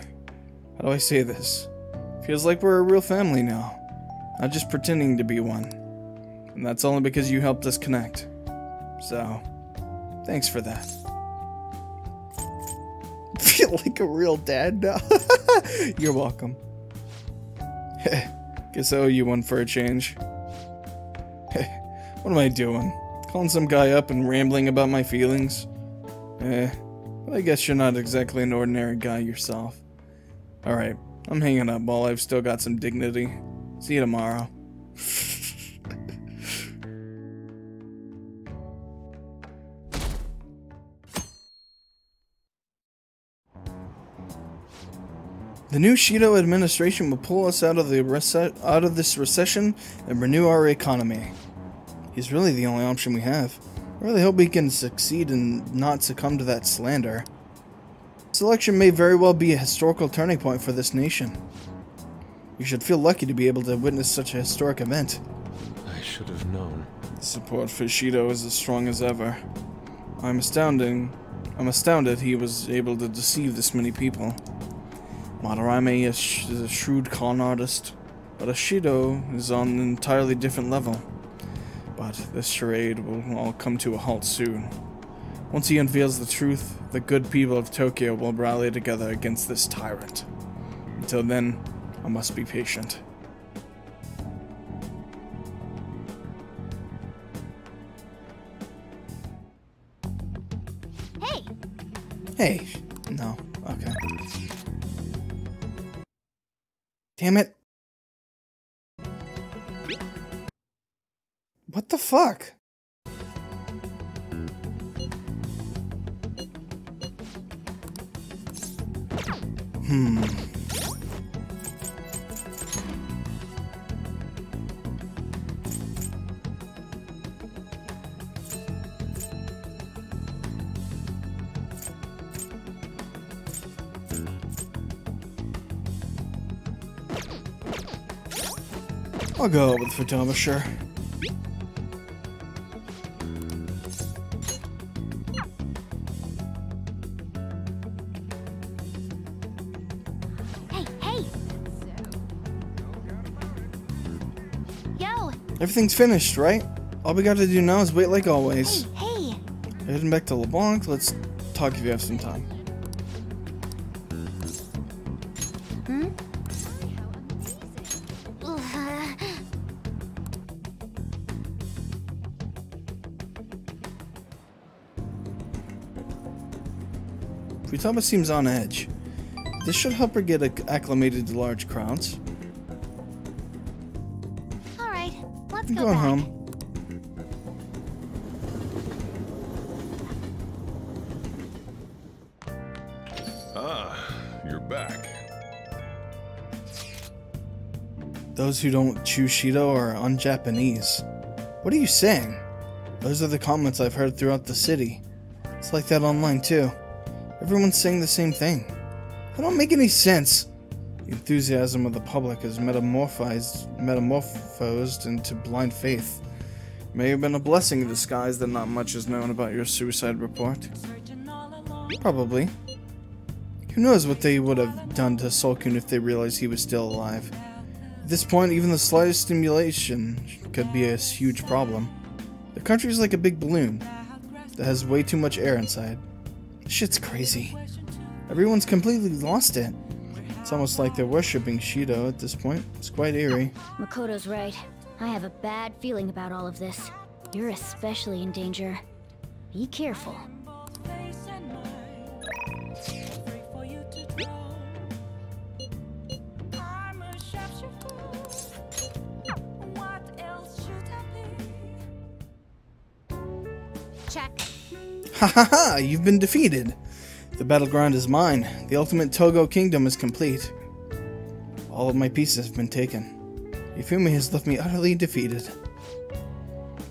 How do I say this? Feels like we're a real family now, not just pretending to be one. And that's only because you helped us connect. So, thanks for that. Feel like a real dad now. You're welcome. Guess I owe you one for a change. What am I doing? Calling some guy up and rambling about my feelings? But I guess you're not exactly an ordinary guy yourself. Alright, I'm hanging up while I've still got some dignity. See you tomorrow. The new Shido administration will pull us out of this recession and renew our economy. He's really the only option we have. I really hope he can succeed and not succumb to that slander. This election may very well be a historical turning point for this nation. You should feel lucky to be able to witness such a historic event. I should have known. The support for Shido is as strong as ever. I'm astounded he was able to deceive this many people. Madarame is a shrewd con artist, but Shido is on an entirely different level. But this charade will all come to a halt soon. Once he unveils the truth, the good people of Tokyo will rally together against this tyrant. Until then, I must be patient. Hey! Hey! No. Okay. Damn it. What the fuck? I'll go with Futaba, sure. Hey! Yo! Everything's finished, right? All we gotta do now is wait like always. Hey! Heading back to LeBlanc, let's talk if you have some time. Futaba seems on edge. This should help her get acclimated to large crowds. Alright, let's I'm go going back. home. Ah, you're back. Those who don't choose Shido are un-Japanese. What are you saying? Those are the comments I've heard throughout the city. It's like that online too. Everyone's saying the same thing. They don't make any sense. The enthusiasm of the public is metamorphosed into blind faith. It may have been a blessing in disguise that not much is known about your suicide report. Probably. Who knows what they would have done to Solkun if they realized he was still alive. At this point, even the slightest stimulation could be a huge problem. The country's like a big balloon that has way too much air inside. This shit's crazy. Everyone's completely lost it. It's almost like they're worshipping Shido at this point. It's quite eerie. Makoto's right. I have a bad feeling about all of this. You're especially in danger. Be careful. Check. Ha ha ha! You've been defeated! The battleground is mine. The ultimate Togo kingdom is complete. All of my pieces have been taken. Yufumi has left me utterly defeated.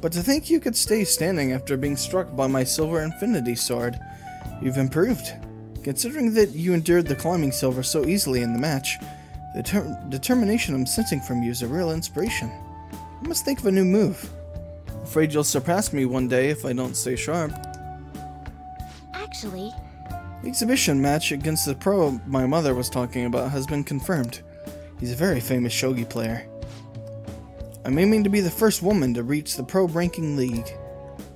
But to think you could stay standing after being struck by my silver infinity sword. You've improved. Considering that you endured the climbing silver so easily in the match, the determination I'm sensing from you is a real inspiration. I must think of a new move. I'm afraid you'll surpass me one day if I don't stay sharp. Actually, The exhibition match against the pro my mother was talking about has been confirmed. He's a very famous shogi player. I'm aiming to be the first woman to reach the pro ranking league.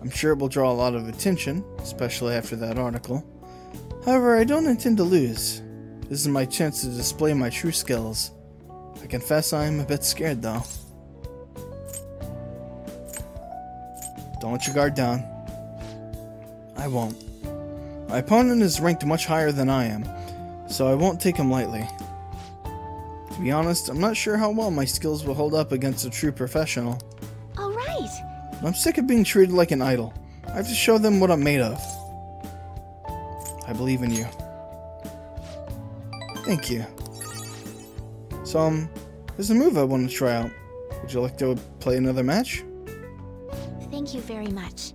I'm sure it will draw a lot of attention, especially after that article. However, I don't intend to lose. This is my chance to display my true skills. I confess I am a bit scared though. Don't let your guard down. I won't. My opponent is ranked much higher than I am, so I won't take him lightly. To be honest, I'm not sure how well my skills will hold up against a true professional. alright. I'm sick of being treated like an idol. I have to show them what I'm made of. I believe in you. Thank you. So, there's a move I want to try out. Would you like to play another match? Thank you very much.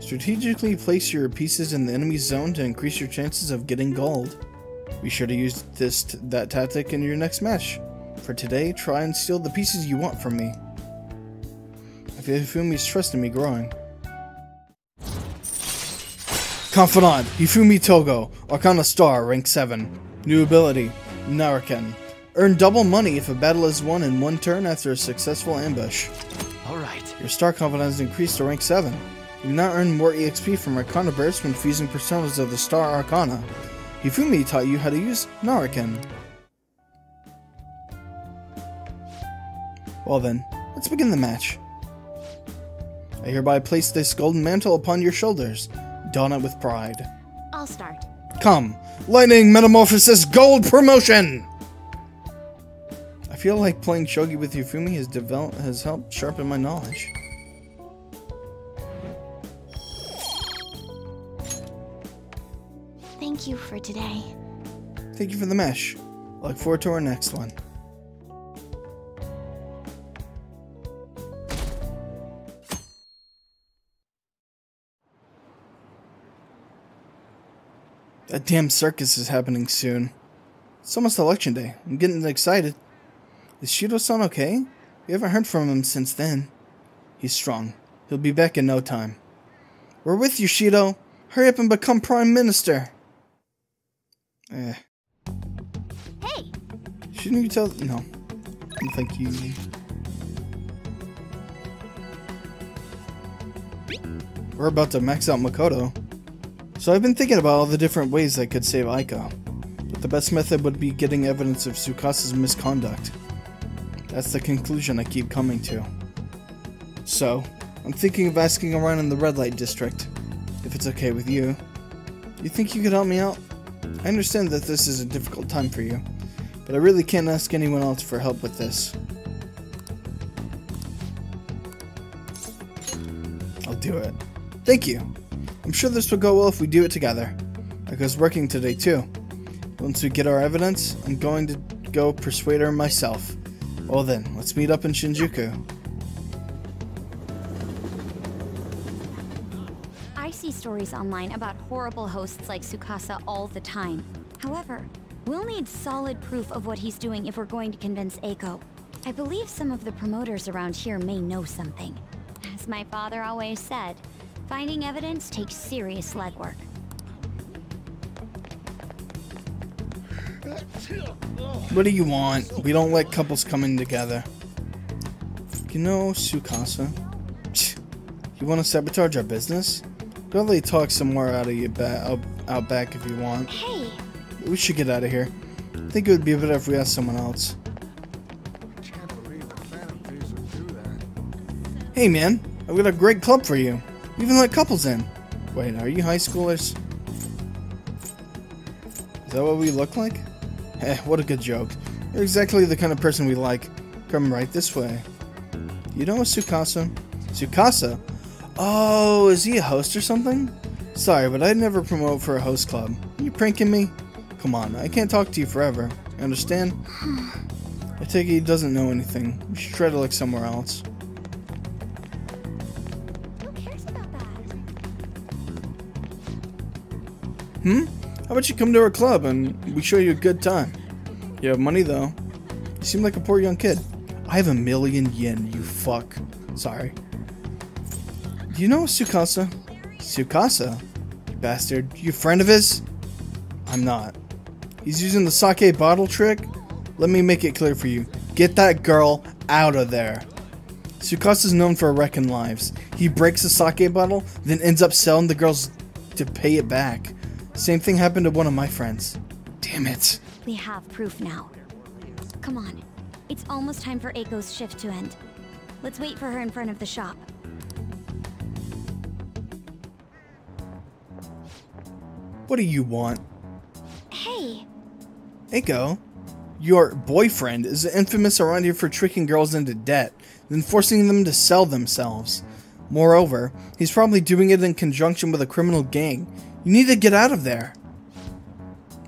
Strategically place your pieces in the enemy's zone to increase your chances of getting gold. Be sure to use that tactic in your next match. For today, try and steal the pieces you want from me. I feel Yufumi's trust in me growing. Confidant, Yufumi Togo, Arcana Star, rank 7. New ability, Naraken. Earn double money if a battle is won in one turn after a successful ambush. Alright. Your star confidant is increased to rank 7. You now earn more EXP from Arcana bursts when fusing personas of the Star Arcana. Yufumi taught you how to use Naraken. Well then, let's begin the match. I hereby place this golden mantle upon your shoulders. Don it with pride. I'll start. Come, Lightning Metamorphosis Gold Promotion! I feel like playing shogi with Yufumi has helped sharpen my knowledge. Thank you for today. Thank you for the match. I look forward to our next one. That damn circus is happening soon. It's almost election day. I'm getting excited. Is Shido-san okay? We haven't heard from him since then. He's strong. He'll be back in no time. We're with you, Shido. Hurry up and become Prime Minister. Hey! Shouldn't you tell... No. Thank you. We're about to max out Makoto. So I've been thinking about all the different ways I could save Aiko. But the best method would be getting evidence of Tsukasa's misconduct. That's the conclusion I keep coming to. So, I'm thinking of asking around in the red light district. If it's okay with you. You think you could help me out? I understand that this is a difficult time for you, but I really can't ask anyone else for help with this. I'll do it. Thank you. I'm sure this will go well if we do it together. Aiko's working today too. Once we get our evidence, I'm going to go persuade her myself. Well then, let's meet up in Shinjuku. I see stories online about horrible hosts like Tsukasa all the time. However, we'll need solid proof of what he's doing if we're going to convince Aiko. I believe some of the promoters around here may know something. As my father always said, finding evidence takes serious legwork. What do you want? We don't let couples come in together. You know, Tsukasa. You want to sabotage our business? Don't let talk some more out of your out back if you want. Hey. We should get out of here. I think it would be better if we asked someone else. Hey man, I've got a great club for you. We even let couples in. Wait, are you high schoolers? Is that what we look like? Eh, what a good joke. You're exactly the kind of person we like. Come right this way. You know a Tsukasa? Tsukasa? Oh, is he a host or something? Sorry, but I'd never promote for a host club. Are you pranking me? Come on, I can't talk to you forever. You understand? I take it he doesn't know anything. We should try to look somewhere else. Who cares about that? How about you come to our club and we show you a good time? You have money though. You seem like a poor young kid. I have 1,000,000 yen, you fuck. Sorry. Do you know Tsukasa? Tsukasa? You bastard. You a friend of his? I'm not. He's using the sake bottle trick? Let me make it clear for you. Get that girl out of there. Tsukasa's known for wrecking lives. He breaks a sake bottle, then ends up selling the girls to pay it back. Same thing happened to one of my friends. Damn it. We have proof now. Come on. It's almost time for Eiko's shift to end. Let's wait for her in front of the shop. What do you want? Hey. Eiko, your boyfriend is infamous around here for tricking girls into debt, then forcing them to sell themselves. Moreover, he's probably doing it in conjunction with a criminal gang. You need to get out of there.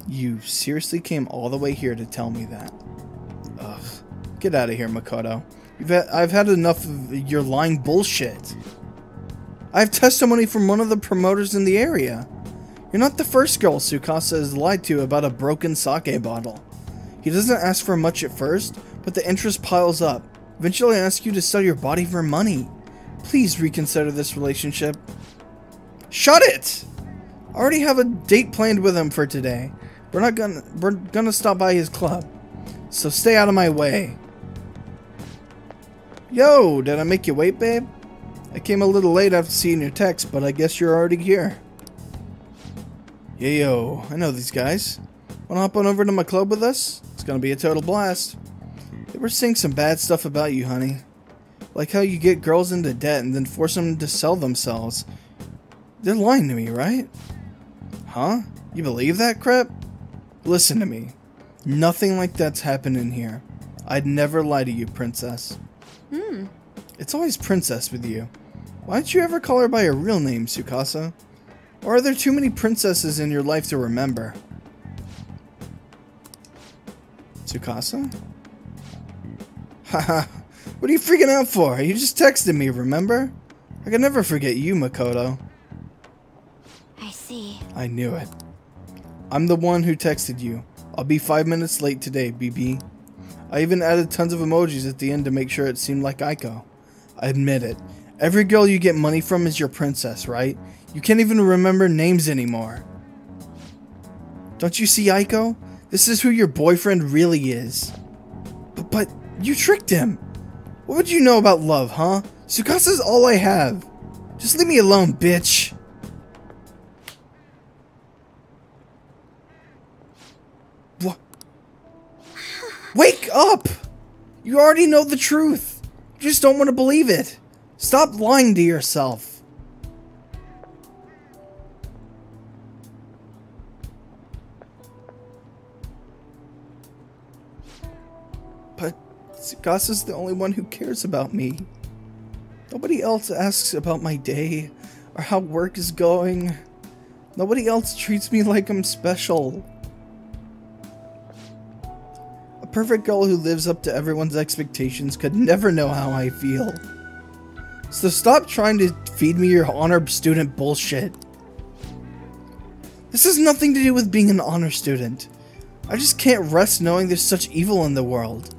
You seriously came all the way here to tell me that? Ugh. Get out of here, Makoto. I've had enough of your lying bullshit. I have testimony from one of the promoters in the area. You're not the first girl Tsukasa has lied to about a broken sake bottle. He doesn't ask for much at first, but the interest piles up. Eventually asks you to sell your body for money. Please reconsider this relationship. Shut it! I already have a date planned with him for today. We're gonna stop by his club. So stay out of my way. Yo, did I make you wait, babe? I came a little late after seeing your text, but I guess you're already here. Yo, I know these guys. Wanna hop on over to my club with us? It's gonna be a total blast. They were saying some bad stuff about you, honey. Like how you get girls into debt and then force them to sell themselves. They're lying to me, right? Huh? You believe that crap? Listen to me. Nothing like that's happening here. I'd never lie to you, princess. It's always princess with you. Why don't you ever call her by her real name, Tsukasa? Or are there too many princesses in your life to remember? Tsukasa? Haha, what are you freaking out for? You just texted me, remember? I can never forget you, Makoto. I see. I knew it. I'm the one who texted you. I'll be 5 minutes late today, BB. I even added tons of emojis at the end to make sure it seemed like Eiko. I admit it. Every girl you get money from is your princess, right? You can't even remember names anymore. Don't you see, Eiko? This is who your boyfriend really is. But you tricked him. What would you know about love, huh? Tsukasa's all I have. Just leave me alone, bitch. What? Wake up! You already know the truth. You just don't want to believe it. Stop lying to yourself. But Tsukasa's the only one who cares about me. Nobody else asks about my day or how work is going. Nobody else treats me like I'm special. A perfect girl who lives up to everyone's expectations could never know how I feel. So stop trying to feed me your honor student bullshit. This has nothing to do with being an honor student. I just can't rest knowing there's such evil in the world.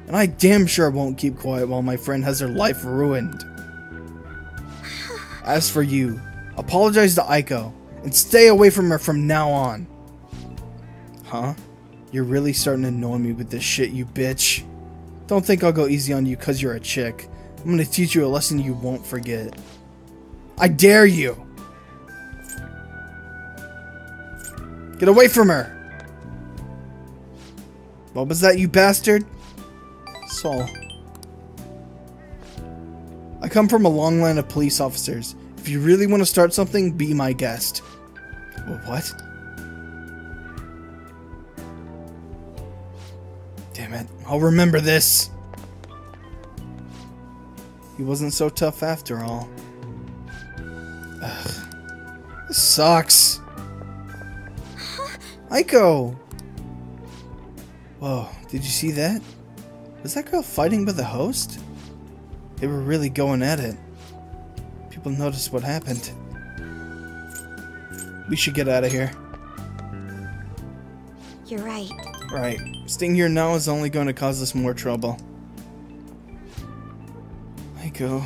And I damn sure won't keep quiet while my friend has her life ruined. As for you, apologize to Eiko and stay away from her from now on. Huh? You're really starting to annoy me with this shit, you bitch. Don't think I'll go easy on you cause you're a chick. I'm gonna teach you a lesson you won't forget. I dare you! Get away from her! What was that, you bastard? Saul. I come from a long line of police officers. If you really want to start something, be my guest. What? Damn it. I'll remember this. He wasn't so tough after all. Ugh. This sucks. Aiko! Whoa, did you see that? Was that girl fighting with the host? They were really going at it. People noticed what happened. We should get out of here. You're right. Right. Staying here now is only going to cause us more trouble. Aiko.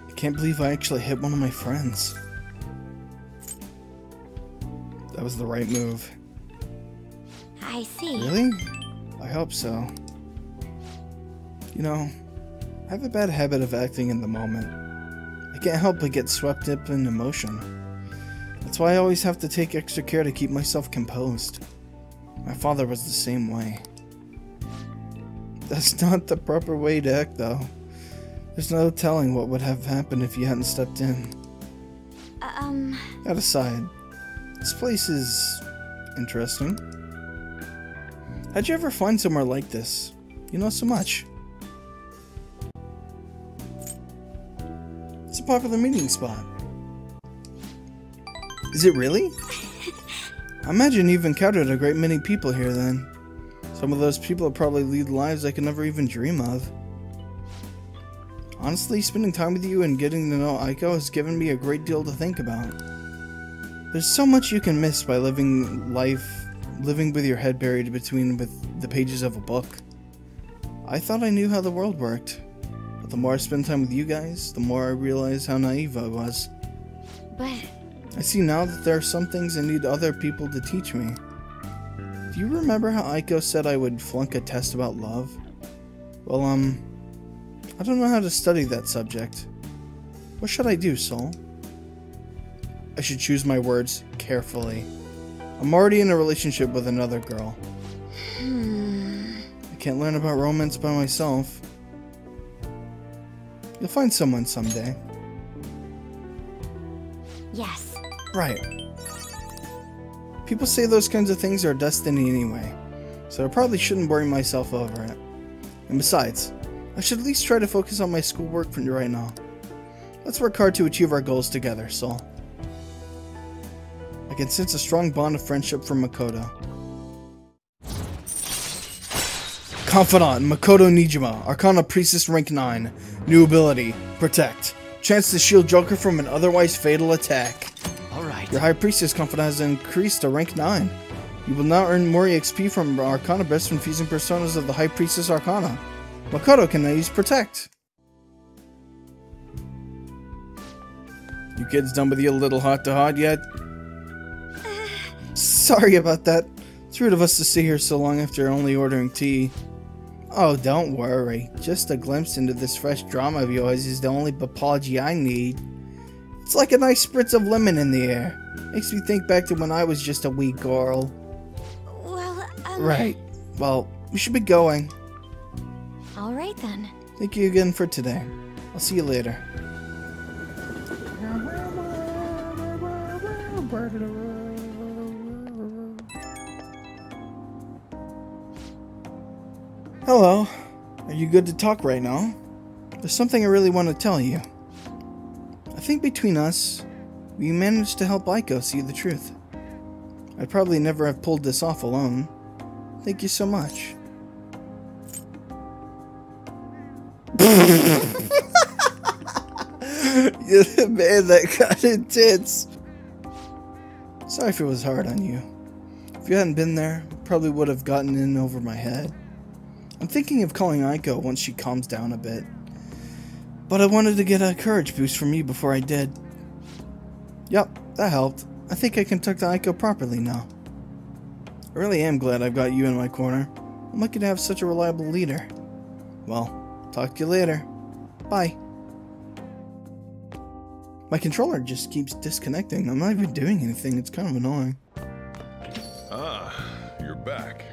I can't believe I actually hit one of my friends. That was the right move. I see. Really? I hope so. You know, I have a bad habit of acting in the moment. I can't help but get swept up in emotion. That's why I always have to take extra care to keep myself composed. My father was the same way. That's not the proper way to act, though. There's no telling what would have happened if you hadn't stepped in. That aside, this place is interesting. How'd you ever find somewhere like this? You know so much. It's a popular meeting spot. Is it really? I imagine you've encountered a great many people here then. Some of those people probably lead lives I could never even dream of. Honestly, spending time with you and getting to know Aiko has given me a great deal to think about. There's so much you can miss by living with your head buried between the pages of a book. I thought I knew how the world worked, but the more I spend time with you guys, the more I realize how naive I was. But I see now that there are some things I need other people to teach me. Do you remember how Aiko said I would flunk a test about love? Well, I don't know how to study that subject. What should I do, Saul? I should choose my words carefully. I'm already in a relationship with another girl. I can't learn about romance by myself. You'll find someone someday. yes. Right. People say those kinds of things are destiny anyway, so I probably shouldn't worry myself over it. And besides, I should at least try to focus on my schoolwork for right now. Let's work hard to achieve our goals together, Saul. I can sense a strong bond of friendship from Makoto. Confidant, Makoto Nijima, Arcana Priestess rank 9. New ability, Protect. Chance to shield Joker from an otherwise fatal attack. Alright. Your High Priestess Confidant has increased to rank 9. You will now earn more EXP from Arcana Breast when fusing personas of the High Priestess Arcana. Makoto can now use Protect. You kids done with your little heart-to-heart yet? Sorry about that. It's rude of us to stay here so long after only ordering tea. Oh, don't worry. Just a glimpse into this fresh drama of yours is the only apology I need. It's like a nice spritz of lemon in the air. Makes me think back to when I was just a wee girl. Well, Right. Well, we should be going. Alright then. Thank you again for today. I'll see you later. Hello. Are you good to talk right now? There's something I really want to tell you. I think between us, we managed to help Aiko see the truth. I'd probably never have pulled this off alone. Thank you so much. Man, that got intense. Sorry if it was hard on you. If you hadn't been there, I probably would have gotten in over my head. I'm thinking of calling Aiko once she calms down a bit. But I wanted to get a courage boost from you before I did. Yup, that helped. I think I can talk to Aiko properly now. I really am glad I've got you in my corner. I'm lucky to have such a reliable leader. Well, talk to you later. Bye. My controller just keeps disconnecting. I'm not even doing anything. It's kind of annoying. Ah, you're back.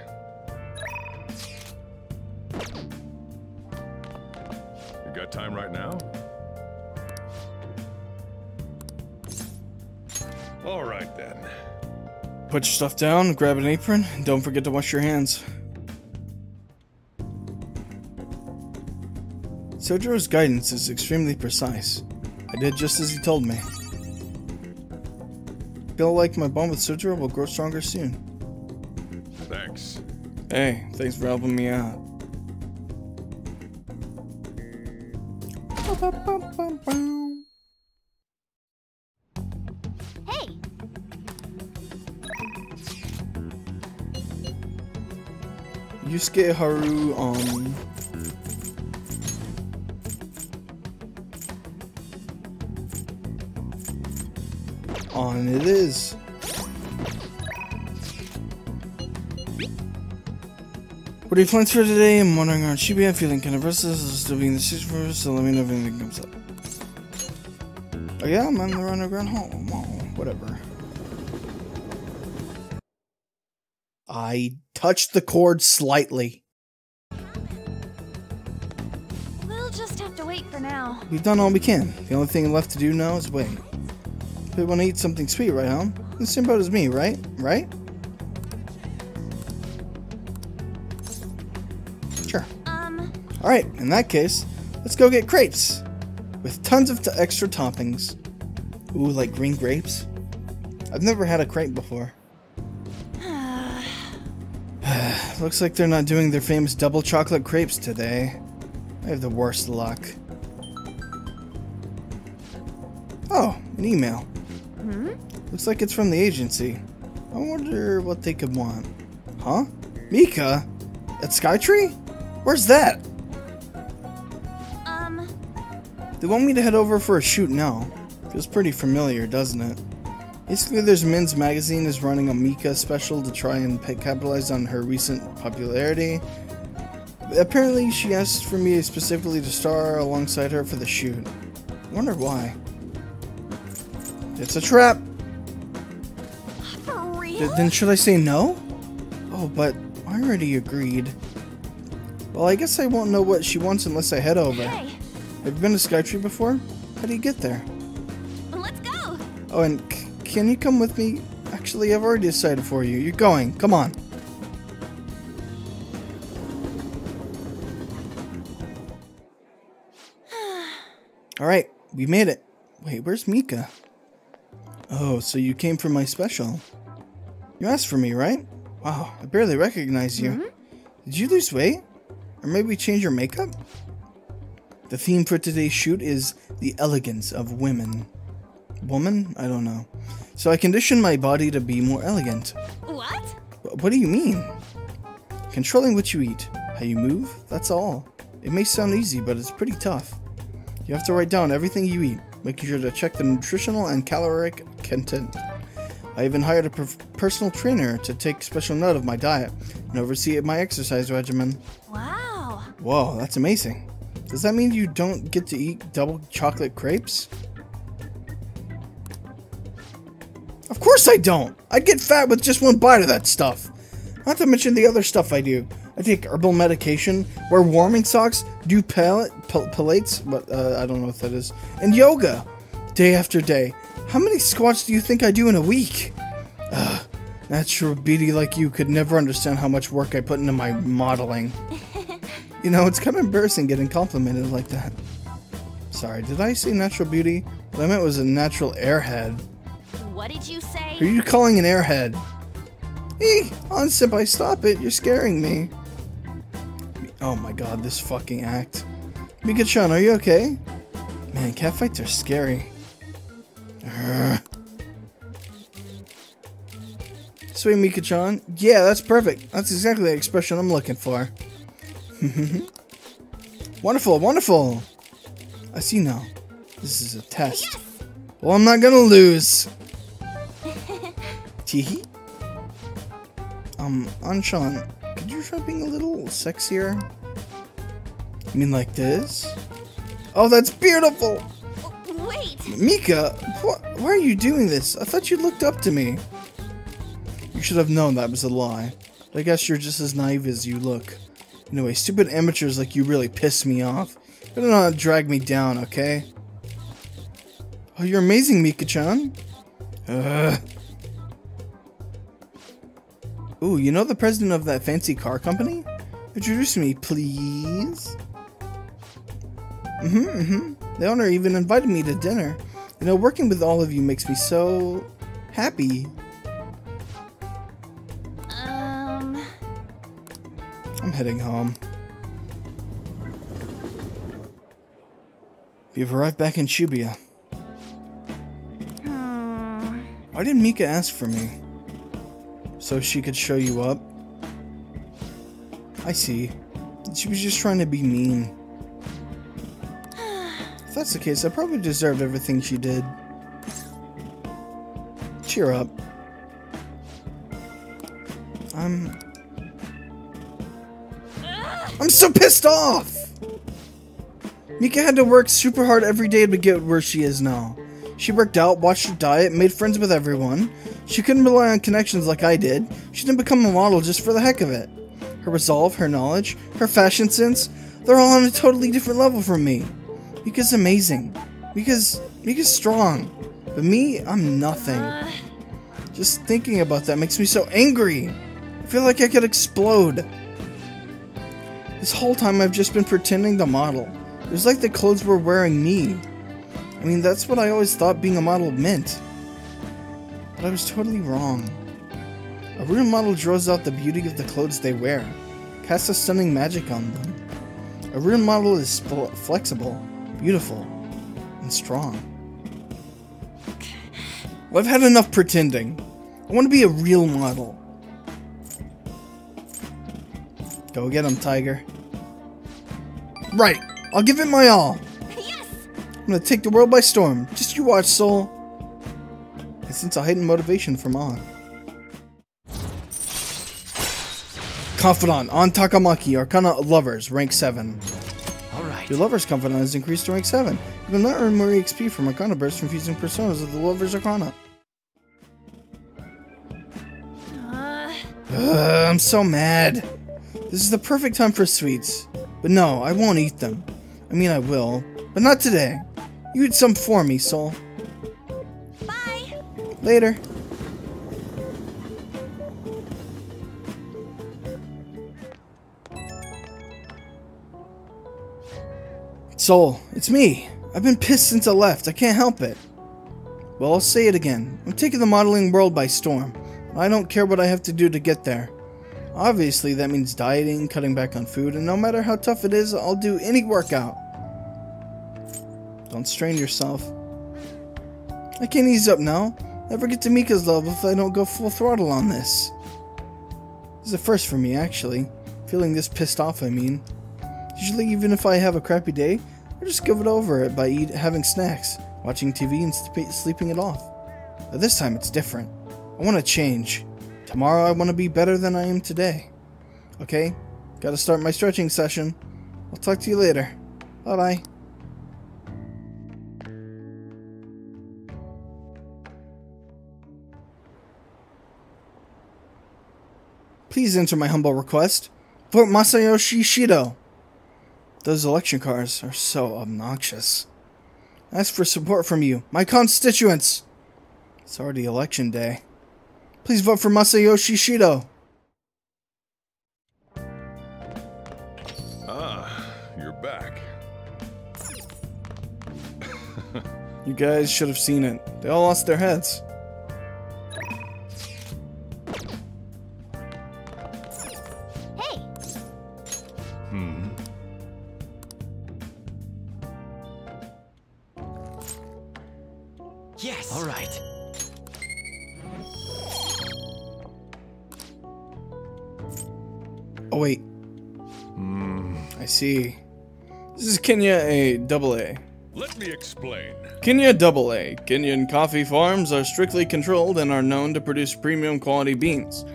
You got time right now? All right then. Put your stuff down, grab an apron, and don't forget to wash your hands. Sojiro's guidance is extremely precise. I did just as he told me. Feel like my bond with Sojiro will grow stronger soon. Thanks. Hey, thanks for helping me out. Hey! Yusuke Haru on it is. What are your plans for today? I'm wondering on Shibuya. I'm feeling kind of restless. I'll still be in the city for us, so let me know if anything comes up. Oh yeah, I'm on the underground hall. Well, whatever. I touched the cord slightly. We'll just have to wait for now. We've done all we can. The only thing left to do now is wait. We want to eat something sweet, right, hon? The same boat as me, right? Right? Sure. Alright, in that case, let's go get crepes. With tons of extra toppings. Ooh, like green grapes? I've never had a crepe before. Looks like they're not doing their famous double chocolate crepes today. I have the worst luck. Oh, an email. Looks like it's from the agency. I wonder what they could want. Huh? Mika? At Skytree? Where's that? They want me to head over for a shoot now. Feels pretty familiar, doesn't it? Basically, there's Men's Magazine is running a Mika special to try and capitalize on her recent popularity. Apparently, she asked for me specifically to star alongside her for the shoot. I wonder why. It's a trap! For real? Then should I say no? Oh, but I already agreed. Well, I guess I won't know what she wants unless I head over. Hey, Have you been to Skytree before? How do you get there? let's go! Oh, and can you come with me? Actually, I've already decided for you. You're going. Come on. Alright, we made it. Wait, where's Mika? Oh, so you came for my special. You asked for me, right? Wow, I barely recognize you. Did you lose weight? Or maybe change your makeup? The theme for today's shoot is the elegance of women. Woman? I don't know. So I conditioned my body to be more elegant. What? What do you mean? Controlling what you eat, how you move, that's all. It may sound easy, but it's pretty tough. You have to write down everything you eat, making sure to check the nutritional and caloric content. I even hired a personal trainer to take special note of my diet and oversee my exercise regimen. Wow. Whoa, that's amazing. Does that mean you don't get to eat double chocolate crepes? Of course I don't! I'd get fat with just one bite of that stuff. Not to mention the other stuff I do. I take herbal medication, wear warming socks, do pilates, but I don't know what that is, and yoga, day after day. How many squats do you think I do in a week? Natural beauty like you could never understand how much work I put into my modeling. You know, it's kind of embarrassing getting complimented like that. Sorry, did I say natural beauty? What I meant was a natural airhead. What did you say? Who are you calling an airhead? Hey, Senpai, stop it. You're scaring me. Oh my god, this fucking act. Mika-chan, are you okay? Man, catfights are scary. Sweet Mika-chan. Yeah, that's perfect. That's exactly the expression I'm looking for. Wonderful, wonderful. I see now. This is a test. Yes! Well, I'm not gonna lose. Teehee? Anshan, could you try being a little sexier? You mean like this? Oh, that's beautiful! Wait! Mika, why are you doing this? I thought you looked up to me. You should have known that was a lie. But I guess you're just as naive as you look. Anyway, stupid amateurs like you really piss me off. You don't know how to drag me down, okay? Oh, you're amazing, Mika-chan. Ooh, you know the president of that fancy car company? Introduce me, please. The owner even invited me to dinner. You know, working with all of you makes me so happy. I'm heading home. You've arrived back in Shibuya. Why did Mika ask for me? So she could show you up? I see. She was just trying to be mean. If that's the case, I probably deserved everything she did. Cheer up. I'm so pissed off! Mika had to work super hard every day to get where she is now. She worked out, watched her diet, made friends with everyone. She couldn't rely on connections like I did. She didn't become a model just for the heck of it. Her resolve, her knowledge, her fashion sense, they're all on a totally different level from me. Mika's amazing. Mika's strong. But me, I'm nothing. Just thinking about that makes me so angry. I feel like I could explode. This whole time I've just been pretending to model. It was like the clothes were wearing me. I mean, that's what I always thought being a model meant. But I was totally wrong. A real model draws out the beauty of the clothes they wear, casts a stunning magic on them. A real model is flexible, beautiful, and strong. Well, I've had enough pretending. I want to be a real model. Go get him, Tiger. Right, I'll give it my all. Yes! I'm gonna take the world by storm. Just you watch, Soul. I sense a heightened motivation from On. Confidant, On Takamaki, Arcana Lovers, rank 7. Alright. Your Lover's Confidant has increased to rank 7. You will not earn more XP from Arcana bursts from fusing personas of the Lover's Arcana. I'm so mad. This is the perfect time for sweets. But no, I won't eat them. I mean, I will, but not today. You eat some for me, Soul. Bye! Later. Soul, it's me. I've been pissed since I left. I can't help it. Well, I'll say it again. I'm taking the modeling world by storm. I don't care what I have to do to get there. Obviously, that means dieting, cutting back on food, and no matter how tough it is, I'll do any workout. Don't strain yourself. I can't ease up now. Never get to Mika's level if I don't go full throttle on this. This is a first for me, actually. Feeling this pissed off, I mean. Usually, even if I have a crappy day, I just give it over it by having snacks, watching TV, and sleeping it off. But this time, it's different. I want to change. Tomorrow I want to be better than I am today. Okay? Gotta start my stretching session. I'll talk to you later. Bye-bye. Please enter my humble request. Vote Masayoshi Shido. Those election cards are so obnoxious. Ask for support from you, my constituents. It's already election day. Please vote for Masayoshi Shido. Ah, you're back. You guys should have seen it. They all lost their heads. Hey! Yes! Alright. Oh wait. I see. This is Kenya A AA. Let me explain. Kenya AA. Kenyan coffee farms are strictly controlled and are known to produce premium quality beans.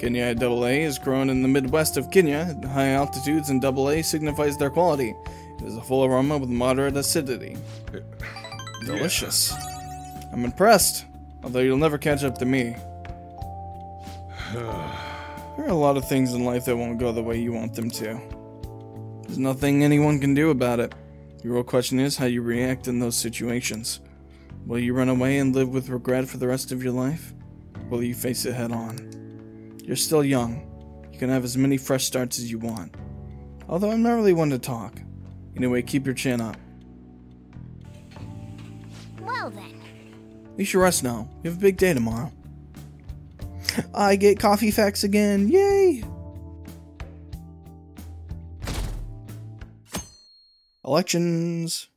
Kenya AA is grown in the Midwest of Kenya at high altitudes, and AA signifies their quality. It is a full aroma with moderate acidity. Delicious. I'm impressed, although you'll never catch up to me. There are a lot of things in life that won't go the way you want them to. There's nothing anyone can do about it. The real question is how you react in those situations. Will you run away and live with regret for the rest of your life? Will you face it head on? You're still young. You can have as many fresh starts as you want. Although I'm not really one to talk. Anyway, keep your chin up. Well then. You should rest now. You have a big day tomorrow. I get coffee facts again. Yay! Elections.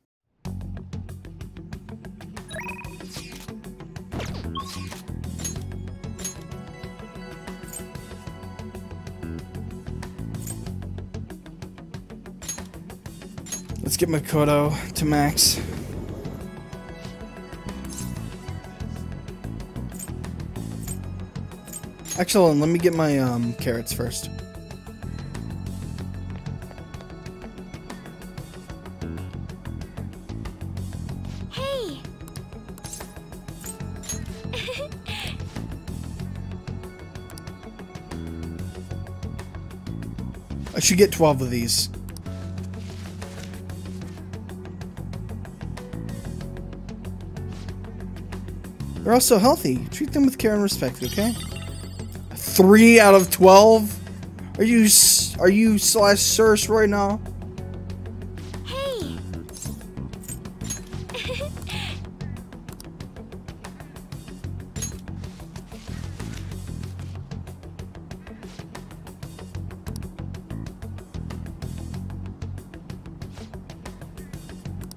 Let's get Makoto to max. Actually, let me get my carrots first. Hey! I should get 12 of these. They're also healthy. Treat them with care and respect, okay? 3 out of 12? Are you slash Sirs right now? Hey!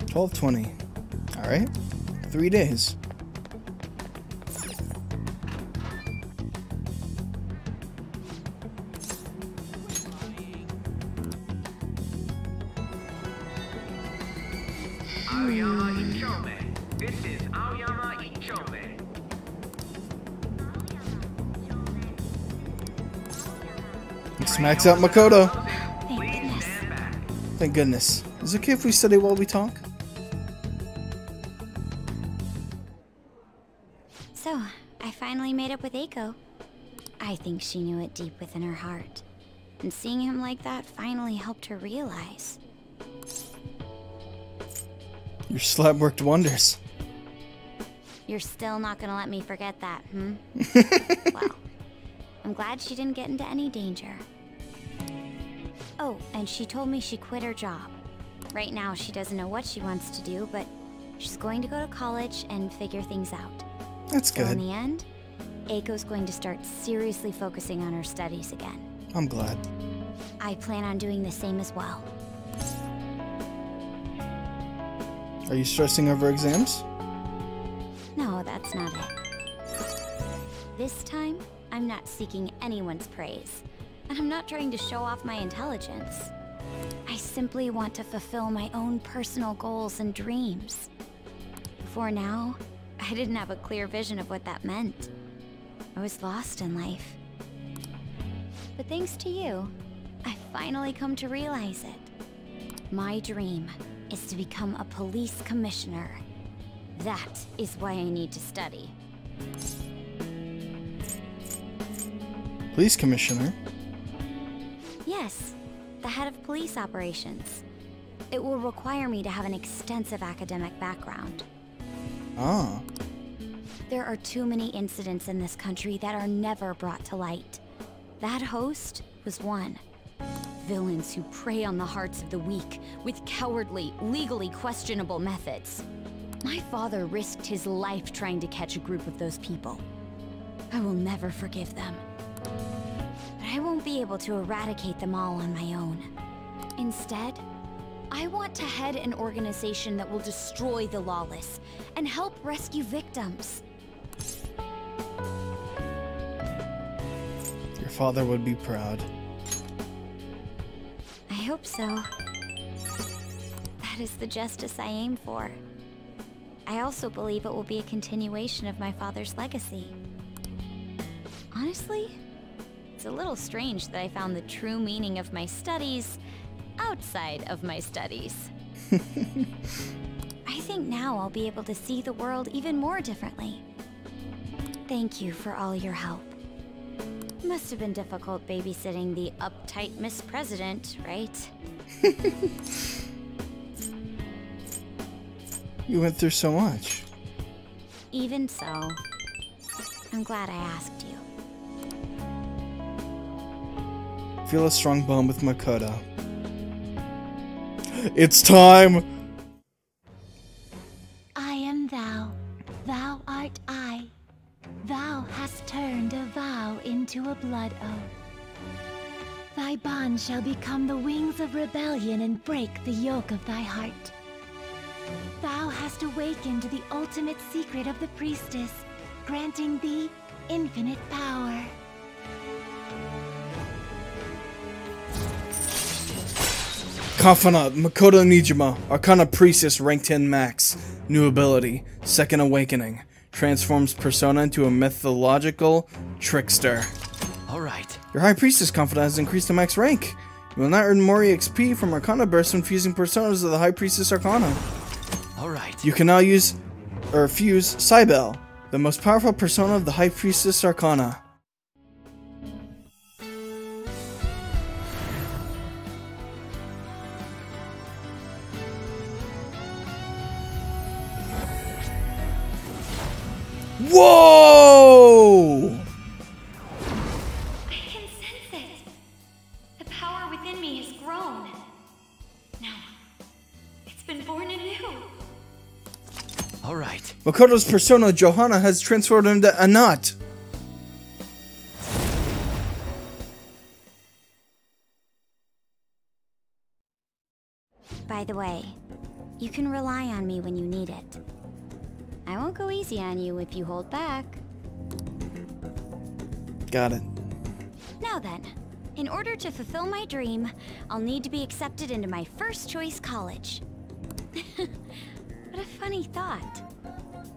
12:20. Alright. 3 days. Let's max out Makoto. Thank goodness. Thank goodness. Is it okay if we study while we talk? So, I finally made up with Eiko. I think she knew it deep within her heart. And seeing him like that finally helped her realize. Your slap worked wonders. You're still not gonna let me forget that, hmm? Well, I'm glad she didn't get into any danger. Oh, and she told me she quit her job. Right now, she doesn't know what she wants to do, but she's going to go to college and figure things out. That's So in good. the end, Eiko's going to start seriously focusing on her studies again. I'm glad. I plan on doing the same as well. Are you stressing over exams? No, that's not it. This time, I'm not seeking anyone's praise, and I'm not trying to show off my intelligence. I simply want to fulfill my own personal goals and dreams. Before now, I didn't have a clear vision of what that meant. I was lost in life. But thanks to you, I finally come to realize it. My dream is to become a police commissioner. That is why I need to study. Police commissioner? Yes, the head of police operations. It will require me to have an extensive academic background. Ah. There are too many incidents in this country that are never brought to light. That host was one. Villains who prey on the hearts of the weak with cowardly, legally questionable methods. My father risked his life trying to catch a group of those people. I will never forgive them. But I won't be able to eradicate them all on my own. Instead, I want to head an organization that will destroy the lawless and help rescue victims. Your father would be proud. I hope so. That is the justice I aim for. I also believe it will be a continuation of my father's legacy. Honestly, it's a little strange that I found the true meaning of my studies outside of my studies. I think now I'll be able to see the world even more differently. Thank you for all your help. Must have been difficult babysitting the uptight Miss President, right? You went through so much. Even so, I'm glad I asked you. Feel a strong bond with Makoto. It's time! I am thou, thou art I. Thou hast turned a vow into a blood oath. Thy bond shall become the wings of rebellion and break the yoke of thy heart. Thou hast awakened the ultimate secret of the priestess, granting thee infinite power. Confidant, Makoto Nijima, Arcana Priestess, rank 10 max. New ability, Second Awakening. Transforms persona into a mythological trickster. Alright. Your High Priestess Confidant has increased to max rank. You will not earn more EXP from Arcana bursts when fusing personas of the High Priestess Arcana. Alright. You can now use, or fuse, Cybele, the most powerful persona of the High Priestess Arcana. Whoa! I can sense it. The power within me has grown. Now, it's been born anew. Alright. Makoto's persona, Johanna, has transformed into Anat. By the way, you can rely on me when you need it. I won't go easy on you if you hold back. Got it. Now then, in order to fulfill my dream, I'll need to be accepted into my first choice college. What a funny thought.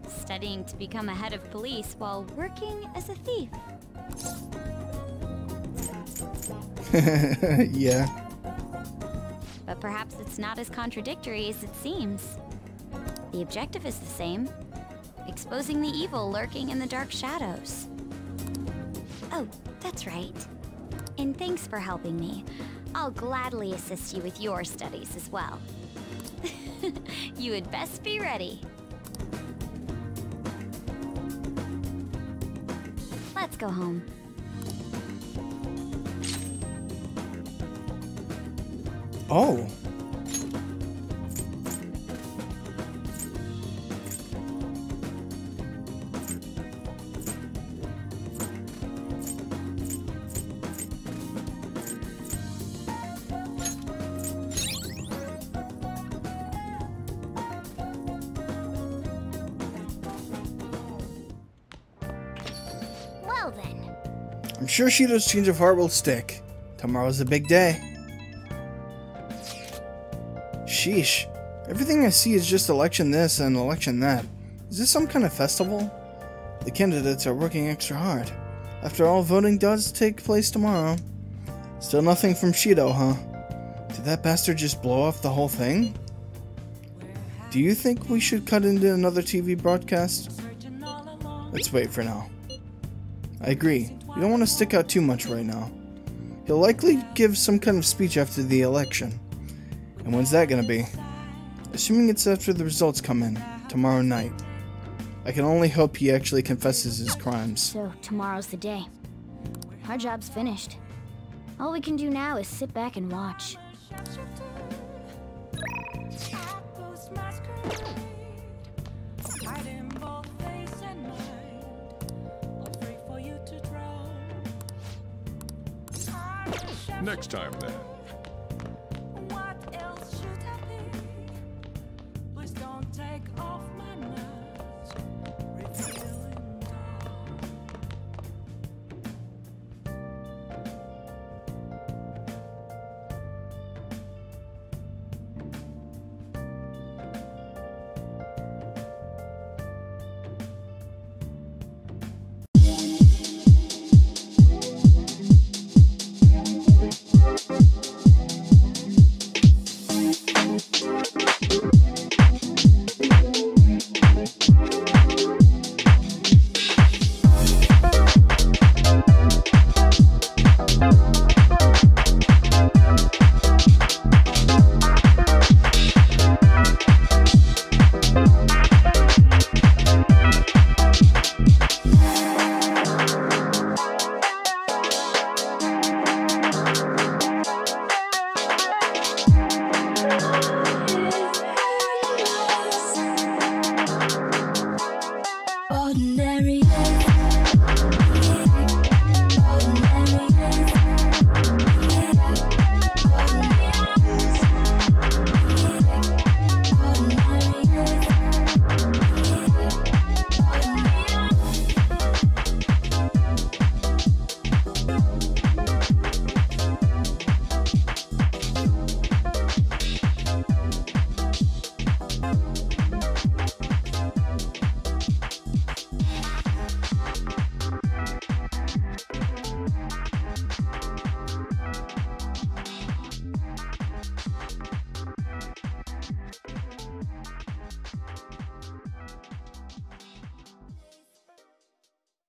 Studying to become a head of police while working as a thief. Yeah. But perhaps it's not as contradictory as it seems. The objective is the same. Exposing the evil lurking in the dark shadows. Oh, that's right. And thanks for helping me. I'll gladly assist you with your studies as well. You had best be ready. Let's go home. Oh. Well then. I'm sure Shido's change of heart will stick. Tomorrow's a big day. Sheesh. Everything I see is just election this and election that. Is this some kind of festival? The candidates are working extra hard. After all, voting does take place tomorrow. Still nothing from Shido, huh? Did that bastard just blow off the whole thing? Do you think we should cut into another TV broadcast? Let's wait for now. I agree. We don't want to stick out too much right now. He'll likely give some kind of speech after the election. And when's that gonna be? Assuming it's after the results come in, tomorrow night. I can only hope he actually confesses his crimes. So, tomorrow's the day. Our job's finished. All we can do now is sit back and watch. Next time, then. What else should I be? Please don't take all